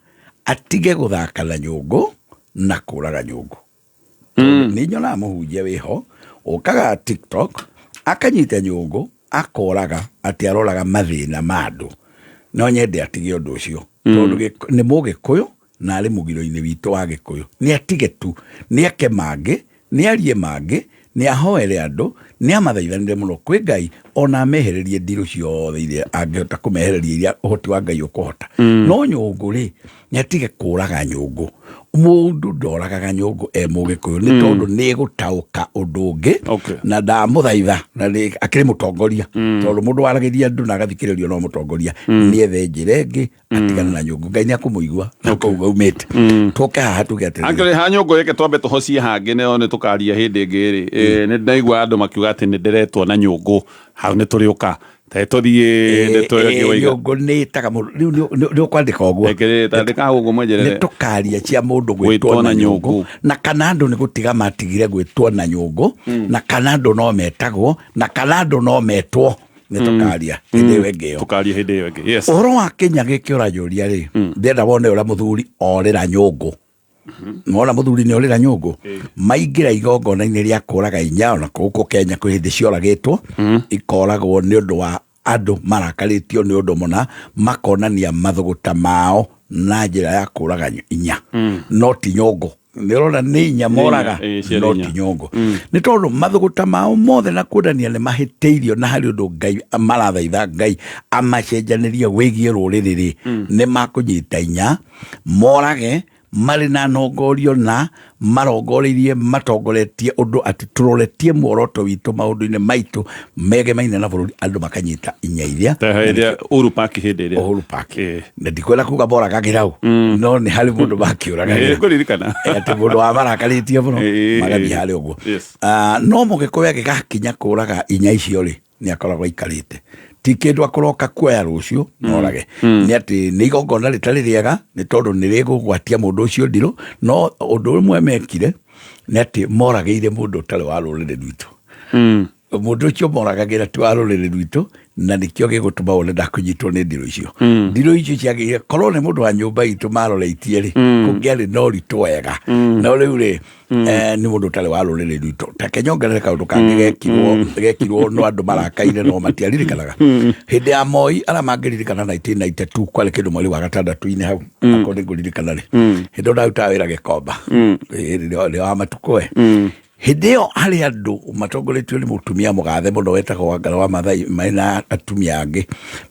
atige gũthaka na nyũngũ na kũraga nyũngũ nĩ nyonaga mũhunjia wĩho ũkaga TikTok akanyita nyũngũ akoraga atĩ aroraga mathĩna ma andũ no nyende atige ũndũ ũcio tondũ nĩ mũgĩkũyũ na arĩ mũgiro-inĩ witũ wa gĩkũyũ nĩ atige tu nĩ ake mangĩ nĩ arie mangĩ nĩ ahoere andũ nĩ amathaithanire mũno kwĩ Ngai ona amehererie ndirũ ciothe iria angĩhota kũmehereria iria ũhoti wa Ngai ũkũhota no nyũngũ rĩ nĩ atige kũraga nyũngũ mũndũ ndoragaga nyũngũ mũgĩkũyũ nĩ tondũ nĩ gũtaũka ũndũ ũngĩ na ndamũthaitha na akĩrĩ mũtongoria tondũ mũndũ waragĩria andũ na agathikĩrĩrio no mũtongoria nĩ ethe njĩra ĩngĩ atigana na nyũngũ Ngai nĩ akũmũigua kũu aumĩte tũke haha tuge atĩrĩrĩ angĩrĩ ha nyũngũ yake twambe tũhocie hangĩ nĩ tũkaria hĩndĩ ĩngĩ rĩ nĩ ndaigua andũ makiuga atĩ nĩ ndĩretwo na nyũngũ hau nĩ tũrĩũka tetũthiĩ nyũngũ nĩ ĩtaga mũndũ nĩ ũkwandĩka ũguo nĩ tũkaria cia mũndũ gwĩtwo na nyũngũ na kana andũ nĩ gũtiga matigire gwĩtwo na nyũngũ na kana andũ no metagwo na kana andũ no metwo nĩ tũkaria hĩndĩ ĩyo ĩngĩ tũkaria hĩndĩ ĩyo ĩngĩ ũhoro wa Kenya gĩkĩ ũranjũria rĩ ndĩrenda wone ũrĩa mũthuri orĩra nyũngũ mwana mũthuri nĩ orĩra nyũngũ maingĩra igongona-inĩ rĩa kũraga inya ona gũkũ Kenya kwĩ hĩndĩ cioragĩtwo ikoragwo nĩ ũndũ wa andũ marakarĩtio nĩ ũndũ mũna makonania mathũgũta mao na njĩra ya kũraga inya no ti nyũngũ nĩ ũrona nĩ inya moraga no ti nyũngũ nĩ tondũ mathũgũta mao mothe na kuonania nĩ mahĩtĩirio na harĩ ũndũ Ngai marathaitha Ngai amacenjanĩrie wĩgiĩ rũrĩrĩ rĩ nĩ makũnyita inya morage marĩ na nongorio na marongoreirie matongoretie ũndũ atĩ tũroretie muoroto witũ maũndũ-inĩ maitũ megemaine na bũrũri andũ makanyita inya iria Uhuru Park hĩndĩ ĩrĩa Uhuru Park na ndikwenda kuga moragagĩra ũ no nĩ harĩ mũndũ makĩũragagĩra atĩ mũndũ wa marakarĩtie mũno magathiĩ harĩ ũguo no mũgĩkũyũ agĩgakinya kũraga inya icio rĩ nĩ akoragwo aikarĩte ti kĩndũ akũroka kuoya rũciũ norage nĩ atĩ nĩ igongona rĩtarĩ rĩega nĩ tondũ nĩ rĩgũgwatia mũndũ ũcio ndirũ no ũndũ ũmwe mekire nĩ atĩ moragĩire mũndũ ũtarĩ wa rũrĩrĩ rwitũ mũndũ ũcio moragagĩra ti wa rũrĩrĩ rwitũ na nĩkĩo gĩgũtũma wone ndakũnyitwo nĩ ndirũ icio ndirũ icio ciagĩrĩire korwo nĩ mũndũ wa nyũmba itũ maroreitie rĩ kũngĩarĩ no ritũ wega no rĩu rĩ nĩ mũndũ ũtarĩ wa rũrĩrĩ rwitũ ta kenyongerere kaũndũ kangĩ gekirwo no andũ marakaire no matiaririkanaga hĩndĩ ya Moi arĩa mangĩririkana 1992 kwarĩ kĩndũ mweri wa gatandatũ-inĩ hau akorwo nĩ ngũririkana rĩ hĩndĩ ĩyo ndarutaga wĩra Gĩkomba rĩ wa matukũ hĩndĩ ĩyo harĩ andũ matongoretio nĩ mũtumia mũgathe mũno wetagwo Wangara wa Maathai marĩ na atumia angĩ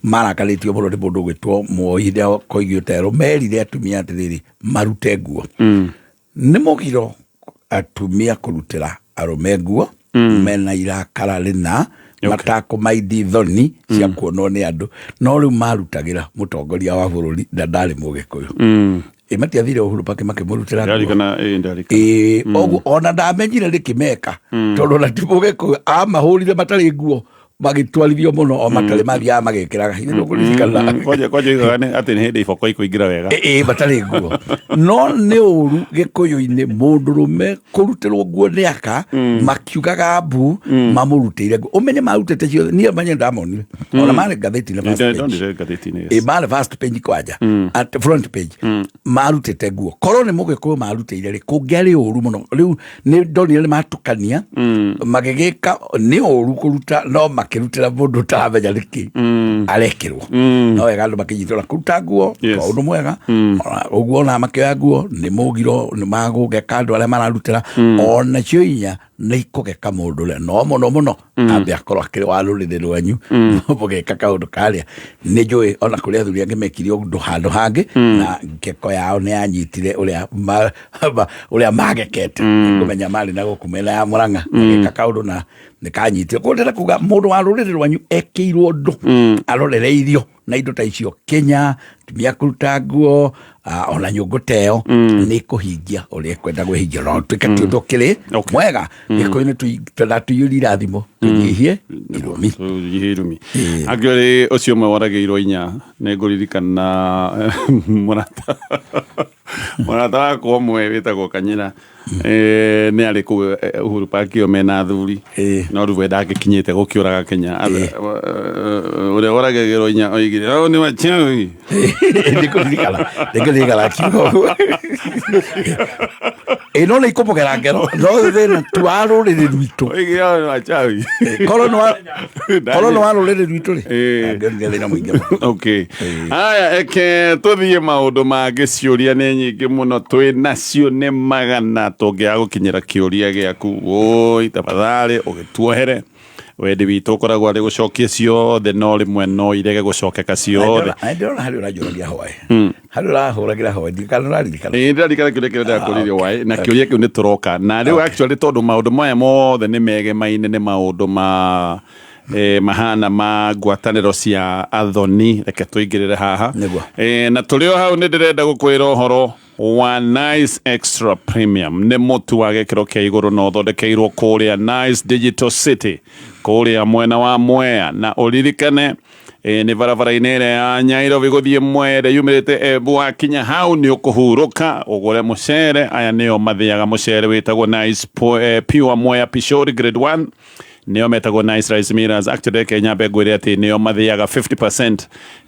marakarĩtio mũno nĩ mũndũ gwĩtwo Moi hĩndĩ ya Koigi Ũtero merire atumia atĩrĩrĩ marute nguo nĩ mũgiro atumia kũrutĩra arũme nguo mena irakara rĩna matakũmaindi thoni cia kuonwo nĩ andũ no rĩu marutagĩra mũtongoria wa bũrũri na ndarĩ mũgĩkũyũ matiathire Uhuru Park makĩmũrutĩra nguo ona ndamenyire rĩkĩmeka tondũ na ti mũgĩkũyũ amahũrire matarĩ nguo magĩtwarithio mũno o matarĩ mathiaga magĩkĩraga atĩ nĩ hĩndĩ iboko ikũingĩra wega matarĩ nguo no nĩ ũru gĩkũyũ-inĩ mũndũrũme kũrutĩrwo nguo nĩ aka makiugaga mbu mamũrutĩire nguo ũmenye marutĩte ciothe niĩ manye ndamonire ona marĩ ngathĩti-inĩ marĩ first page kwanja at front page marutĩte nguo korwo nĩ mũgĩkũyũ marutĩire rĩ kũngĩarĩ ũru mũno rĩu nĩ ndonire nĩ matukania magĩgĩka nĩ ũru kũruta no makĩrutĩra mũndũ ũtaramenya nĩkĩ arekĩrwo no wega andũ makĩnyitwo na kũruta nguo ũndũ mwega ũguo ona makĩoya nguo nĩ mũgiro nĩ magũgeka andũ arĩa mararutĩra onacio inya nĩ ikũgeka mũndũ ũrĩa no mũno mũno ambe akorwo akĩrĩ wa rũrĩrĩ rwanyu mũgeka kaũndũ karĩa nĩ njũĩ ona kũrĩ athuri angĩ mekire ũndũ handũ hangĩ na ngeko yao nĩ yanyitire ũrĩa magekete kũmenya marĩ na gũkũ mĩena ya Mũrang'a mageka kaũndũ na nĩ kanyitire kũndĩra kuga mũndũ wa rũrĩrĩ rwanyu ekĩirwo ũndũ arorereirio na indo ta icio Kenya tumia kuruta nguo ona nyũngũ teo nĩ kũhingia ũrĩa kwenda gwĩhingia no twĩka ti ũndũ kĩrĩ mwega gĩkũyũ nĩ tũiyũrie irathimo tũnyihie irumi angĩrĩ ũcio ũmwe waragĩirwo inya nĩ ngũririkana mũrata wakwa ũmwe wĩtagwo Kanyĩra nĩ arĩ kũu Uhuru Park ĩyo mena athuri no rĩu ndangĩkinyĩte gũkĩũraga Kenya ũrĩa waragĩirwo inya oigire nĩ wachawi ndĩkũririkana kiugo no nĩ ikũmũgera ngero no thĩna tu wa rũrĩrĩ rwitũ korwo nĩ wa rũrĩrĩ rwitũ thĩna mũingĩ haya eke tũthiĩ maũndũ mangĩ ciũria nĩ nyingĩ mũno twĩ nacio nĩ magana tũngĩaga gũkinyĩra kĩũria gĩaku woi tafadhali ũgĩtuohere wendi witũ ũkoragwo arĩ gũcokia ciothe no rĩmwe no irege gũcokeka ciothe ndĩrona harĩ ũranjũragia hwaĩ harĩ ũrahũragĩra hwaĩ ndĩraririkana kĩũria kĩu ndakũririo hwaĩ na kĩũria kĩu nĩ tũroka na rĩu actually tondũ maũndũ maya mothe nĩ megemaine nĩ maũndũ mahana ma ngwatanĩro cia athoni reke tũingĩrĩre haha na tũrĩ o hau nĩ ndĩrenda gũkwĩra ũhoro wa Nice Extra Premium nĩ mũtu wa gĩkĩro kĩa igũrũ na ũthondekeirwo kũrĩa Nice Digital City kũrĩa mwena wa Mwea na ũririkane nĩ barabara-inĩ ĩrĩa ya Nyairobi gũthiĩ Mwere yumĩrĩte Embu wakinya hau nĩ ũkũhurũka ũgũre mũcere aya nĩo mathĩaga mũcere wĩtagwo Nice Pure Mwea Pishori Grade 1 nĩo metagwo Nice Rice Millers actually Kenya ngwĩre atĩ nĩo mathĩaga 50%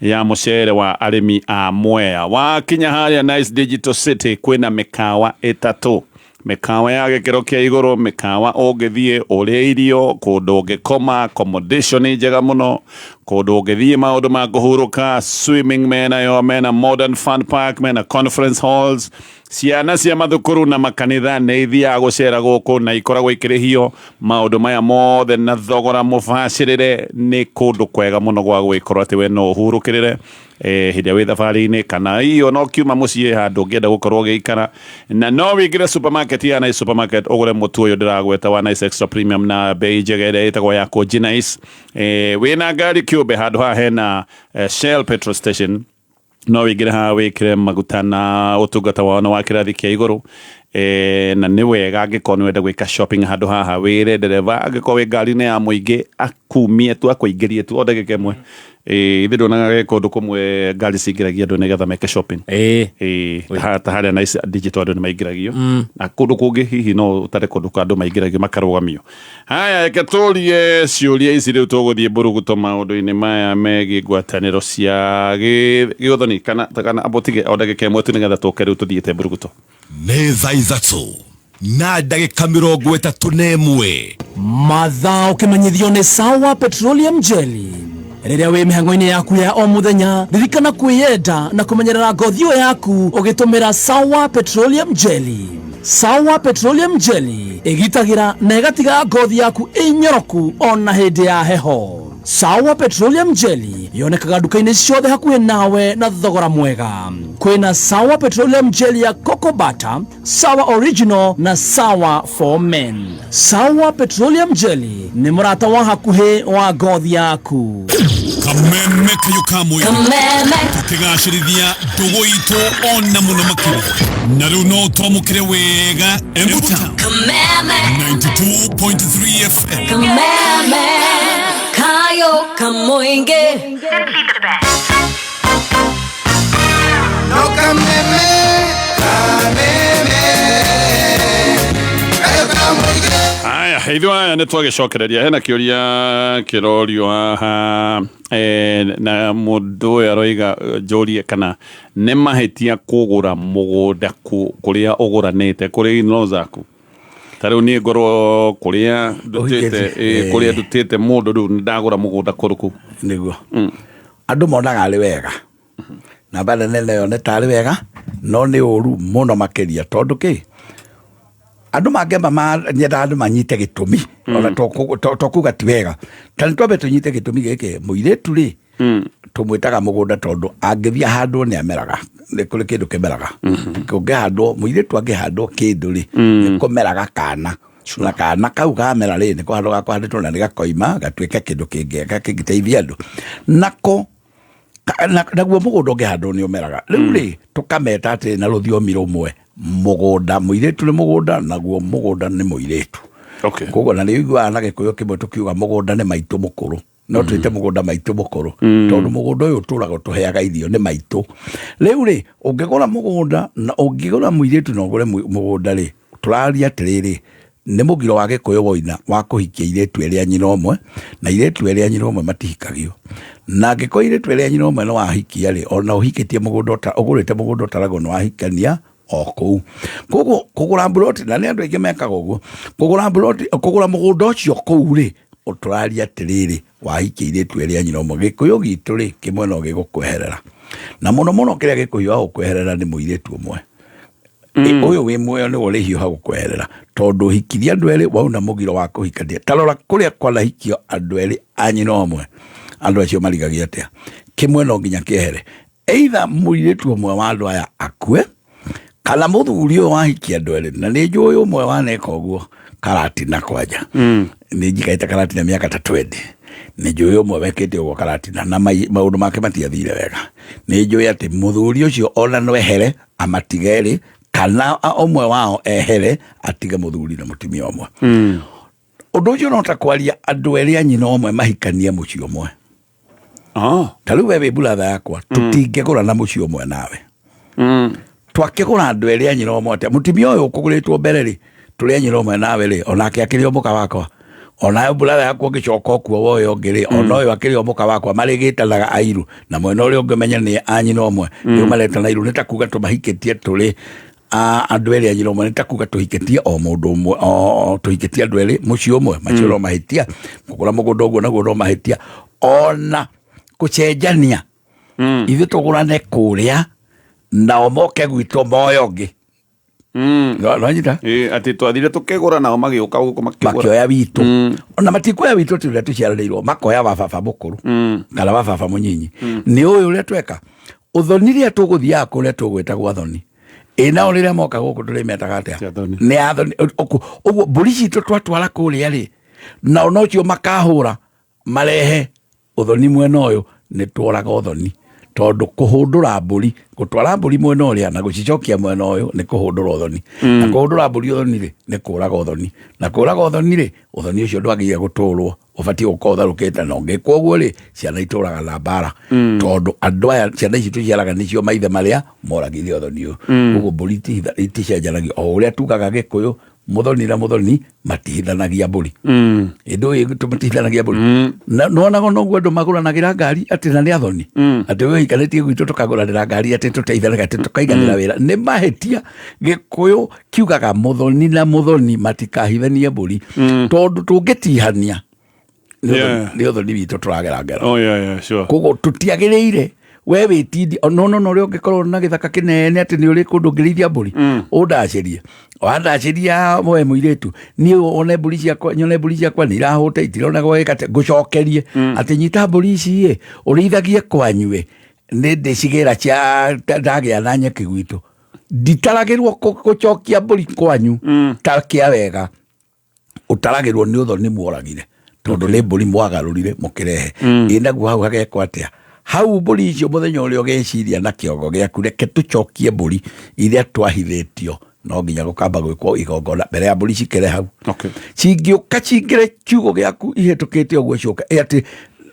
ya mũcere wa arĩmi a Mwea wakinya harĩa Nice Digital City kwĩna mĩkawa ĩtatũ mĩkawa ya gĩkĩro kĩa igũrũ mĩkawa ũngĩthiĩ ũrĩa irio kũndũ ũngĩkoma accommodation njega mũno kũndũ ũngĩthiĩ maũndũ ma kũhurũka swimming mena modern fun park mena conference halls ciana cia mathukuru na makanitha nĩ ithiaga gũcera gũkũ na ikoragwo ikĩrĩhio maũndũ maya mothe na thogora mũbacĩrĩre nĩ kũndũ kwega mũno gwa gwĩkorwo atĩ we no ũhurũkĩrĩre hĩndĩ wĩ thabarĩ-inĩ kana hiyo no kiuma mũciĩ handũ ũngĩenda gũkorwo ũgĩikara na no wĩingĩre supermarket ya Nice Supermarket ũgũre mũtu ũyũ ndĩragweta wa Nice Extra Premium na bei njega ĩrĩa ĩtagwo ya Nice wĩna ngari kĩũmbe handũ haha hena Shell petrol station no wĩingĩre haha wĩkĩre maguta na ũtungata wao na wa kĩrathi kĩa igũrũ na nĩ wega angĩkorwo nĩ wenda gwĩka shopping handũ haha wĩre ndereba angĩkorwo wĩ ngari-inĩ ya mũingĩ akumie tu akũingĩrie tu o ndagĩka ĩmwe ithe ndonaga kũndũ kũmwe ngari cingĩragia andũ nĩgetha meke shopping ta harĩa Nice Digital andũ nĩ maingĩragio na kũndũ kũngĩ hihi no ũtarĩ kũndũ kwa andũ maingĩragio makarũgamio haya reke tũrie ciũria ici rĩu tũgũthiĩ mbũrũgũtũ maũndũ-inĩ maya megiĩ ngwatanĩro cia gĩũthoni kana abotige o ndagĩka ĩmwe tu nĩgetha tũke rĩu tũthiĩte mbũrũgũtũ nĩ thaa ithatũ na ndagĩka 31 mathaa ũkĩmenyithio nĩ Sawa Petroleum Jelly rĩrĩa wĩ mĩhang'o-inĩ yaku ya o mũthenya ririkana kwĩyenda na kũmenyerera ngothi ĩyo yaku ũgĩtũmĩra Sawa Petroleum Jelly. Sawa Petroleum Jelly ĩgitagĩra na ĩgatiga ngothi yaku ĩnyoroku ona hĩndĩ ya heho. Sawa Petroleum Jelly yonekaga nduka-inĩ ciothe hakuhĩ nawe na thogora mwega. Kwĩna Sawa Petroleum Jelly ya Cocoa Butter, Sawa Original na Sawa for Men. Sawa Petroleum Jelly nĩ mũrata wa hakuhĩ wa ngothi yaku. Kameme kayo kamwe tukigacĩrithia ndũgũ itũ ona mũno makĩria na rĩu no twamũkĩre wega Embu Town 92.3 FM Kameme kayo kamoinge no kameme kayo kamoinge haya hĩndĩ aya nĩ twagĩcokereria hena kĩũria kĩrorio haha na mũndũ ũyũ aroiga njũrie kana nĩ mahĩtia kũgũra mũgũnda kũrĩa ũgũranĩte kũrĩa ino zaku ta rĩu niĩ ngorwo kũrĩa ndutĩte mũndũ rĩu nĩ ndagũra mũgũnda kũrũkũ nĩguo andũ monaga arĩ wega na bada nene yo nĩ tarĩ wega no nĩ ũru mũno makĩria tondũ kĩ andũ mangĩamba nyenda andũ manyite gĩtũmi ona tokuga ti wega ta nĩ twambe tũnyite gĩtũmi gĩkĩ mũirĩtu rĩ tũmwĩtaga mũgũnda tondũ angĩthiĩ handwo nĩ ameraga nĩ kũrĩ kĩndũ kĩmeraga kũngĩhandwo mũirĩtu angĩhandwo kĩndũ rĩ nĩ kũmeraga kana na kana kau kamera rĩ nĩ kũhandwo gakũhandĩtwo na nĩ gakoima gatuĩke kĩndũ kĩngĩteithia andũ nako naguo mũgũnda ũngĩhandwo nĩ ũmeraga rĩu rĩ tũkameta atĩ na rũthiomi rũmwe mũgũnda mũirĩtu nĩ mũgũnda naguo mũgũnda nĩ mũirĩtu koguo na nĩ ũiguaga na Gĩkũyũ kĩmwe tũkiuga mũgũnda nĩ maitũ mũkũrũ no twĩte mũgũnda maitũ mũkũrũ tondũ mũgũnda ũyũ ũtũraga ũtũheaga irio nĩ maitũ rĩu rĩ ũngĩgũra mũgũnda na ũngĩgũra mũirĩtu na ũgũre mũgũnda rĩ tũraria atĩrĩrĩ nĩ mũgiro wa Gĩkũyũ woina wa kũhikia irĩtu erĩ a nyina ũmwe na irĩtu erĩ a nyina ũmwe matihikagio na angĩkorwo irĩtu erĩ a nyina ũmwe nĩ wahikia rĩ ona ũhikĩtie mũgũnda ũgũrĩte mũgũnda ũtaragwo nĩ wahikania o kũu koguo kũgũra mburoti na nĩ andũ aingĩ mekaga ũguo kũgũra mũgũnda ũcio kũu rĩ ũtũraria atĩrĩrĩ wahikia irĩtu erĩ a nyina ũmwe Gĩkũyũ gitũ rĩ kĩmwe no gĩgũkweherera na mũno kĩrĩa Gĩkũyũ wa gũkweherera nĩ mũirĩtu ũmwe ũyũ wĩ muoyo nĩ ũrĩhio ha gũkweherera tondũ hikiria andũ erĩ wauna mũgiro wa kũhikania tarora kũrĩa kwanahikio andũ erĩ a nyina ũmwe andũ acio marigagia atĩa kĩmwe no nginya kĩehere either mũirĩtu ũmwe wa andũ aya akue kana mũthuri ũyũ wahikia andũ erĩ na nĩ njũĩ ũmwe waneka ũguo Karatina kwanja nĩ njikaite Karatina mĩaka ta 20 nĩ njũĩ ũmwe wekĩte ũguo Karatina na maũndũ make matiathire wega nĩ njũĩ atĩ mũthuri ũcio ona no ehere amatigeri kana ũmwe wao ehere atige mũthuri na mũtumia ũmwe ũndũ ũcio no ta kwaria andũ erĩ a nyina ũmwe mahikanie mũciĩ ũmwe ta rĩu we brother yakwa tũtingĩgũra na mũciĩ ũmwe nawe twakĩgũra andũ erĩ a nyina ũmwe atĩa mũtumia ũyũ ũkũgũrĩtwo mbere rĩ tũrĩ a nyina ũmwe nawe rĩ onake akĩrĩ o mũka wakwa ona brother yakwa ũngĩcoka kuo woyo ũngĩ rĩ ona ũyũ akĩrĩ o mũka wakwa marĩgĩtanaga airu na mwena ũrĩa ũngĩmenya nĩ a nyina ũmwe nĩ maretana airu nĩ ta kuga tũmahikĩtie tũrĩ andũ erĩ a nyina ũmwe nĩ ta kuga tũhikĩtie o mũndũ ũmwe tũhikĩtie andũ erĩ mũciĩ ũmwe macio no mahĩtia kũgũra mũgũnda ũguo naguo no mahĩtia ona gũcenjania ithuĩ tũgũrane kũrĩa nao moke gwitũ moyo ũngĩ Ranyita ati twathire tukigura nao magĩũka gũkũ makĩoya witũ ona matikuoya witũ tũrĩa tũciarĩirwo makoya wa baba mũkũrũ kana wa baba mũnyinyi nĩ ũyũ ũrĩa tweka ũthoni rĩrĩa tũgũthiaga kũrĩa tũgwĩtagwo athoni nao rĩrĩa moka gũkũ tũrĩmetaga atĩa nĩ athoni ũguo mbũri citũ twatwara kũrĩa rĩ nao nocio makahũra marehe ũthoni mwena ũyũ nĩ tworaga ũthoni tondũ kũhũndũra mbũri gũtwara mbũri mwena ũrĩa na gũcicokia mwena ũyũ nĩ kũhũndũra ũthoni na kũhũndũra mbũri ũthoni rĩ nĩ kũraga ũthoni na kũraga ũthoni rĩ ũthoni ũcio ndwagĩrĩire gũtũrwo ũbatiĩ gũkorwo ũtharũkĩte na ũngĩkwo ũguo rĩ ciana itũraga na mbara tondũ andũ aya ciana ici tũciaraga nĩcio maithe marĩa moragire ũthoni ũyũ ũguo mbũri iticenjanagia o ũrĩa tugaga Gĩkũyũ muthoni na muthoni matihithanagia mbũri ĩndũ ĩyo tũmatihithanagia mbũri nonago noguo andũ magũranagĩra ngari atĩ na nĩ athoni atĩ we ikarĩtie gwitũ tũkagũranĩra ngari atĩ tũteithanaga atĩ tũkaiganĩra wĩra nĩ mahĩtia Gĩkũyũ kiugaga muthoni na muthoni matikahithanie mbũri tondũ tũngĩtihania nĩ ũthoni witũ tũragerangera koguo tũtiagĩrĩire we wĩtindi nono ũrĩa ũngĩkorwo na gĩthaka kĩnene atĩ nĩ ũrĩ kũndũ ngĩrĩithia mbũri ũndacĩrie wandacĩria we mũirĩtu niĩ one mbũri ciakwa nyone mbũri ciakwa nĩ irahũta itirona gwĩka atĩ ngũcokerie atĩ nyita mbũri ici ũrĩithagie kwanyue nĩ ndĩcigĩra cia ndagĩa na nyeki gwitũ nditaragĩrwo gũcokia mbũri kwanyu ta kĩa wega ũtaragĩrwo nĩ ũthoni mworagire tondũ nĩ mbũri mwagarũrire mũkĩrehe naguo hau hagekwo atĩa hau mbũri icio mũthenya ũrĩa ũgeciria na kĩongo gĩaku reke tũcokie mbũri iria twahithĩtio no nginya gũkamba gwĩkwo igongona mbere ya mbũri cikĩre hau cingĩũka cingĩre kiugo gĩaku ihĩtũkĩte ũguo cioka atĩ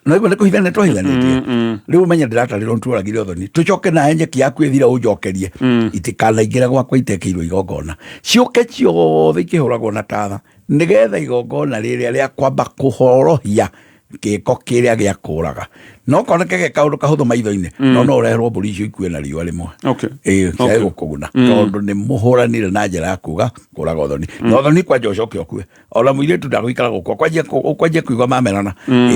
no igua nĩ kũhithana twahithanĩtie rĩu menya ndĩratarĩrwo nĩtũragire ũthoni tũcoke nawe nyeki yaku ĩthira ũnjokerie itikanaingĩre gwakwa itekĩirwo igongona ciũke ciothe ikĩhũragwo na tatha nĩgetha igongona rĩrĩa rĩa kwamba kũhorohia gĩko kĩrĩa gĩa kũraga no koneke kaũndũ kahũthũ maitho-inĩ no ũreherwo mbũri icio ikue na riũa rĩmwe ciage gũkũguna tondũ nĩ mũhũranire na njĩra ya kuga kũraga ũthoni na ũthoni kwanja ũcoke ũkue ona mũirĩtu ndagũikara gũkua kwanjia kuigua mamerana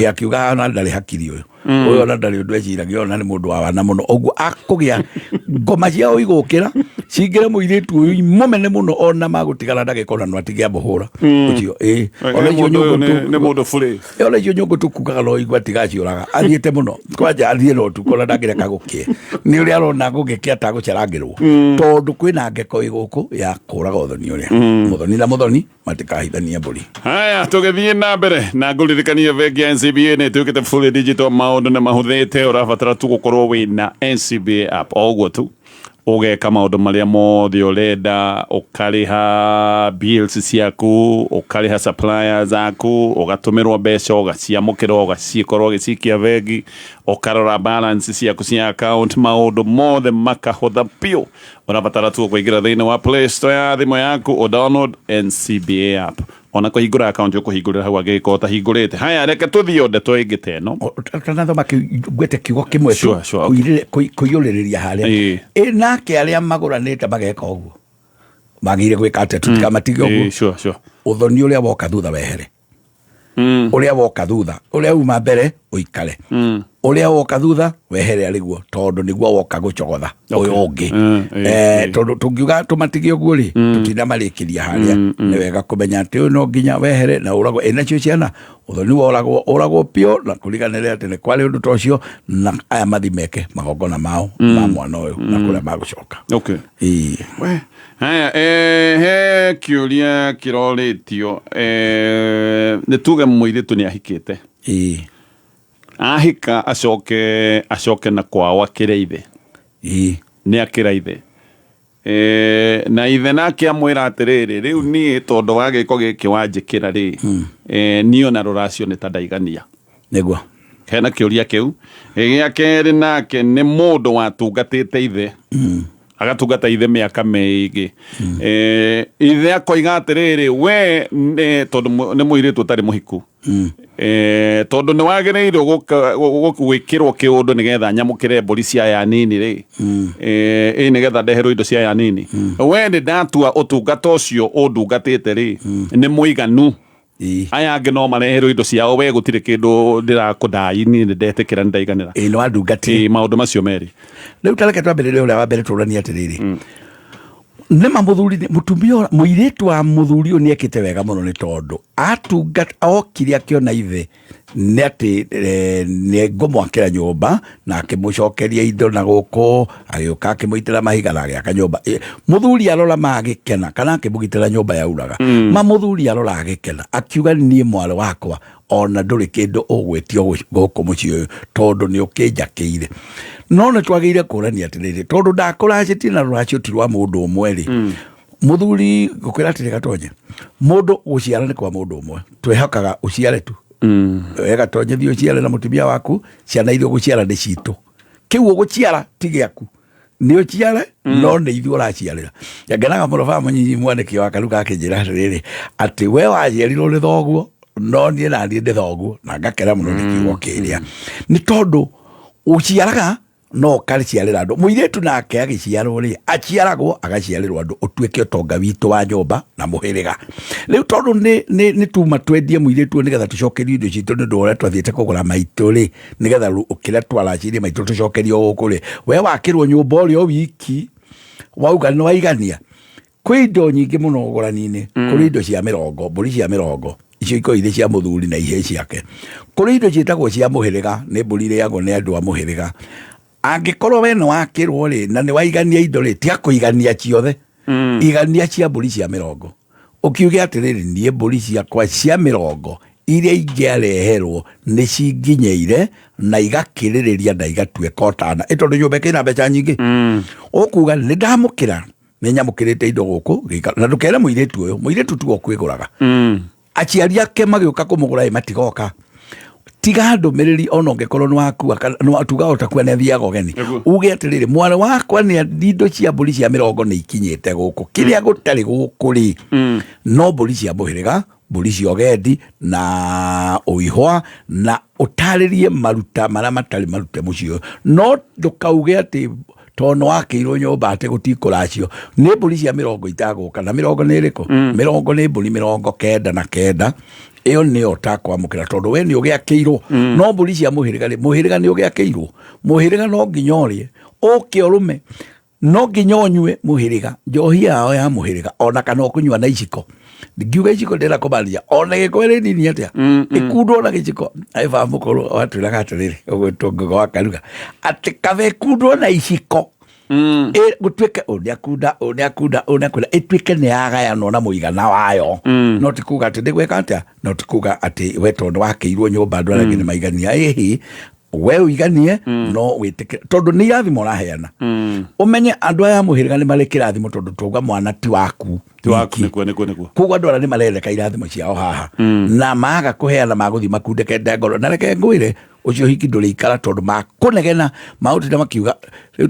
akiuga ona ndarĩ hakiri ũyũ ona ndarĩ ũndũ eciragia ona nĩ mũndũ wa wana mũno ũguo akũgĩa ngoma ciao igũkĩra cingĩre mũirĩtu ũyũ imũmene mũno ona magũtigana ndagĩkona no atige amũhũra ũcio ona icio nyũngũ nĩ mũndũ burĩ ona icio nyũngũ tũkugaga no igua tigaciũraga athiĩte muno kwaja athie no tu kona ndagireka gukie ni uri arona gugikia ta gucerangirwo tondu kwina ngeko iguku ya kuraga uthoni uria muthoni na muthoni matikahithania mburi. Haya, tugithie na mbere na nguririkania bengi ya NCBA ni tukite fully digital maundu na mahuthite urabatara tu gukorwo wina NCBA app oguo tu ugeka maundu maria mothe urenda ukariha bills ciaku ukariha suppliers aku ugatumirwo mbeca ugaciamukira ugacikorwo gicikia bengi ukarora balance ciaku cia account maundu mothe makahutha pio urabatara tu kuingira thiini wa Play Store ya thimu yaku o download NCBA app ona kuhingura account yo kuhingurira hau agiko ta hingurite. Haya, reke tuthie onde twingite no tanathoma gwete kiugo kimwe tu kuyuriria haria nake aria maguranite mageka uguo magire gwika ate tutikamatige uguo uthoni uria woka thutha wehere uria woka thutha uria uma mbere uikare uria woka thutha wehere ariguo tondu niguo woka gucogotha uyu ungi tondu tungiuga tumatige uguo ri tutina marikiria haria ni wega kumenya ati uyu no nginya wehere na uragwo enacio ciana uthoni uragwo pio na kuriganire ati ni kwari undu tocio na aya mathimeke magongona mao ma mwana uyu na kuria magucoka. Okay. We haya he kiuria kiroritio ni tuge muiritu ni ahikite ahika acoke na kwao akire ithe ni akira ithe na ithe nake amwira atiriri riu ni tondu wa giko giki wanjikira ri ni ona ruracio ni tandaigania niguo hena kiuria kiu gia keri nake ni mundu watungatite ithe agatungata ithe miaka meigi ithe akoiga atiriri we tondu ni muiritu utari muhiku tondu ni wagireirwo gwikirwo kiundu nigetha nyamukire mburi cia ya nini ri nigetha ndeherwo indo cia ya nini we ni ndatua utungata ucio undungatite ri ni muiganu aya angi no mareherwo indo ciao we gutire kindu ndirakundai ni ndetikira ndaiganira no andungati maundu macio meri riu tareke twambirire uria wa mbere turania atiriri nema muthuri mutumia muiritu wa muthuri ni ekite wega muno ni tondu atungata okire akiona ithe ni ati ni ngomwakira nyumba na akimucokeria indo na guko agioka akimuitira mahiga na agiaka nyumba muthuri arora magikena kana akimugitira nyumba yauraga muthuri arora agikena akiuga ni mwale wakwa ona nduri kindu ugwetio guko muci uyu tondu ni ukinjakiire no ne twagire kurania atiriri tondu ndakuracitie na ruracio ti rwa mundu umwe ri muthuri gukwira atiri gatonye mundu guciara ni kwa mundu umwe twehokaga uciare tu wega tonye thio ciare na mutumia waku ciana irio guciara ni citu kiu guciara ti giaku ni uciare no ni ithu uraciarira yanganaga muno fa munyi mwaniki wa karuka akinjira riri ati we waciarirwo ni thoguo no ni na ndi thoguo na ngakera muno ni kiugo kiria ni tondu uciaraga no kari ciarira andu muiretu nake agiciarwo ri aciaragwo agaciarirwo andu utuike utonga witu wa nyumba na muhiriga riu tondu ni tuma twendie muiretu nigetha tucokerie indo citu ni ndore twathiete kugura maitu ri nigetha ukira twaracirie maitu tucokerio guku ri we wakirwo nyumba uri o wiki wauga no waigania kwi indo nyingi muno gurani-ini kuri indo cia mirongo mburi cia mirongo icio iko ithe cia muthuri na ihe ciake kuri indo cietagwo cia muhiriga ni mburi riagwo ni andu a muhiriga angikorwo we no wakirwo ri na ni waigania indo ri ti akuigania ciothe igania cia mburi cia mirongo ukiuge atiriri nie mburi ciakwa cia mirongo iria ingiareherwo ni cinginyeire na igakiririria na igatuika otana itondu nyumba kina mbeca nyingi ukuga ni ndamukira ni nyamukirite indo guku na ndukere muiretu uyu muiretu tu okwiguraga aciari ake magioka kumugura matigoka tiga ndumiriri ona ungikorwo ni waku no atuga utakuwa ni thiaga geni uge atiriri mwana wakwa ni indo cia mburi cia mirongo ni ikinyite guku kiria gutari guku ri no mburi cia muhiriga mburi cia gendi na uihwa na utaririe maruta maria matari marute mucio no ndukauge ati tono wakirwo nyumba ate gutikuracio ni mburi cia mirongo itaguka na mirongo ni iriku mirongo ni mburi mirongo kenda na kenda iyo ni otakwa mukira tondu we ni ugiakirwo no mburi cia muhiriga ni ugiakirwo muhiriga no nginyorie uke urume no nginya onyue muhiriga njohi yao ya muhiriga ona kana okunywa na iciko ngiuga iciko ndira kumaria ona gikwere nini atia ikundo na giciko aiva mukuru watwiraga atiriri ugwitwo wa karuga ati kave kundo na iciko gutwike unia itwike ni agayano na muigana wayo no tikuga ati ndigweka atia no tikuga ati we tondu wakiirwo nyumba andu arĩa angĩ nĩ maigania ĩhĩ we uiganie no witike tondu ni irathimo raheana umenye andu aya muhiriga ni mari kirathimo tondu tuga mwana ti waku nikuo kugo andu ara ni marereka irathimo ciao haha na maga kuheana maguthi makundeke ndengoro na reke ngwire ucio hiki nduri ikara tondu makunegena mautira makiuga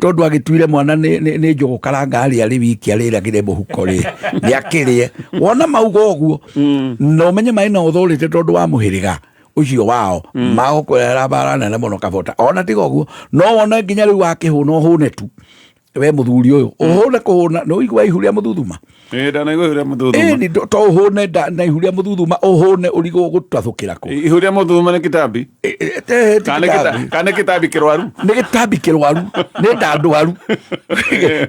tondu agituire mwana ni njugu karanga ari wiki ari agire muhuko ri ni akirie wona maugo guo no menye mai na uthurite tondu wa muhiriga ucio wao magokwera barana na muno kabota ona tigoguo no wona nginya riu wakihuna hune tu we muthuri uyu uhune kuhuna no igwa ihuria muthuthuma ndana igwa ihuria muthuthuma ni to uhune na ihuria muthuthuma uhune urigo gutathukira ku ihuria muthuthuma ni kitambi kana kitambi kirwaru ni kitambi kirwaru ni ndandwaru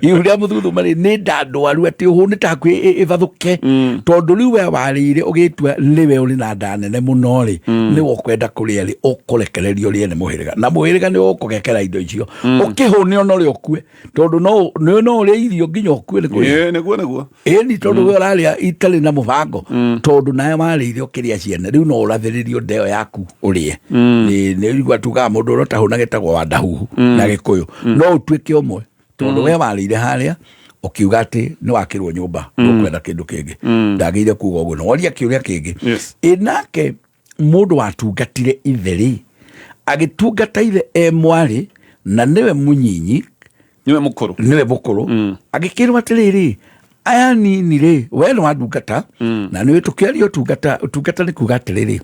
ihuria muthuthuma ni ndandwaru ati uhune taku ivathuke tondu riu we warire ugitua niwe uri na ndanene muno ri ni wokwenda kuria ri ukurekererio ri ene muhiriga na muhiriga ni ukugekera indo icio ukihune ono ri okue tondu no ri irio nginya okue ni kuria niguo ni tondu we uraria itari na mubango tondu nae warire ukiria ciene riu no urathiririo ndeo yaku urie ni igwa tuga mundu urotahuna getagwo wa ndahuhu na gikuyu no utwike umwe tondu we warire haria ukiuga ati ni wakirwo nyumba ukwenda kindu kingi ndagire kuga uguo no waria kiuria kingi inake mundu watungatire itheri agitungata ithe mwari na niwe munyinyi niwe mukuru agikirwa atiriri aya nini ri we no andungata na niwe tukiario utungata ni kuga atiriri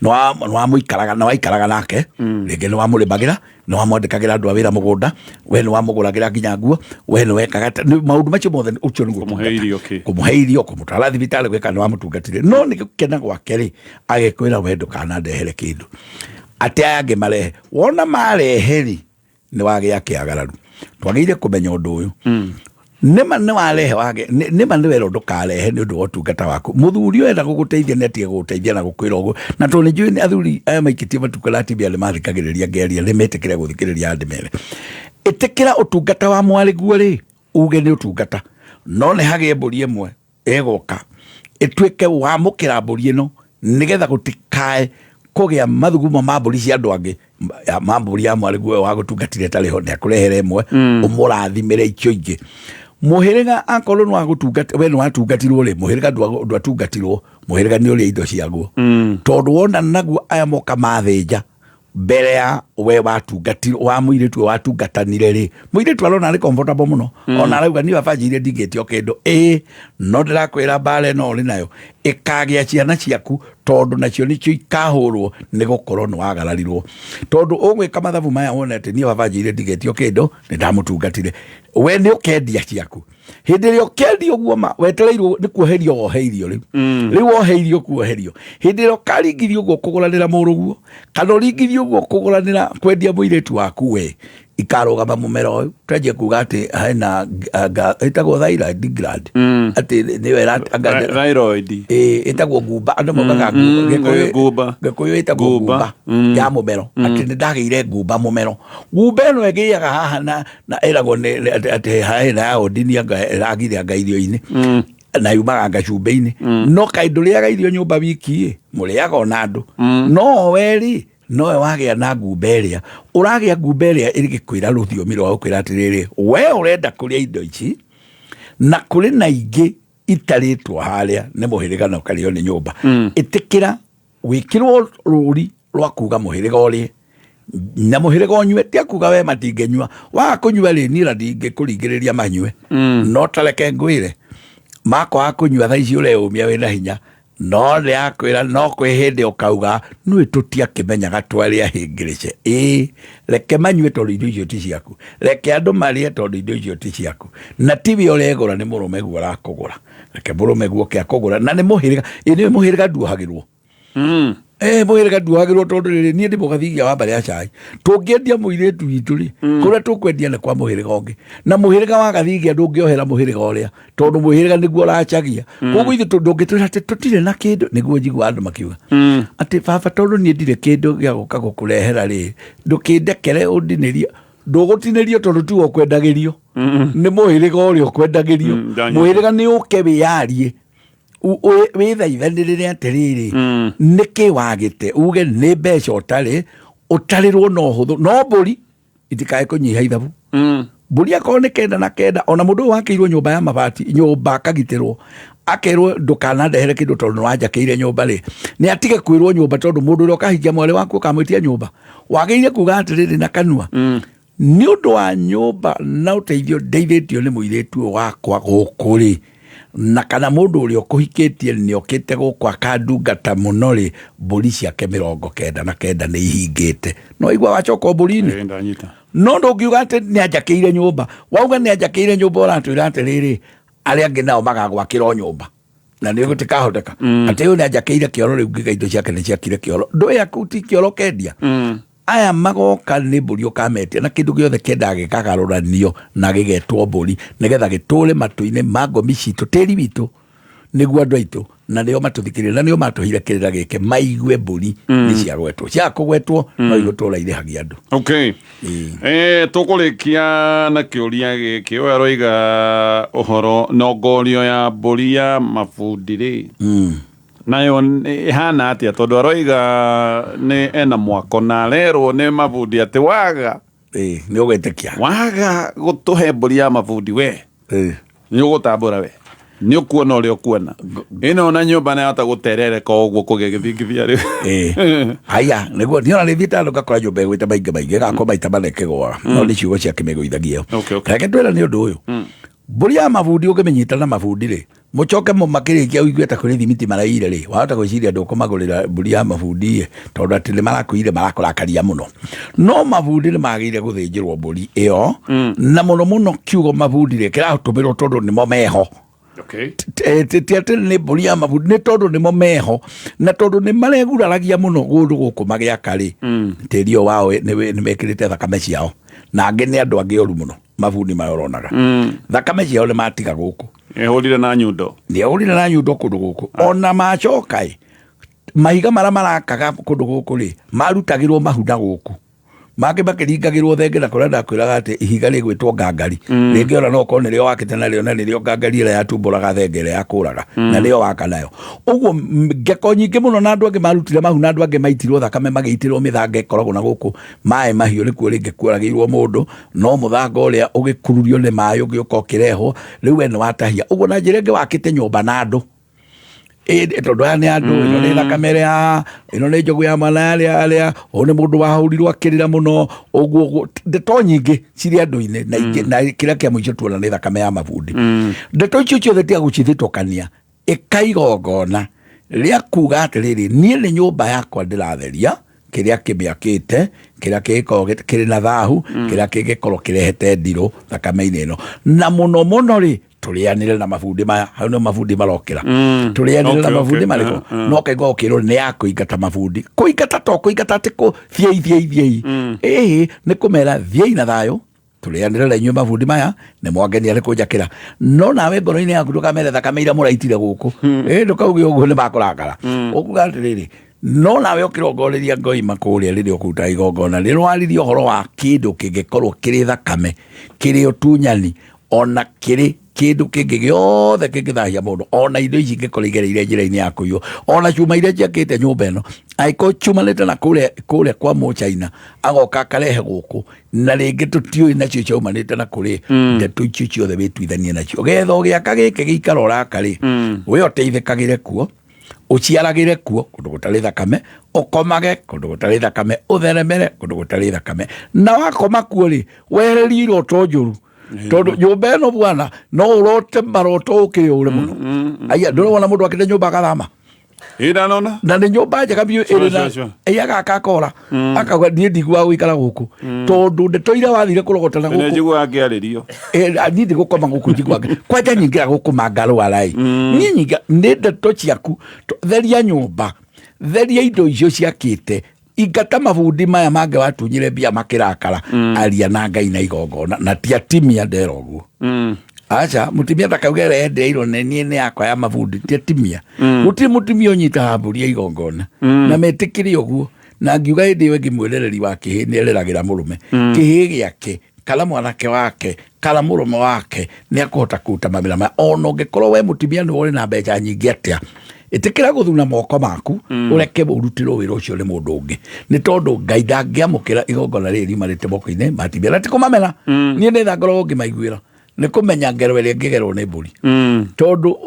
no wamuikaraga na waikaraga nake ringi no wamurimagira no wamwandikagira andu a wira mugunda we no wamuguragira nginya nguo we no wekaga maundu macio mothe ucio ni kumuheirio kumutwara thibitari gwika no wamutungatire no ni gukena gwake ri agekwira we ndukana ndehere kindu ati aya angi marehe wona mareheri ni wagia kiagararu twagire kumenya undu uyu nima ni warehe wage nima ni wero ndukarehe ni undu wa utungata waku muthuri enda guguteithia netie guguteithia na gukwira uguo na to ni njui ni athuri aya maikitie matukala tibia le mathikagiriria ngeria le metikire guthikiriria ndimere itikira utungata wa mwari guo ri uge ni utungata no ne hage mburi imwe egoka itwike wa mukira mburi ino nigetha gutikae kugia mathugumo ma mburi cia andu angi mamburi ya mwari guo wa gutungatire tariho ne akurehere imwe umurathimire icio ingi muhiriga akorwo no agutungata we no atungatirwo ri muhiriga ndu atungatirwo muhiriga ni uri indo ciaguo tondu wona naguo aya moka mathinja mbere ya we watungatirwo wa muiritu watungatanire ri muiritu arona ari comfortable muno ona arauga ni babanjire ndigitio kindu no ndirakwira bare no ri nayo ikagia ciana ciaku tondu nacio nicio ikahurwo ni gukorwo no wagararirwo tondu ugwika mathabu maya wonete ni babanjire ndigitio kindu ni ndamutungatire we ni ukendia ciaku hindi rio kendi uguo ma wetereirwo ni kuoherio woheirio riu woheirio kuoherio hindi rio karingirio uguo kuguranira muruguo kana uringirio uguo kuguranira kwendia muiritu waku we ikarugama mumera uyu twaje kuga ati haina itagwo thyroid gland ati niwe thyroid itagwo gumba andu mokaga gikuyu itagwo gumba ya mumero ati ndagire gumba mumero gumba no egiaga haha na eragwo ni ati haina ya odini agire irio-ini na yumaga gacumbe-ini no kainduriaga irio nyumba wiki muriaga ona andu no weri noe wagia na ngumberia uragia ngumberia irigikwira ruthiomi rwa ukwira atiriri we urenda kuria indo ici na kuri na ingi itaritwo haria ne muhiriga no kario ni nyumba itikira wikirwo ruri rwa kuga muhiriga uri na muhiriga onywe tia kuga we matingenywa wa kunywa ri nira ndinge kuringiriria manywe no tareke ngwire mako akunywa thaici ure umia wina hinya no le akwira no kwe hindi ukauga nui tutia kimenyaga twari ahingirice reke manywe tondu indo icio ti ciaku reke andu marie tondu indo icio ti ciaku na tibi uregura ni murume guo arakugura reke murume guo ke akugura na ni muhiriga ni muhiriga nduhagirwo Mũhĩrĩga nduagĩrwo tondũ rĩrĩ niĩ ndĩ mũgathigia wa mbere ya cai tũngĩendia mũirĩtu witũ rĩ kũrĩa tũkwendia nĩ kwa mũhĩrĩga ũngĩ na mũhĩrĩga wa gathigia ndũngĩohera mũhĩrĩga ũrĩa tondũ mũhĩrĩga nĩguo ũracagia koguo ithuĩ ndũngĩtwĩra atĩ tũtirĩ na kĩndũ nĩguo njigua andũ makiuga atĩ baba tondũ niĩ ndirĩ kĩndũ gĩa gũka gũkũrehera rĩ ndũkĩndekere ũndinĩrie ndũgũtinĩrio tondũ tu ũkwendagĩrio nĩ mũhĩrĩga ũrĩa ũkwendagĩrio mũhĩrĩga nĩ ũke wĩyarie wĩthaithanĩrĩre atĩrĩrĩ nĩkĩ wagĩte uge nĩ mbeca ũtarĩrwo no hũthũ no mbũri itikae kũnyiha ithabu mbũri akorwo nĩ 9 ona mũndũ ũyũ wakĩirwo nyũmba ya mabati nyũmba akagitĩrwo akerwo ndũkanandehere kĩndũ tondũ nĩwanjakĩire nyũmba rĩ nĩ atige kwĩrwo nyũmba tondũ mũndũ ũrĩa ũkahikia mwarĩ waku ũkamwĩtia nyũmba wagĩrĩire kuga atĩrĩrĩ na kanua nĩ ũndũ wa nyũmba na ũteithio ndeithĩtio nĩ mũirĩtu wakwa gũkũ rĩ na kana mũndũ ũrĩa ũkũhikĩtie nĩ okĩte gũkũ akandungata mũno rĩ mbũri ciake 99 nĩ ihingĩte no igua wacoka mbũri-inĩ no ndũngiuga atĩ nĩ anjakĩire nyũmba wauga nĩ anjakĩire nyũmba ũratwĩra atĩrĩrĩ arĩa angĩ nao magagwakĩra nyũmba na nĩ gũtikahoteka atĩ ũyũ nĩ anjakĩire kĩoro rĩu ngiga indo ciake nĩ ciakire kĩoro ndũĩ akuti kĩoro kendia aya magoka nĩ mbũri ũkametia na kĩndũ gĩothe kĩendaga gĩkagarũranio na gĩgetwo mbũri nĩgetha gĩtũre matũ-inĩ ma ngomi citũ tĩri witũ nĩguo andũ aitũ na nĩo matũthikĩrĩria na nĩo matũheire kĩrĩra gĩkĩ maigue mbũri nĩ ciagwetwo cia kũgwetwo no igũtũra irĩhagia andũ tũkũrĩkia na kĩũria gĩkĩ ũyũ aroiga ũhoro nongorio ya mbũri ya mabundi rĩ nayo ihana atia tondũ aroiga nĩ ena mwako na arerwo nĩ mabundi atĩ waga nĩ ũgwĩtĩkia waga gũtũhe mbũri ya mabundi we nĩ ũgũtambũra we nĩ ũkuona ũrĩa ũkuona ĩno na nyũmba nĩyahota gũterereka ũguo kũgĩa gĩthingithia rĩu aya nĩguo niona nĩ thiĩte andũ ngakora nyũmba ĩgwĩte maingĩ gakorwo maita manekĩgora no nĩ ciugo cia kĩmĩgũithagia reke twĩra nĩ ũndũ ũyũ mbũri ya mabundi ũngĩmĩnyita na mabundi rĩ mũcoke makĩrĩkia ũigue ta kũrĩ thimiti maraire rĩ wahota gwĩciria ndũkũmagũrĩra mbũri ya mabundi tondũ atĩ nĩ marakũire marakũrakaria mũno no mabundi nĩ magĩrĩire gũthĩnjĩrwo mbũri ĩyo na mũno mũno kiugo mabundi rĩ kĩratũmĩrwo tondũ nĩmo meho ti atĩ nĩ mbũri ya mabundi nĩ tondũ nĩmo meho na tondũ nĩ mareguraragia mũno gũndũ gũkũ magĩaka rĩ tĩri ũyũ wao nĩ mekĩrĩte thakame ciao na angĩ nĩ andũ angĩ oru mũno mabundi mayoronaga thakame ciao nĩ matiga gũkũ ehũrire na nyundo kũndũ gũkũ ona macoka mahiga marĩa marakaga kũndũ gũkũ rĩ marutagĩrwo mahuna gũkũ mangĩ makĩringagĩrwo thenge na kũrĩa ndakwĩraga atĩ ihiga rĩgwĩtwo ngangari rĩngĩ ona no korwo nĩrĩo wakĩte narĩo na nĩrĩo ngangari ĩrĩa yatumbũraga thenge ĩrĩa yakũraga na nĩyo waka nayo ũguo ngeko nyingĩ mũno na andũ angĩ marutire mahuna andũ angĩ maitirwo thakame magĩitĩrwo mĩthanga ĩkoragwo na gũkũ maĩ mahiũ nĩkuo rĩngĩ kuoragĩirwo mũndũ no mũthanga ũrĩa ũgĩkururio nĩ maĩ ũgĩũka ũkĩrehwo rĩu we nĩ watahia ũguo na njĩra ĩngĩ wakĩte nyũmba na andũ tondũ aya nĩ andũ ĩno nĩ thakame ĩno nĩ njogu ya mwana arĩa ũyũ nĩ mũndũ wahũrirwo akĩrĩra mũno ũguo ndeto nyingĩ cirĩ andũ-inĩ na kĩrĩa kĩa mũico tuona nĩ thakame ya mabundi ndeto icio ciothe tiga gũcithitũkania ĩkaigongona rĩa kuga atĩrĩrĩ niĩ nĩ nyũmba yakwa ndĩratheria kĩrĩa kĩmĩakĩte kĩrĩa kĩgĩkorwo kĩrĩ na thahu kĩrĩa kĩngĩkorwo kĩrehete ndirũ thakame-inĩ ĩno na mũno mũno rĩ tũrĩanĩre na mabundi maya hau nĩ mabundi marokĩra tũrĩanĩre na mabundi marĩkũ no kaigua ũkĩrwo nĩ ya kũingata mabundi kũingata to kũingata atĩ thiei nĩ kũmera thiei na thayũ tũrĩanĩre na inyuĩ mabundi maya nĩ mwangenia nĩ kũnjakĩra no nawe ngoro-inĩ yaku ndũkamere thakame iria mũraitire gũkũ ndũkauge ũguo nĩ makũrakara ũkuga atĩrĩrĩ no nawe ũkĩrongoreria ngoima kũrĩa rĩrĩa ũkũruta igongona nĩ waririe ũhoro wa kĩndũ kĩngĩkorwo kĩrĩ thakame kĩrĩ ũtunyani ona kĩrĩ kĩndũ kĩngĩ gĩothe kĩngĩthahia mũndũ ona indo ici ingĩkorwo igereire njĩra-inĩ ya kũiywo ona cuma iria ciakĩte nyũmba ĩno angĩkorwo ciumanĩte na kũrĩa kwa Mũchaina agoka akarehe gũkũ na rĩngĩ tũtiũĩ nacio ciaumanĩte na kũrĩ ndeto icio ciothe wĩtuithanie nacio getha ũgĩaka gĩkĩ gĩikaro raka rĩ we ũteithĩkagĩre kuo ũciaragĩre kuo kũndũ gũtarĩ thakame ũkomage kũndũ gũtarĩ thakame ũtheremere kũndũ gũtarĩ thakame na wakoma kuo rĩ wehererie iroto njũru tondũ nyũmba ĩno bwana no ũrote maroto ũkĩrĩ ũre mũno aya ndũrona mũndũ akĩte nyũmba agathama na nĩ nyũmba njega biũ ĩrĩ na ĩyagaka akora akauga niĩ ndigua gũikara gũkũ tondũ ndeto iria wathire kũrogotana gũkũ njiguaga ngĩarĩrio niĩ ndigũkoma gũkũ njiguaga kwanja nyingĩra gũkũ mangarwara nĩ ndeto ciaku theria nyũmba theria indo icio ciakite ingata mabundi maya mange watunyire mbia makirakara aria na Ngai na igongona na ti atimia ndera uguo acha mutimia takaugere endeirwo nenie ni yakwa ya mabundi ti atimia gutiri mutimia unyita hamburi ya igongona na metikiri uguo na ngiuga hindi yo ngimwerereri wa kihi ni ereragira murume kihi giake kala mwanake wake kala murume wake ni akuhota kuruta mawira maya ona ungikorwo we mutimia ni uri na mbeca nyingi atia itikira guthuna moko maku ureke urutirwo wira ucio ni mundu ungi ni tondu Ngai ndangiamukira igongona riri marite moko-ini matimia na tikumamena nie ni thangorwo ngimaiguira ni kumenya ngero iria ngigerwo ni mburi tondu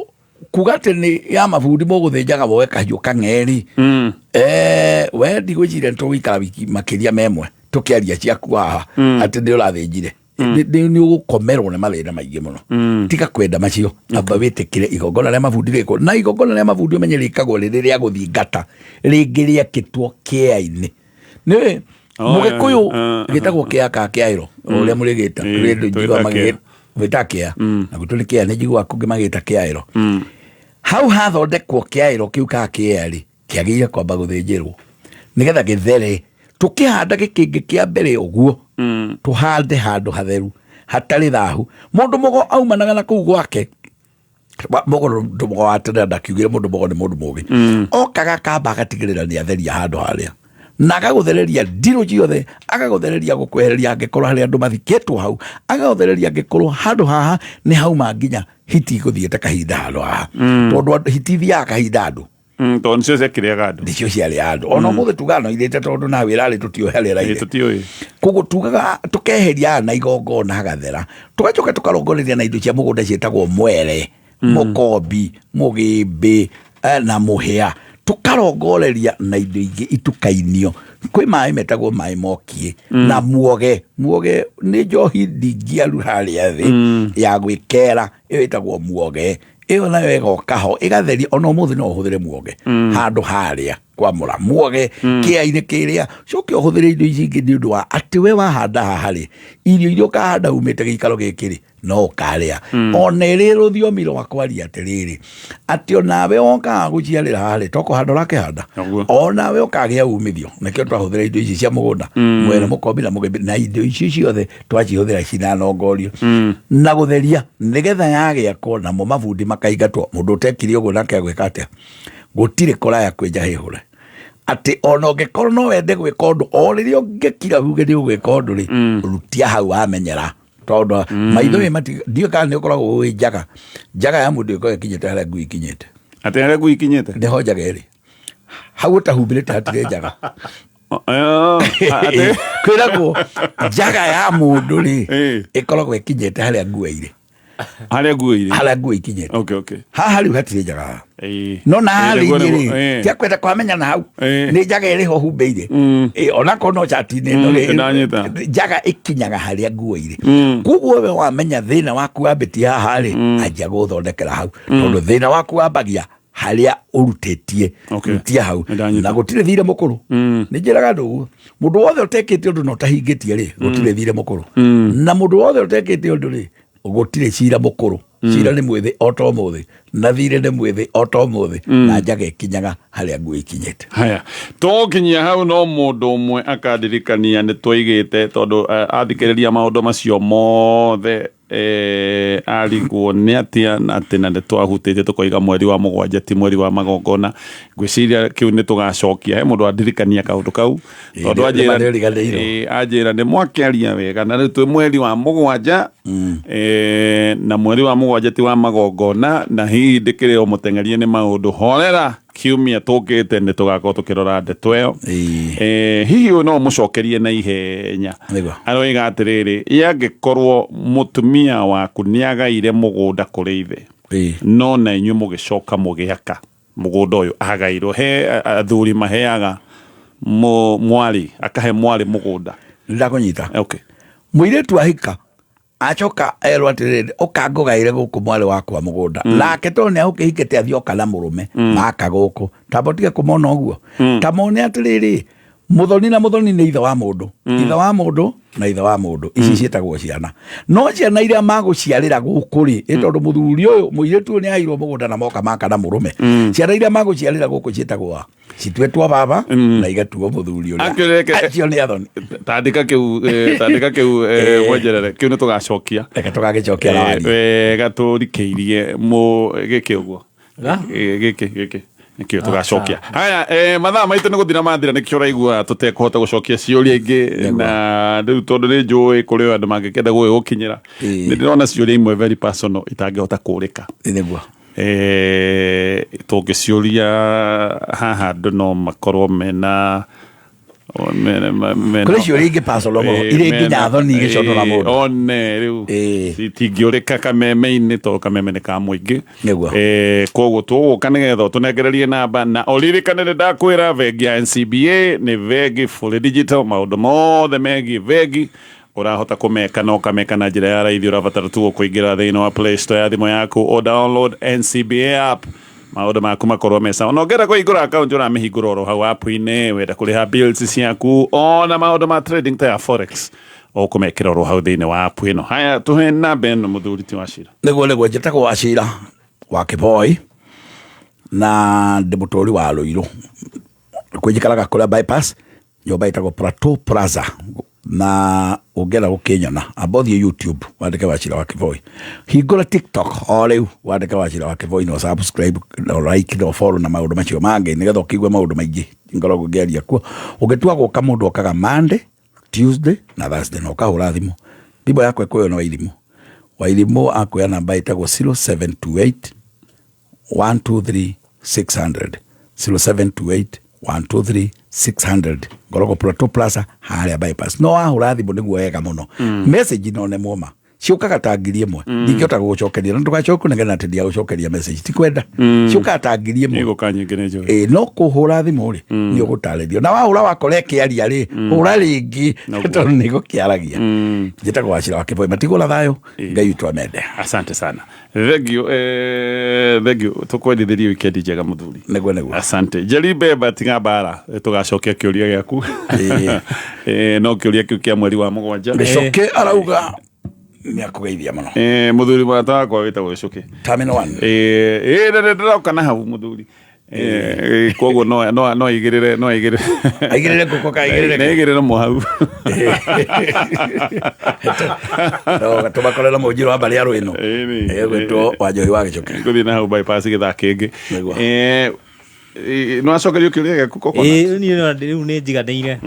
kuga ati ni ya mabundi muguthinjaga woe kahiu kang'eri we ndigwicire tugikara wiki makiria memwe tukiaria ciaku haha ati ndi urathinjire ni ugukomerwo ni mathina maingi muno tiga kwenda macio amba witikire igongona ria mabundi riko na igongona ria mabundi umenye rikagwo riria guthingata ringi riakitwo kia-ini ni mugikuyu gitagwo kiairo uria murigita rindu njiwa magita witakia na gutuli kia ni njigua kungi magita kiairo hau hathondekwo kiairo kiu ka kieri kiagire kwamba guthinjirwo nigetha githere tukihanda gikingi kia mbere uguo tuhande handu hatheru hatari thahu mundu mugo aumanaga na kuu gwake mundu mugo atenda ndakiugire mundu mugo ni mundu mugi okaga kamba agatigirira ni atheria handu haria na agaguthereria ndiru ciothe agaguthereria gukwehereria angikorwo hari andu mathiketwo hau agaguthereria angikorwo handu haha ni hauma nginya hiti guthiete kahinda handu haha tondu hiti thiaga kahinda andu tondu nicio ciakiriaga andu nicio ciari andu ona muthe tugano irite tondu na wira ri tutioherera tutioi koguo tugaga tukeheria na igongona hagathera tugacoka tukarongoreria na indo cia mugunda cietagwo mwere mukombi mugimbi na muhia tukarongoreria na indo ingi itukainio kwi mai metagwo mai mokie na muoge ni njohi ndingiaru haria thi ya gwikera iyo itagwo muoge iyo nayo igokaho igatheria ona umuthi no uhuthire muoge handu haria kwamura muoge kia-ini kiria coke uhuthire indo ici ingi ni undu wa ati we wahanda haha ri irio iria ukahanda umite gikaro gikiri no ukaria ona iri ruthiomi rwa kwaria atiriri ati onawe onkaga guciarira haha toko handu rakihanda onawe ukagia umithio nakio twahuthira indo ici cia mugunda mwere mukombi na mugembi na indo ici ciothe twacihuthira cina nongorio na gutheria nigetha yagiakwo namo mabundi makaigatwo mundu utekire uguo nake agwika atia gutire koraya kwenja hihure ati ona ungikorwo no wende gwika undu o riria ungikira huge ni ugwika undu ri rutia hau amenyera tondu maitho mati ndio kana ni ukoragwo wi njaga ya mundu uko ikinyete haria ngui ikinyete ati haria ngui ikinyete ni ho njaga iri hau utahumbirite hatire njaga kwiragwo njaga ya mundu ri ikoragwo ikinyete haria ngui iri haria ngui ikinyete haha riu hatire njaga no na harĩ tia kwenda kwamenya na hau nĩ njaga ĩrĩ ho humbĩire ona kono chatine no njaga ikinyaga harĩa nguo irĩ koguo we wamenya thĩna waku wambĩtie haha rĩ anjia gũthondekera hau tondũ thĩna waku wambagia harĩa ũrutĩtie rutia hau na gũtirĩ thire mũkũrũ nĩ njĩraga andũ ũguo mũndũ wothe ũtekĩte ũndũ na ũtahingĩtie rĩ gũtirĩ thire mũkũrũ na mũndũ wothe ũtekĩte ũndũ rĩ gũtirĩ cira mũkũrũ cira nĩ mwĩthĩ o ta ũmũthĩ na thire nĩ mwĩthĩ o ta ũmũthĩ na njaga ikinyaga harĩa nguo ikinyĩte haya tũkinyia hau no mũndũ ũmwe akandirikania nĩ twaigĩte tondũ athikĩrĩria maũndũ macio mothe arigwo nĩ atia na atĩ na nĩ twahutĩtie tũkoiga mweri wa mũgwanja ti mweri wa magongona ngwĩciria kĩu nĩ tũgacokia he mũndũ andirikania kaũndũ kau tondũ anjĩra nĩ mwakĩaria wega na rĩu twĩ mweri wa mũgwanja na mweri wa mũgwanja ti wa magongona na hihi ndĩkĩrĩ o mũteng'erie nĩ maũndũ horera kiumia tũkĩte nĩ tũgakorwo tũkĩrora ndeto ĩyo hihi ũyũ no mũcokerie na ihenya aroiga atĩrĩrĩ yangĩkorwo mũtumia waku nĩagaire mũgũnda kũrĩ ithe no na inyuĩ mũgĩcoka mũgĩaka mũgũnda ũyũ agairwo he athuri maheaga mwari akahe mwari mũgũnda ndakũnyita mũirĩtu ahika acoka erwo atirĩrĩ ũka ngũgaire gũkũ mwari wakwa mũgũnda nake tondũ nĩ ahũkĩhikĩte athiĩ oka na mũrũme maka gũkũ tambo tige kũmona ũguo tamone atĩrĩrĩ muthoni na muthoni ni ithe wa mundu ithe wa mundu na ithe wa mundu ici cietagwo ciana no ciana iria maguciarira guku ri itondu muthuri uyu muiretu ni airwo mugunda na moka maka na murume ciana iria maguciarira guku cietagwo citwetwa baba na igatuo muthuri uria acio ni athoni tandika kiu wonjerere kiu ni tugacokia reke tugagicokia na wari wega turikeirie mu giki uguo giki nikio tugacokia haya mathaa maitu ni guthira mathira nikio raigua tutekuhota gucokia ciuria ingi na riu tondu ni njui kuri andu mangikenda gukinyira ni ndirona ciuria imwe very personal itangihota kurika niguo tungiciuria haha andu no makorwo mena kuri ciuria ingi personal iri nginya thoni igicotora mundu one riu citingiurika kameme-ini to kameme ni ka muingi koguo tuguka nigetha tunengererie namba na olirikanire ndakwira vengi ya NCBA ni vengi fully digital maundu mothe megie vengi urahota kumeka no kameka na njira ya raithi urabatara tu kuingira thiini wa Play Store ya thimu yaku o download NCBA app maundu maku makorwo mesa onongera kuhingura account uramihingura oro hau app-ini wenda kuriha bills ciaku ona maundu ma trading ta ya forex okumekira oro hau thiini wa app ino haya tuhe namba ino muthuri ti Wachira niguo njitagwo Wachira wa Kiboi na ndi mutori wa Ruiru kwijikaraga kuria bypass nyumba itagwo Plateau Plaza na ungera gukinyona abothie YouTube wandike Wachira wa Kiboi hingura TikTok o riu wandike Wachira wa Kiboi no subscribe no like no follow na maundu macio mangi nigetha ukiigwe maundu maingi ngoragwo ngeria kuo ungetua guka mundu okaga Monday Tuesday na Thursday no kahura thimu bibo yako ekuyo no wairimu akoya namba itagwo 0728 123 600 0728 123 600 ngoroko Plateau Plaza haria bypass no ahura thimu niguo wega muno message no ne muoma ciukaga tangirie mwe ndingihota gucokeria ndugacoku nengena atendia gucokeria message tikwenda ciukaga tangirie mwe igukanyingene jo no kuhura thimu ri ni ugutaririo na wahura wakore kiaria ri hura ringi tondu ni gukiaragia njitagwo Wachira wa Kiboi matigula thayo ngai witu amende asante sana thegio tukwendithirie weekend njega muthuri niguo asante Jeribe batiga bara tugacokia kiuria giaku no kiuria kiu kia mweri wa 7 gicoke arauga ni akugeithia muno muthuri mwata wakwa witagwo Gicuki Terminal 1 ndĩroka na hau muthuri koguo no igirire aigirire nguko kaigirire mo hau no tumakorera mujiro wa bari aru ino gwitwo Wanjohi wa Gicuki nguthi na hau bypass githaka kingi no acokerio kiuria giaku koko ni njiganĩire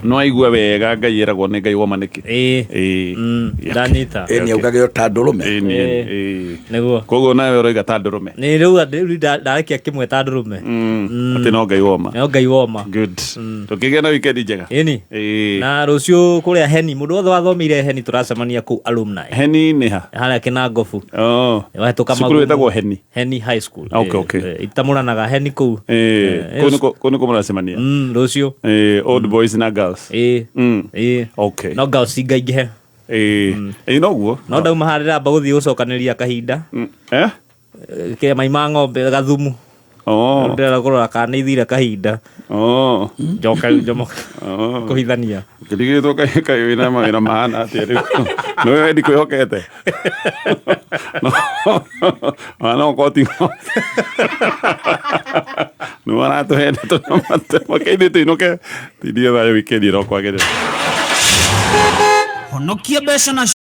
no aigua wega ngai eragwo nĩ ngai womanĩki ndanyita ni augagio ta ndũrũme niguo koguo nawe ũroiga ta ndũrũme ni rĩu ndarekia kĩmwe ta ndũrũme atĩ no ngai woma good tukĩgĩa na weekend njega na rũciũ kũrĩa Heni mũndũ wothe wathomeire Heni tũracemania kũu alumni Heni nĩ ha harĩa Kĩnangobu wahĩtũka cukuru wĩtagwo Heni High School itamũranaga Heni kũu kũu nĩkũ mũracemania rũciũ old boys na girls okay no girls ingaingĩhe noguo no ndauma harĩra amba gũthiĩ gũcokanĩria kahinda kĩrĩa mai ma ng'ombe gathumu ndĩrenda kũrora kana nĩ ithire kahinda njoka kũhithania kĩrigĩtwo kaĩ wĩna mawĩra mahana atĩa rĩu nĩwe wendi kwĩhokete wana ũkoti nĩ waratũhenda tũmakeithĩte inũke tindie thayo wikendi ĩrokwagĩrĩra honokia mbeca na